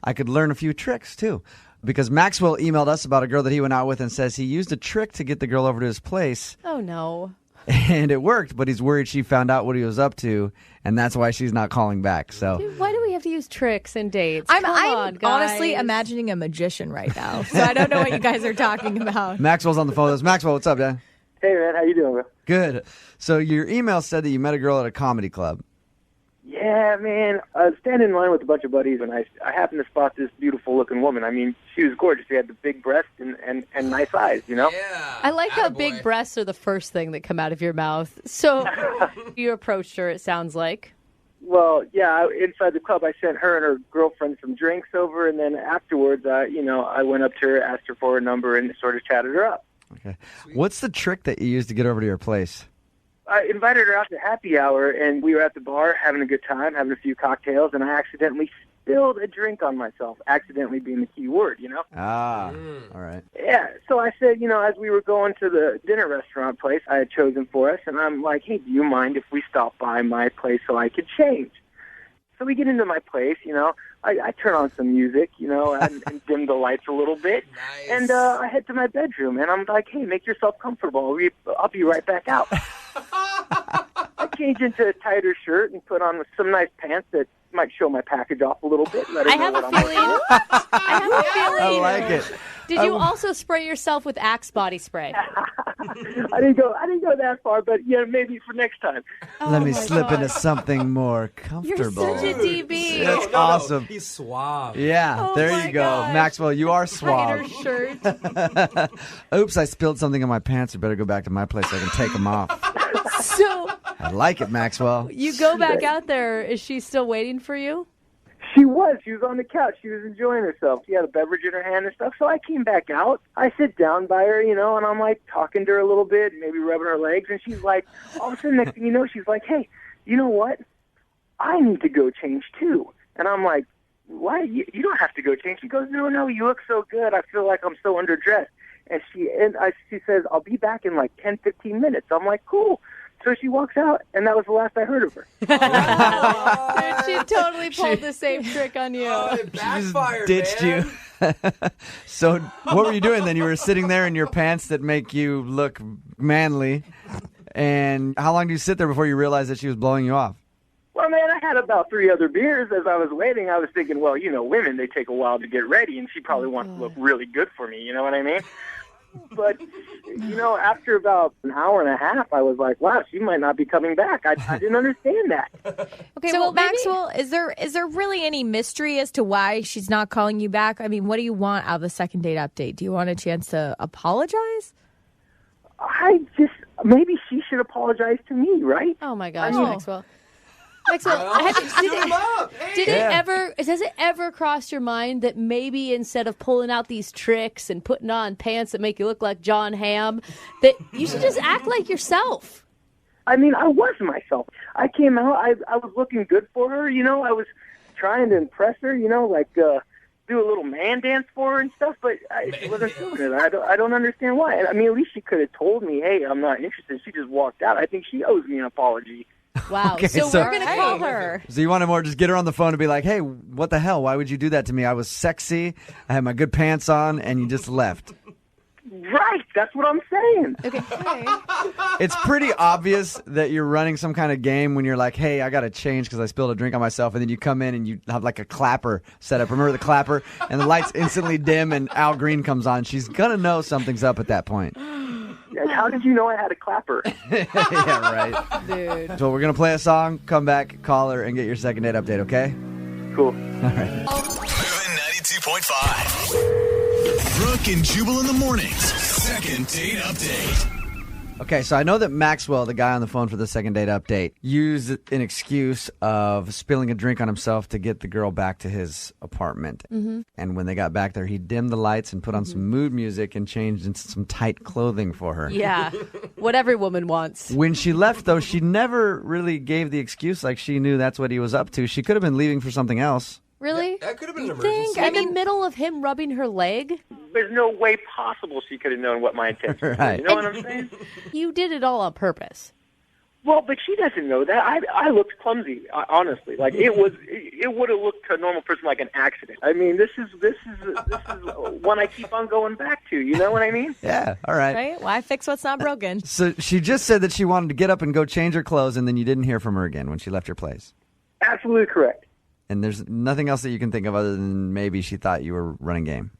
I could learn a few tricks, too. Because Maxwell emailed us about a girl that he went out with and says he used a trick to get the girl over to his place. Oh, no. And it worked, but he's worried she found out what he was up to, and that's why she's not calling back. So, Dude, why do we have to use tricks and dates? I'm Come on, guys. honestly imagining a magician right now, so I don't know what you guys are talking about. Maxwell's on the phone with us. Maxwell, what's up, man? Hey, man, how you doing, bro? Good. So your email said that you met a girl at a comedy club. Yeah, man. I was standing in line with a bunch of buddies, and I happened to spot this beautiful-looking woman. I mean, she was gorgeous. She had the big breasts and nice eyes, you know? Yeah. I like how big breasts are the first thing that come out of your mouth. So you approached her, it sounds like. Well, yeah, inside the club, I sent her and her girlfriend some drinks over, and then afterwards, I went up to her, asked her for her number, and sort of chatted her up. Okay. What's the trick that you used to get over to your place? I invited her out to happy hour, and we were at the bar having a good time, having a few cocktails, and I accidentally spilled a drink on myself, accidentally being the key word, you know? All right. Yeah, so I said, as we were going to the dinner restaurant place I had chosen for us, and I'm like, hey, do you mind if we stop by my place so I could change? So we get into my place, I turn on some music, and dim the lights a little bit, and I head to my bedroom, and I'm like, hey, make yourself comfortable. I'll be right back out. I change into a tighter shirt and put on some nice pants that might show my package off a little bit. I have a feeling. I like it. Did you also spray yourself with Axe body spray? I didn't go that far, but maybe for next time. Let me slip into something more comfortable. You're such a DB. That's awesome. He's suave. Yeah, there you go. gosh. Maxwell, you are suave. Tighter shirt. Oops, I spilled something on my pants. You better go back to my place so I can take them off. So I like it, Maxwell. you go back out there. Is she still waiting for you? She was on the couch. She was enjoying herself. She had a beverage in her hand and stuff. So I came back out. I sit down by her, and I'm like talking to her a little bit, maybe rubbing her legs. And she's like, all of a sudden, next thing you know, she's like, hey, you know what? I need to go change too. And I'm like, what? You don't have to go change. She goes, no, you look so good. I feel like I'm so underdressed. And she says, I'll be back in like 10, 15 minutes. I'm like, cool. So she walks out, and that was the last I heard of her. Dude, she totally pulled the same trick on you. It backfired, Ditched man. you. So what were you doing then? You were sitting there in your pants that make you look manly. And how long do you sit there before you realize that she was blowing you off? Well, man, I had about 3 other beers as I was waiting. I was thinking, well, women, they take a while to get ready, and she probably wants to look really good for me, you know what I mean? But, after about an hour and a half, I was like, wow, she might not be coming back. I didn't understand that. Okay, so Maxwell, is there really any mystery as to why she's not calling you back? I mean, what do you want out of the second date update? Do you want a chance to apologize? Maybe she should apologize to me, right? Oh, my gosh, Maxwell. Maxwell, does it ever cross your mind that maybe instead of pulling out these tricks and putting on pants that make you look like John Hamm, that you should just act like yourself? I mean, I was myself. I came out, I was looking good for her, I was trying to impress her, do a little man dance for her and stuff, but she wasn't doing it. I don't understand why. I mean, at least she could have told me, hey, I'm not interested. She just walked out. I think she owes me an apology. Wow. Okay, so we're going to call her. So you want to more just get her on the phone and be like, hey, what the hell? Why would you do that to me? I was sexy. I had my good pants on, and you just left. Right. That's what I'm saying. Okay. It's pretty obvious that you're running some kind of game when you're like, hey, I got to change because I spilled a drink on myself. And then you come in and you have like a clapper set up. Remember the clapper? And the lights instantly dim and Al Green comes on. She's going to know something's up at that point. How did you know I had a clapper? Yeah, right. Dude. So we're going to play a song, come back, call her, and get your second date update, okay? Cool. All right. Moving 92.5. Brooke and Jubal in the mornings. Second date update. Okay, so I know that Maxwell, the guy on the phone for the second date update, used an excuse of spilling a drink on himself to get the girl back to his apartment. Mm-hmm. And when they got back there, he dimmed the lights and put on some mood music and changed into some tight clothing for her. Yeah, what every woman wants. When she left, though, she never really gave the excuse like she knew that's what he was up to. She could have been leaving for something else. Really? Yeah, that could have been an Think emergency. in the middle of him rubbing her leg? There's no way possible she could have known what my intentions were. Right. You know what I'm saying? You did it all on purpose. Well, but she doesn't know that. I looked clumsy, honestly. Like it would have looked to a normal person like an accident. I mean, this is one I keep on going back to. You know what I mean? Yeah, all right. Right? Why fix what's not broken? So she just said that she wanted to get up and go change her clothes, and then you didn't hear from her again when she left your place. Absolutely correct. And there's nothing else that you can think of other than maybe she thought you were running game.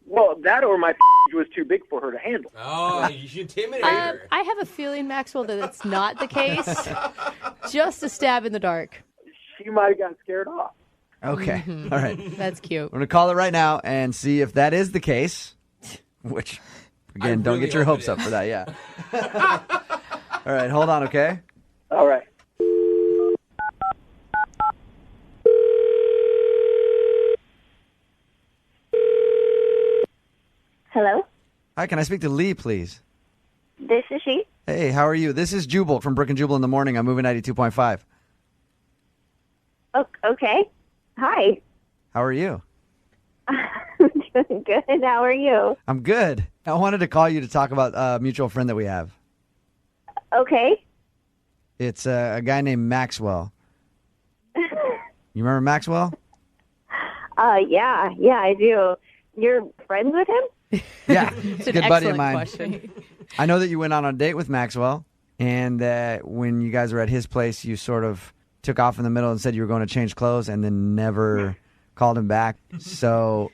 Well, that or my was too big for her to handle. Oh, you intimidated her. I have a feeling, Maxwell, that it's not the case. Just a stab in the dark. She might have gotten scared off. Okay, all right. That's cute. We're going to call it right now and see if that is the case, which, again, don't really get your hope hopes it up for that, yeah. All right, hold on, okay? All right. Hello? Hi, can I speak to Lee, please? This is she. Hey, how are you? This is Jubal from Brooke and Jubal in the morning. I'm moving 92.5. Oh, okay. Hi. How are you? I'm doing good. How are you? I'm good. I wanted to call you to talk about a mutual friend that we have. Okay. It's a guy named Maxwell. You remember Maxwell? Yeah, I do. You're friends with him? Yeah, it's a good buddy of mine. Question. I know that you went on a date with Maxwell, and when you guys were at his place, you sort of took off in the middle and said you were going to change clothes and then never called him back. So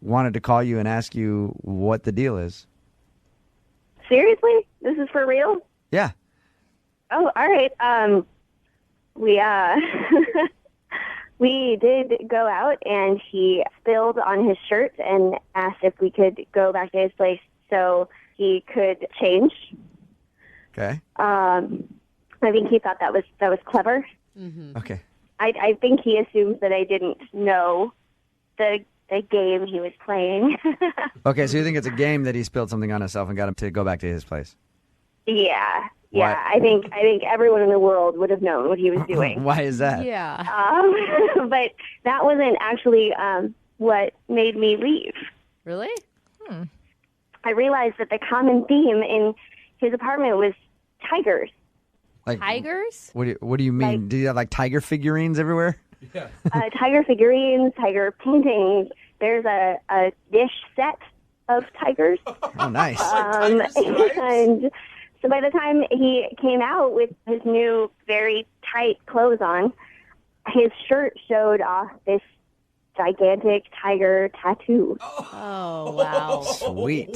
wanted to call you and ask you what the deal is. Seriously? This is for real? Yeah. Oh, all right. We we did go out, and he spilled on his shirt and asked if we could go back to his place so he could change. Okay. I think he thought that was clever. Mm-hmm. Okay. I think he assumes that I didn't know the game he was playing. Okay, so you think it's a game that he spilled something on himself and got him to go back to his place? Yeah. Why? I think everyone in the world would have known what he was doing. Why is that? Yeah. But that wasn't actually what made me leave. Really? I realized that the common theme in his apartment was tigers. Like Tigers? What do you mean? Do you have like tiger figurines everywhere? Yeah. Tiger figurines, tiger paintings. There's a dish set of tigers. Oh, nice. And So by the time he came out with his new, very tight clothes on, his shirt showed off this gigantic tiger tattoo. Oh, wow. Sweet.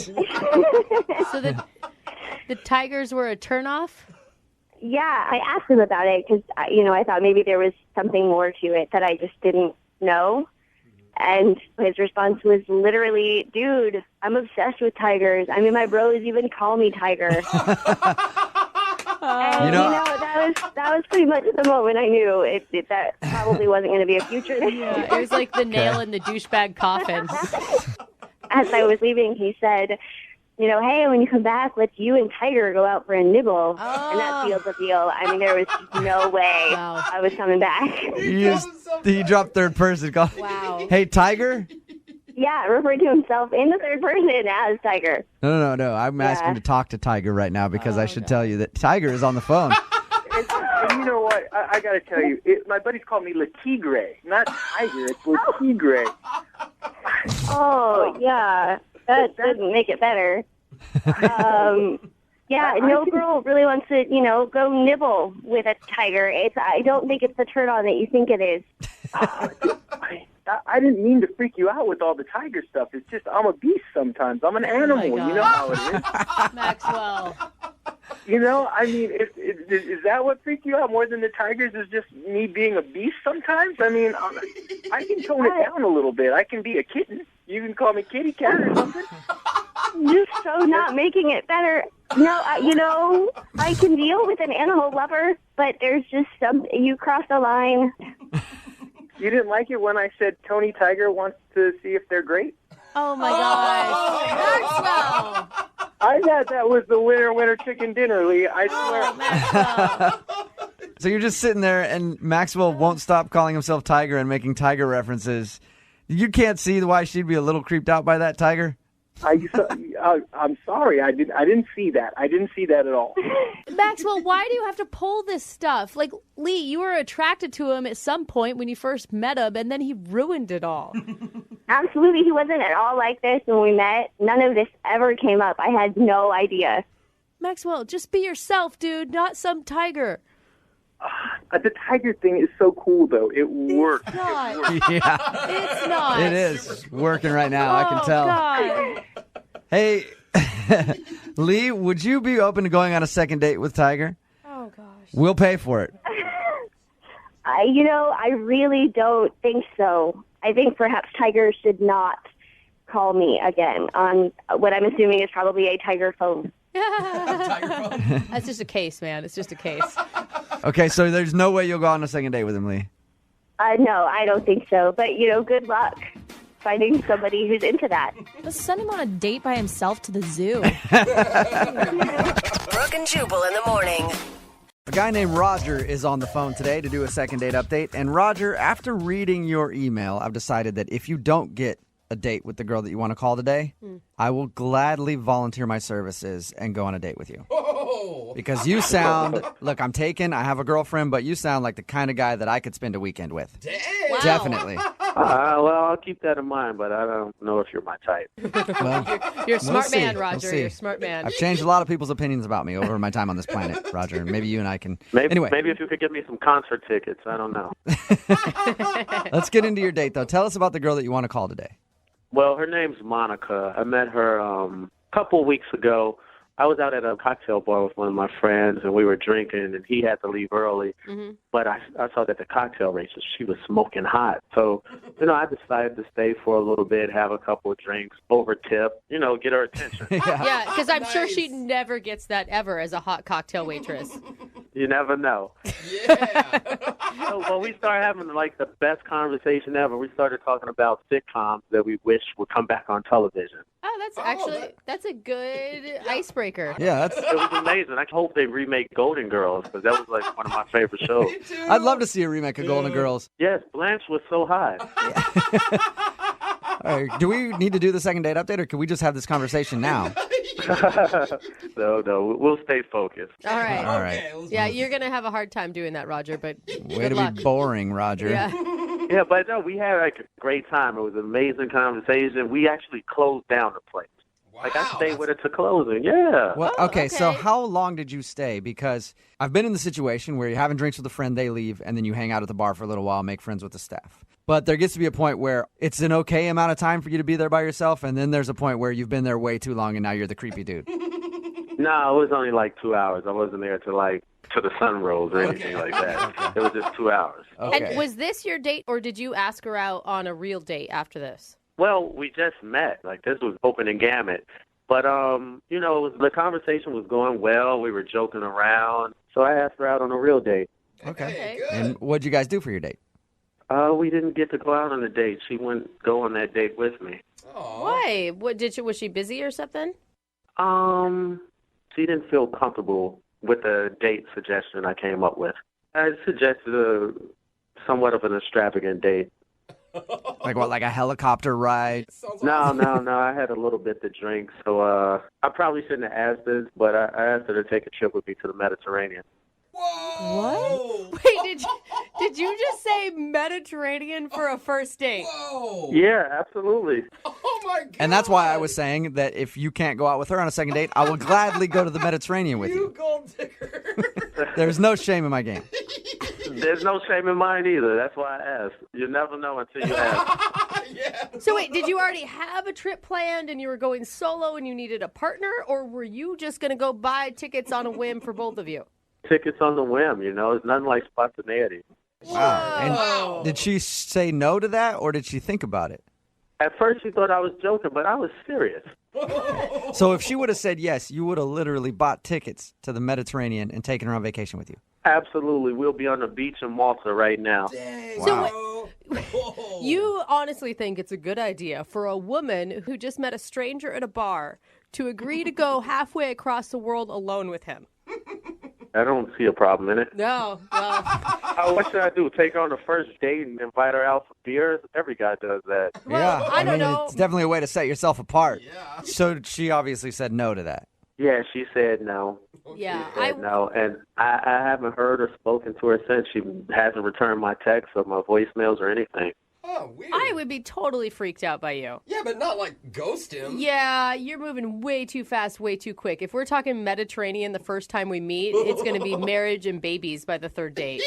So the tigers were a turnoff? Yeah, I asked him about it because, I thought maybe there was something more to it that I just didn't know. And his response was literally, dude, I'm obsessed with tigers. I mean, my bros even call me Tiger. And, that was pretty much the moment I knew that probably wasn't going to be a future there. Yeah, it was like the nail in the douchebag coffin. As I was leaving, he said, hey, when you come back, let's you and Tiger go out for a nibble. And that sealed the deal. I mean, there was no way I was coming back. He dropped third person. Wow. Hey, Tiger? Yeah, referred to himself in the third person as Tiger. No. I'm asking to talk to Tiger right now because I should tell you that Tiger is on the phone. And you know what? I got to tell you, my buddies call me Le Tigre, not Tiger. It's Le Tigre. Oh, yeah. That doesn't make it better. No girl really wants to, go nibble with a tiger. I don't think it's the turn on that you think it is. I didn't mean to freak you out with all the tiger stuff. It's just I'm a beast sometimes. I'm an animal. You know how it is. Maxwell. I mean, is that what freaked you out more than the tigers? Is just me being a beast sometimes? I mean, I can tone it down a little bit. I can be a kitten. You can call me kitty cat or something. You're so not making it better. No, I can deal with an animal lover, but there's just you crossed the line. You didn't like it when I said Tony Tiger wants to see if they're great? Oh, my gosh. Maxwell. I thought that was the winner chicken dinner, Lee. I swear. So you're just sitting there, and Maxwell won't stop calling himself Tiger and making Tiger references. You can't see why she'd be a little creeped out by that, Tiger? I'm sorry. I didn't see that. I didn't see that at all. Maxwell, why do you have to pull this stuff? Like, Lee, you were attracted to him at some point when you first met him, and then he ruined it all. Absolutely. He wasn't at all like this when we met. None of this ever came up. I had no idea. Maxwell, just be yourself, dude, not some tiger. The tiger thing is so cool, though. It works. It's not. Yeah. It's not. It is working right now. I can tell. God. Hey, Lee, would you be open to going on a second date with Tiger? Oh, gosh. We'll pay for it. I really don't think so. I think perhaps Tiger should not call me again on what I'm assuming is probably a Tiger phone. That's just a case, man. It's just a case. Okay, so there's no way you'll go on a second date with him, Lee? No, I don't think so. But, good luck finding somebody who's into that. Let's send him on a date by himself to the zoo. Brooke and Jubal in the morning. A guy named Roger is on the phone today to do a second date update. And Roger, after reading your email, I've decided that if you don't get a date with the girl that you want to call today, I will gladly volunteer my services and go on a date with you. Because you sound, look, I'm taken, I have a girlfriend, but you sound like the kind of guy that I could spend a weekend with. Wow. Definitely. Well, I'll keep that in mind, but I don't know if you're my type. Well, you're a smart we'll man, see. Roger. We'll You're a smart man. I've changed a lot of people's opinions about me over my time on this planet, Roger. And maybe you and I can... Maybe Anyway, if you could give me some concert tickets, I don't know. let's get into your date, though. Tell us about the girl that you want to call today. Well, her name's Monica. I met her a couple weeks ago. I was out at a cocktail bar with one of my friends, and we were drinking, and he had to leave early. Mm-hmm. But I saw that the cocktail waitress, she was smoking hot. So, I decided to stay for a little bit, have a couple of drinks, over tip, get her attention. Yeah, because I'm sure she never gets that ever as a hot cocktail waitress. You never know. Yeah. So we started having, the best conversation ever. We started talking about sitcoms that we wish would come back on television. Oh, that's a good icebreaker. Yeah, it was amazing. I hope they remake Golden Girls, because that was, one of my favorite shows. I'd love to see a remake of Golden Girls. Yes, Blanche was so hot. All right, do we need to do the second date update, or can we just have this conversation now? No, we'll stay focused. All right. All right. Yeah, you're going to have a hard time doing that, Roger, but Way to luck. be boring, Roger. Yeah. Yeah, but no, we had a great time. It was an amazing conversation. We actually closed down the place. Like, I stayed with her to closing, yeah. Well, okay, so how long did you stay? Because I've been in the situation where you're having drinks with a friend, they leave, and then you hang out at the bar for a little while, make friends with the staff. But there gets to be a point where it's an okay amount of time for you to be there by yourself, and then there's a point where you've been there way too long, and now you're the creepy dude. No, it was only like 2 hours. I wasn't there till the sun rose or anything like that. It was just 2 hours. And was this your date, or did you ask her out on a real date after this? Well, we just met. Like, this was open and gamut. But, the conversation was going well. We were joking around. So I asked her out on a real date. Okay. And what'd you guys do for your date? We didn't get to go out on a date. She wouldn't go on that date with me. Why? Was she busy or something? She didn't feel comfortable with the date suggestion I came up with. I suggested somewhat of an extravagant date. Like what, like a helicopter ride? No. I had a little bit to drink, so I probably shouldn't have asked this, but I asked her to take a trip with me to the Mediterranean. What? Wait, did you just say Mediterranean for a first date? Yeah, absolutely. Oh my God. And that's why I was saying that if you can't go out with her on a second date, I will gladly go to the Mediterranean with you. Gold digger. There's no shame in my game. There's no shame in mine either. That's why I asked. You never know until you ask. So wait, did you already have a trip planned and you were going solo and you needed a partner, or were you just going to go buy tickets on a whim for both of you? Tickets on the whim, It's nothing like spontaneity. Wow. And did she say no to that, or did she think about it? At first, she thought I was joking, but I was serious. So if she would have said yes, you would have literally bought tickets to the Mediterranean and taken her on vacation with you. Absolutely. We'll be on the beach in Malta right now. Wow. You honestly think it's a good idea for a woman who just met a stranger at a bar to agree to go halfway across the world alone with him? I don't see a problem in it. No. Well, what should I do? Take her on the first date and invite her out for beers? Every guy does that. Yeah, I don't know. It's definitely a way to set yourself apart. Yeah. So she obviously said no to that. Yeah, she said no. Yeah, she said no, and I haven't heard or spoken to her since. She hasn't returned my texts or my voicemails or anything. Oh, weird. I would be totally freaked out by you. Yeah, but not like ghost him. Yeah, you're moving way too fast, way too quick. If we're talking Mediterranean the first time we meet, it's going to be marriage and babies by the third date.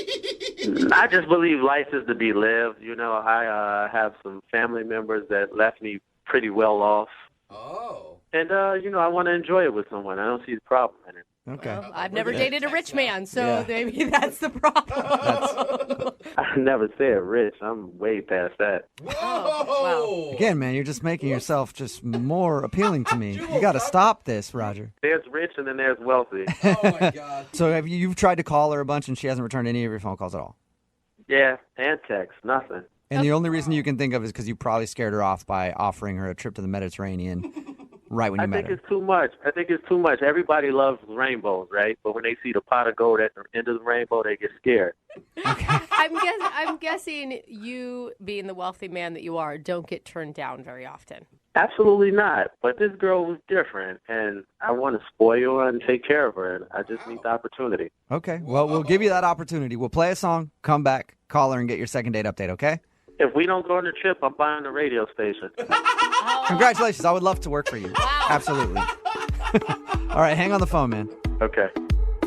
I just believe life is to be lived. I have some family members that left me pretty well off. Oh. And, I want to enjoy it with someone. I don't see the problem in it. Okay. Well, I've never dated a rich man, so maybe that's the problem. I never said rich. I'm way past that. Wow. Again, man, you're just making yourself just more appealing to me. You got to stop this, Roger. There's rich and then there's wealthy. Oh, my God. So you've tried to call her a bunch and she hasn't returned any of your phone calls at all? Yeah, and text, nothing. And the only reason you can think of is because you probably scared her off by offering her a trip to the Mediterranean right when you met her. I think it's too much. Everybody loves rainbows, right? But when they see the pot of gold at the end of the rainbow, they get scared. I'm guessing you, being the wealthy man that you are, don't get turned down very often. Absolutely not. But this girl was different, and I want to spoil her and take care of her, and I just need the opportunity. Okay. Well, we'll give you that opportunity. We'll play a song, come back, call her, and get your second date update, okay? If we don't go on the trip, I'm buying the radio station. Congratulations. I would love to work for you. Wow. Absolutely. All right, hang on the phone, man. Okay.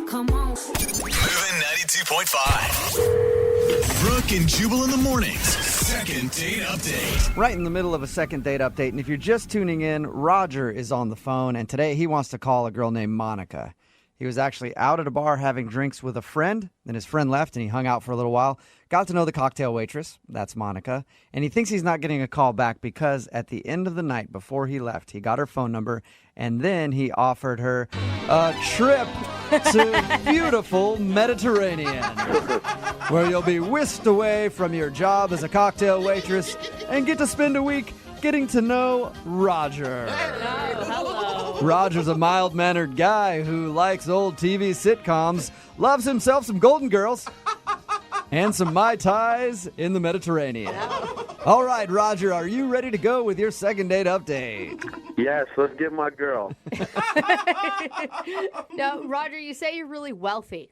Come on. Moving 92.5. Brooke and Jubal in the mornings. Second date update. Right in the middle of a second date update. And if you're just tuning in, Roger is on the phone. And today he wants to call a girl named Monica. He was actually out at a bar having drinks with a friend. Then his friend left and he hung out for a little while. Got to know the cocktail waitress. That's Monica. And he thinks he's not getting a call back because at the end of the night before he left, he got her phone number. And then he offered her a trip to beautiful Mediterranean, where you'll be whisked away from your job as a cocktail waitress and get to spend a week getting to know Roger. Hello. Roger's a mild-mannered guy who likes old TV sitcoms, loves himself some Golden Girls, and some Mai Tais in the Mediterranean. All right, Roger, are you ready to go with your second date update? Yes, let's get my girl. Now, Roger, you say you're really wealthy.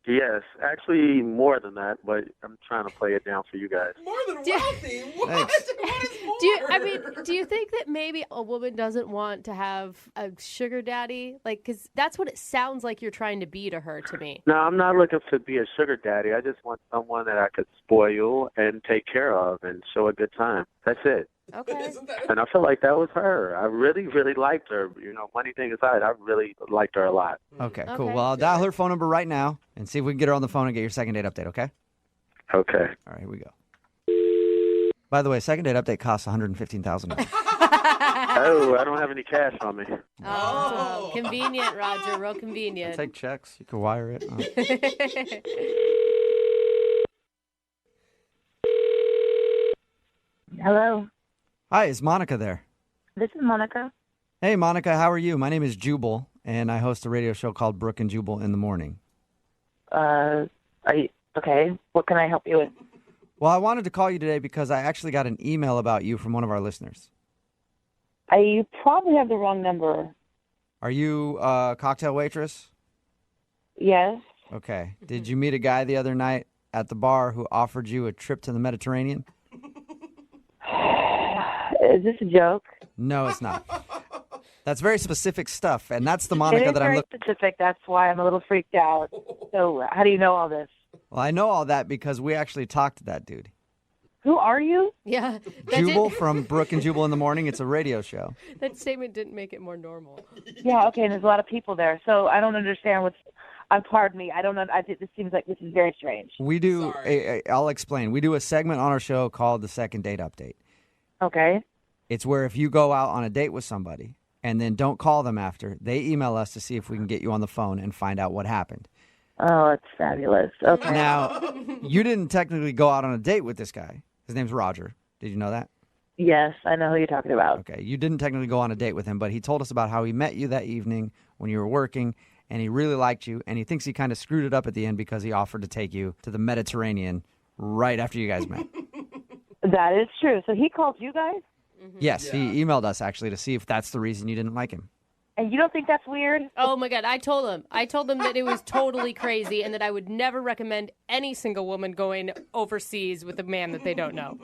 Yes, actually more than that, but I'm trying to play it down for you guys. More than wealthy? What? Thanks. What is more? Do you think that maybe a woman doesn't want to have a sugar daddy? Like, because that's what it sounds like you're trying to be to her, to me. No, I'm not looking to be a sugar daddy. I just want someone that I could spoil and take care of and show a good time. That's it. Okay. And I feel like that was her. I really, really liked her. You know, money thing aside, I really liked her a lot. Okay, cool. Well, I'll dial her phone number right now and see if we can get her on the phone and get your second date update, okay? Okay. All right, here we go. By the way, second date update costs $115,000. Oh, I don't have any cash on me. Oh, convenient, Roger. Real convenient. Take checks. You can wire it. Hello. Hi, is Monica there? This is Monica. Hey, Monica, how are you? My name is Jubal, and I host a radio show called Brooke and Jubal in the Morning. Are you okay? What can I help you with? Well, I wanted to call you today because I actually got an email about you from one of our listeners. You probably have the wrong number. Are you a cocktail waitress? Yes. Okay. Did you meet a guy the other night at the bar who offered you a trip to the Mediterranean? Is this a joke? No, it's not. That's very specific stuff, and that's the Monica that I'm looking. It's very specific. That's why I'm a little freaked out. So, how do you know all this? Well, I know all that because we actually talked to that dude. Who are you? Yeah. Jubal from Brooke and Jubal in the Morning. It's a radio show. That statement didn't make it more normal. Yeah, okay, and there's a lot of people there. So, I don't understand what's... pardon me. I don't know. This seems like this is very strange. We do... I'll explain. We do a segment on our show called the Second Date Update. Okay. It's where if you go out on a date with somebody and then don't call them after, they email us to see if we can get you on the phone and find out what happened. Oh, it's fabulous. Okay. Now, you didn't technically go out on a date with this guy. His name's Roger. Did you know that? Yes, I know who you're talking about. Okay, you didn't technically go on a date with him, but he told us about how he met you that evening when you were working, and he really liked you, and he thinks he kind of screwed it up at the end because he offered to take you to the Mediterranean right after you guys met. That is true. So he called you guys? Yes, he emailed us actually to see if that's the reason you didn't like him. And you don't think that's weird? Oh my God, I told him that it was totally crazy and that I would never recommend any single woman going overseas with a man that they don't know.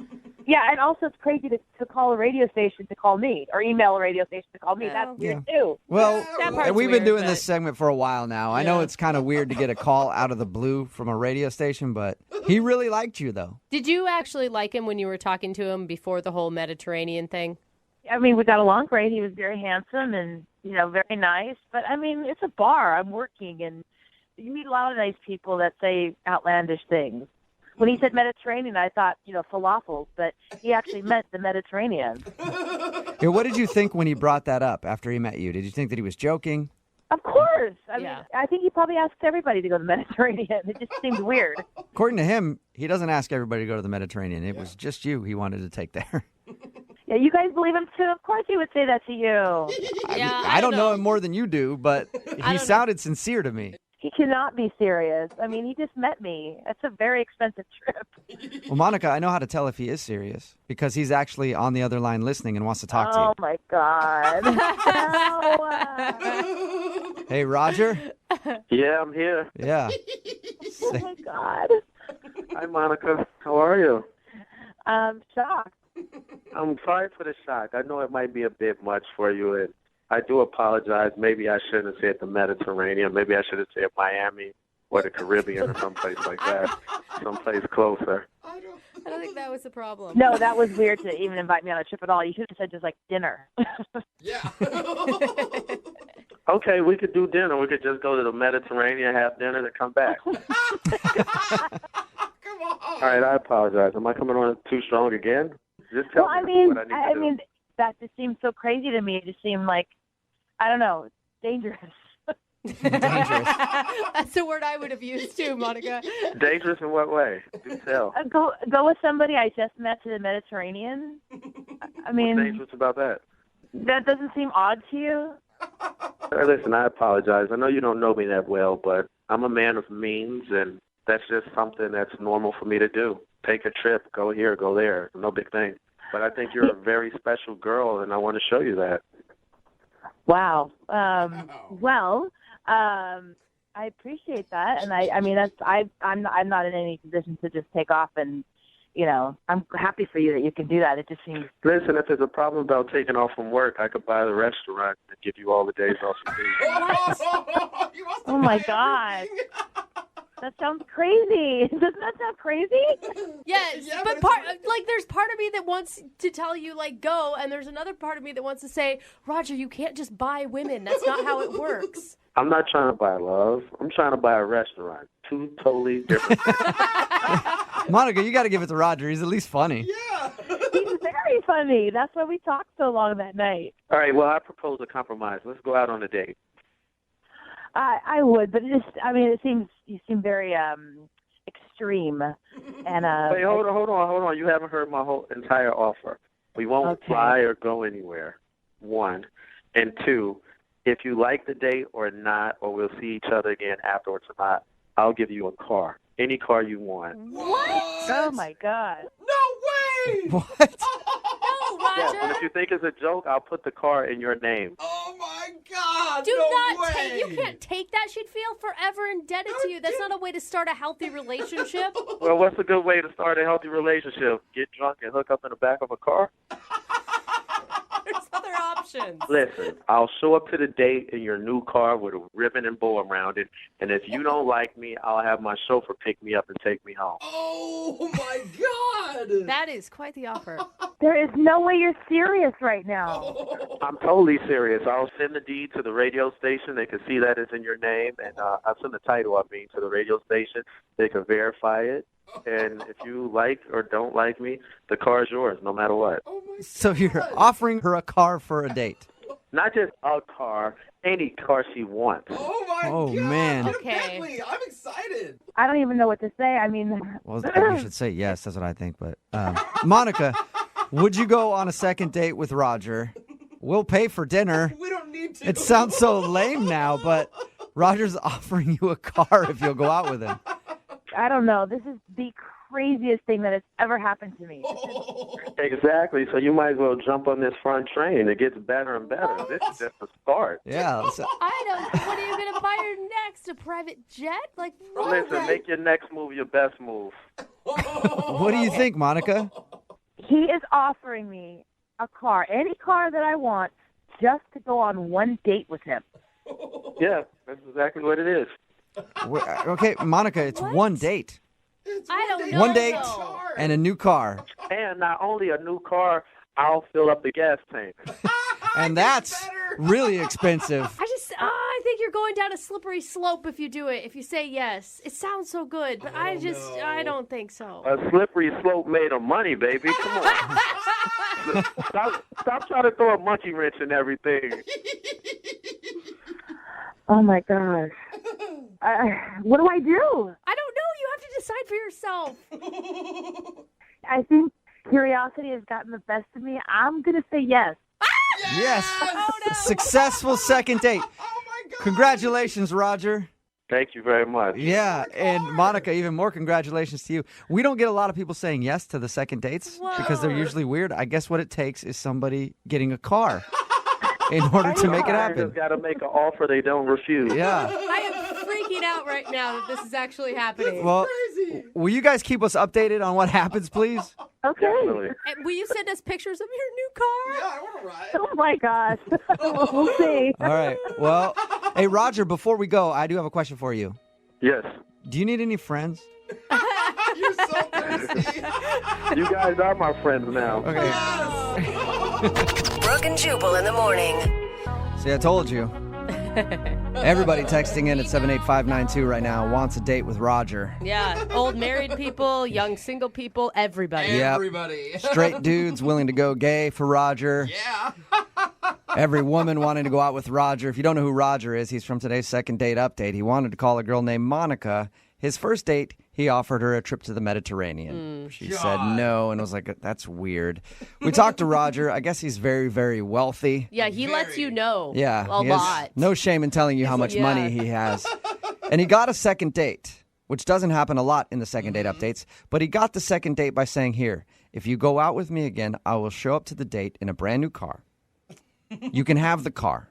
Yeah, and also it's crazy to call a radio station to call me or email a radio station to call me. That's weird too. Well, we've been doing this segment for a while now. I know it's kind of weird to get a call out of the blue from a radio station, but he really liked you though. Did you actually like him when you were talking to him before the whole Mediterranean thing? I mean, we got along great. He was very handsome and, very nice. But, I mean, it's a bar. I'm working, and you meet a lot of nice people that say outlandish things. When he said Mediterranean, I thought, falafels, but he actually meant the Mediterranean. Yeah, what did you think when he brought that up after he met you? Did you think that he was joking? Of course. I mean, I think he probably asked everybody to go to the Mediterranean. It just seemed weird. According to him, he doesn't ask everybody to go to the Mediterranean. It was just you he wanted to take there. Yeah, you guys believe him too? Of course he would say that to you. I don't know him more than you do, but he sounded sincere to me. He cannot be serious. I mean, he just met me. It's a very expensive trip. Well, Monica, I know how to tell if he is serious because he's actually on the other line listening and wants to talk to you. Oh, my God. Hey, Roger? Yeah, I'm here. Yeah. Oh, my God. Hi, Monica. How are you? I'm shocked. I'm sorry for the shock. I know it might be a bit much for you, and I do apologize. Maybe I shouldn't have said the Mediterranean. Maybe I should have said Miami or the Caribbean or someplace like that, someplace closer. I don't think that was the problem. No, that was weird to even invite me on a trip at all. You should have said just like dinner. Yeah. Okay, we could do dinner. We could just go to the Mediterranean, have dinner, and come back. Come on. All right, I apologize. Am I coming on too strong again? Just tell me what I need to do. I mean, that just seems so crazy to me. It just seemed like, I don't know, dangerous. Dangerous. That's the word I would have used too, Monica. Dangerous in what way? Do tell. Go with somebody I just met to the Mediterranean. I mean, what's dangerous about that? That doesn't seem odd to you? Listen, I apologize. I know you don't know me that well, but I'm a man of means, and that's just something that's normal for me to do. Take a trip, go here, go there. No big thing. But I think you're a very special girl, and I want to show you that. Wow. I appreciate that, and I mean I'm not in any position to just take off and I'm happy for you that you can do that. It just seems. Listen, if there's a problem about taking off from work, I could buy the restaurant and give you all the days off you need. Oh my God. That sounds crazy. Doesn't that sound crazy? Yes, but there's part of me that wants to tell you, go, and there's another part of me that wants to say, Roger, you can't just buy women. That's not how it works. I'm not trying to buy love. I'm trying to buy a restaurant. Two totally different things. Monica, you got to give it to Roger. He's at least funny. Yeah. He's very funny. That's why we talked so long that night. All right, well, I propose a compromise. Let's go out on a date. I would, but it seems you seem very extreme. And Wait, hold on. You haven't heard my whole entire offer. We won't fly or go anywhere. 1. And 2, if you like the date or not, or we'll see each other again afterwards or not, I'll give you a car. Any car you want. What? Oh, my God. No way! What? No, Roger. Yeah, and if you think it's a joke, I'll put the car in your name. Oh, my God. Do no not way. You can't take that. She'd feel forever indebted to you. That's not a way to start a healthy relationship. Well, what's a good way to start a healthy relationship? Get drunk and hook up in the back of a car? There's other options. Listen, I'll show up to the date in your new car with a ribbon and bow around it, and if you don't like me, I'll have my chauffeur pick me up and take me home. Oh, my God. That is quite the offer. There is no way you're serious right now. I'm totally serious. I'll send the deed to the radio station. They can see that it's in your name, and I'll send the title of me to the radio station. They can verify it. And if you like or don't like me, the car is yours, no matter what. So you're offering her a car for a date? Not just a car, any car she wants. Oh, my Oh, God. man. Get a Okay. Bentley. I'm excited. I don't even know what to say. I mean, Well, you should say yes. That's what I think. But Monica, would you go on a second date with Roger? We'll pay for dinner. We don't need to. It sounds so lame now, but Roger's offering you a car if you'll go out with him. I don't know. This is the craziest thing that has ever happened to me. Exactly. So you might as well jump on this front train. It gets better and better. This is just the start. Yeah. So, I don't. What are you going to buy her next? A private jet? Listen, make your next move your best move. what do you think, Monica? He is offering me a car, any car that I want, just to go on one date with him. Yeah, that's exactly what it is. Okay, Monica, it's one date. I don't know. One date and a new car. And not only a new car, I'll fill up the gas tank. And that's really expensive. I think you're going down a slippery slope if you do it. If you say yes, it sounds so good, but I don't think so. A slippery slope made of money, baby. Come on. Stop trying to throw a monkey wrench in everything. Oh my gosh. What do I do? I don't know. You have to decide for yourself. I think curiosity has gotten the best of me. I'm going to say yes. Yes. Oh, no. Successful second date. Oh, my God. Congratulations, Roger. Thank you very much. Yeah, and Monica, even more congratulations to you. We don't get a lot of people saying yes to the second dates because they're usually weird. I guess what it takes is somebody getting a car in order to make it happen. Just got to make an offer they don't refuse. Yeah. I am freaking out right now that this is actually happening. Well, will you guys keep us updated on what happens, please? Okay. Definitely. And will you send us pictures of your new car? Yeah, I want to ride. Oh my gosh. We'll see. All right. Well, hey, Roger, before we go, I do have a question for you. Yes. Do you need any friends? You're so thirsty. You guys are my friends now. Okay. Brooke and Jubal in the morning. See, I told you. Everybody texting in at 78592 right now wants a date with Roger. Yeah, old married people, young single people, everybody. Yep. Everybody. Straight dudes willing to go gay for Roger. Yeah. Every woman wanting to go out with Roger. If you don't know who Roger is, he's from today's second date update. He wanted to call a girl named Monica. His first date, he offered her a trip to the Mediterranean. She said no and was like, that's weird. We talked to Roger. I guess he's very, very wealthy. Yeah, he lets you know Yeah. a he has lot. no shame in telling you how much Yeah. money he has. And he got a second date, which doesn't happen a lot in the second date updates. But he got the second date by saying, here, if you go out with me again, I will show up to the date in a brand new car. You can have the car.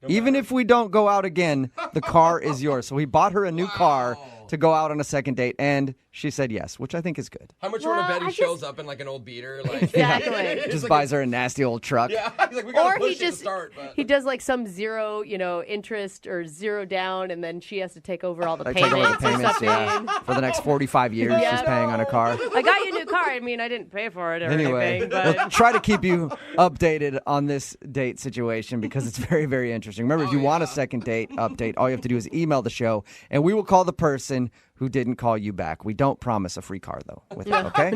Even if we don't go out again, the car is yours. So he bought her a new car to go out on a second date, and She said yes, which I think is good. How much when a Betty shows up in like an old beater? Like, Exactly. Just buys her a nasty old truck. Yeah, he's like, we gotta Or push he it to just start. But. he does like some zero, interest or zero down, and then she has to take over all the Like payments. take over the payments, or something. For the next 45 years, Yeah. she's paying on a car. I got you a new car. I mean, I didn't pay for it or Anyway, anything, but we'll try to keep you updated on this date situation because it's very, very interesting. Remember, if you want a second date update, all you have to do is email the show, and we will call the person who didn't call you back. We don't promise a free car, though, with it, okay?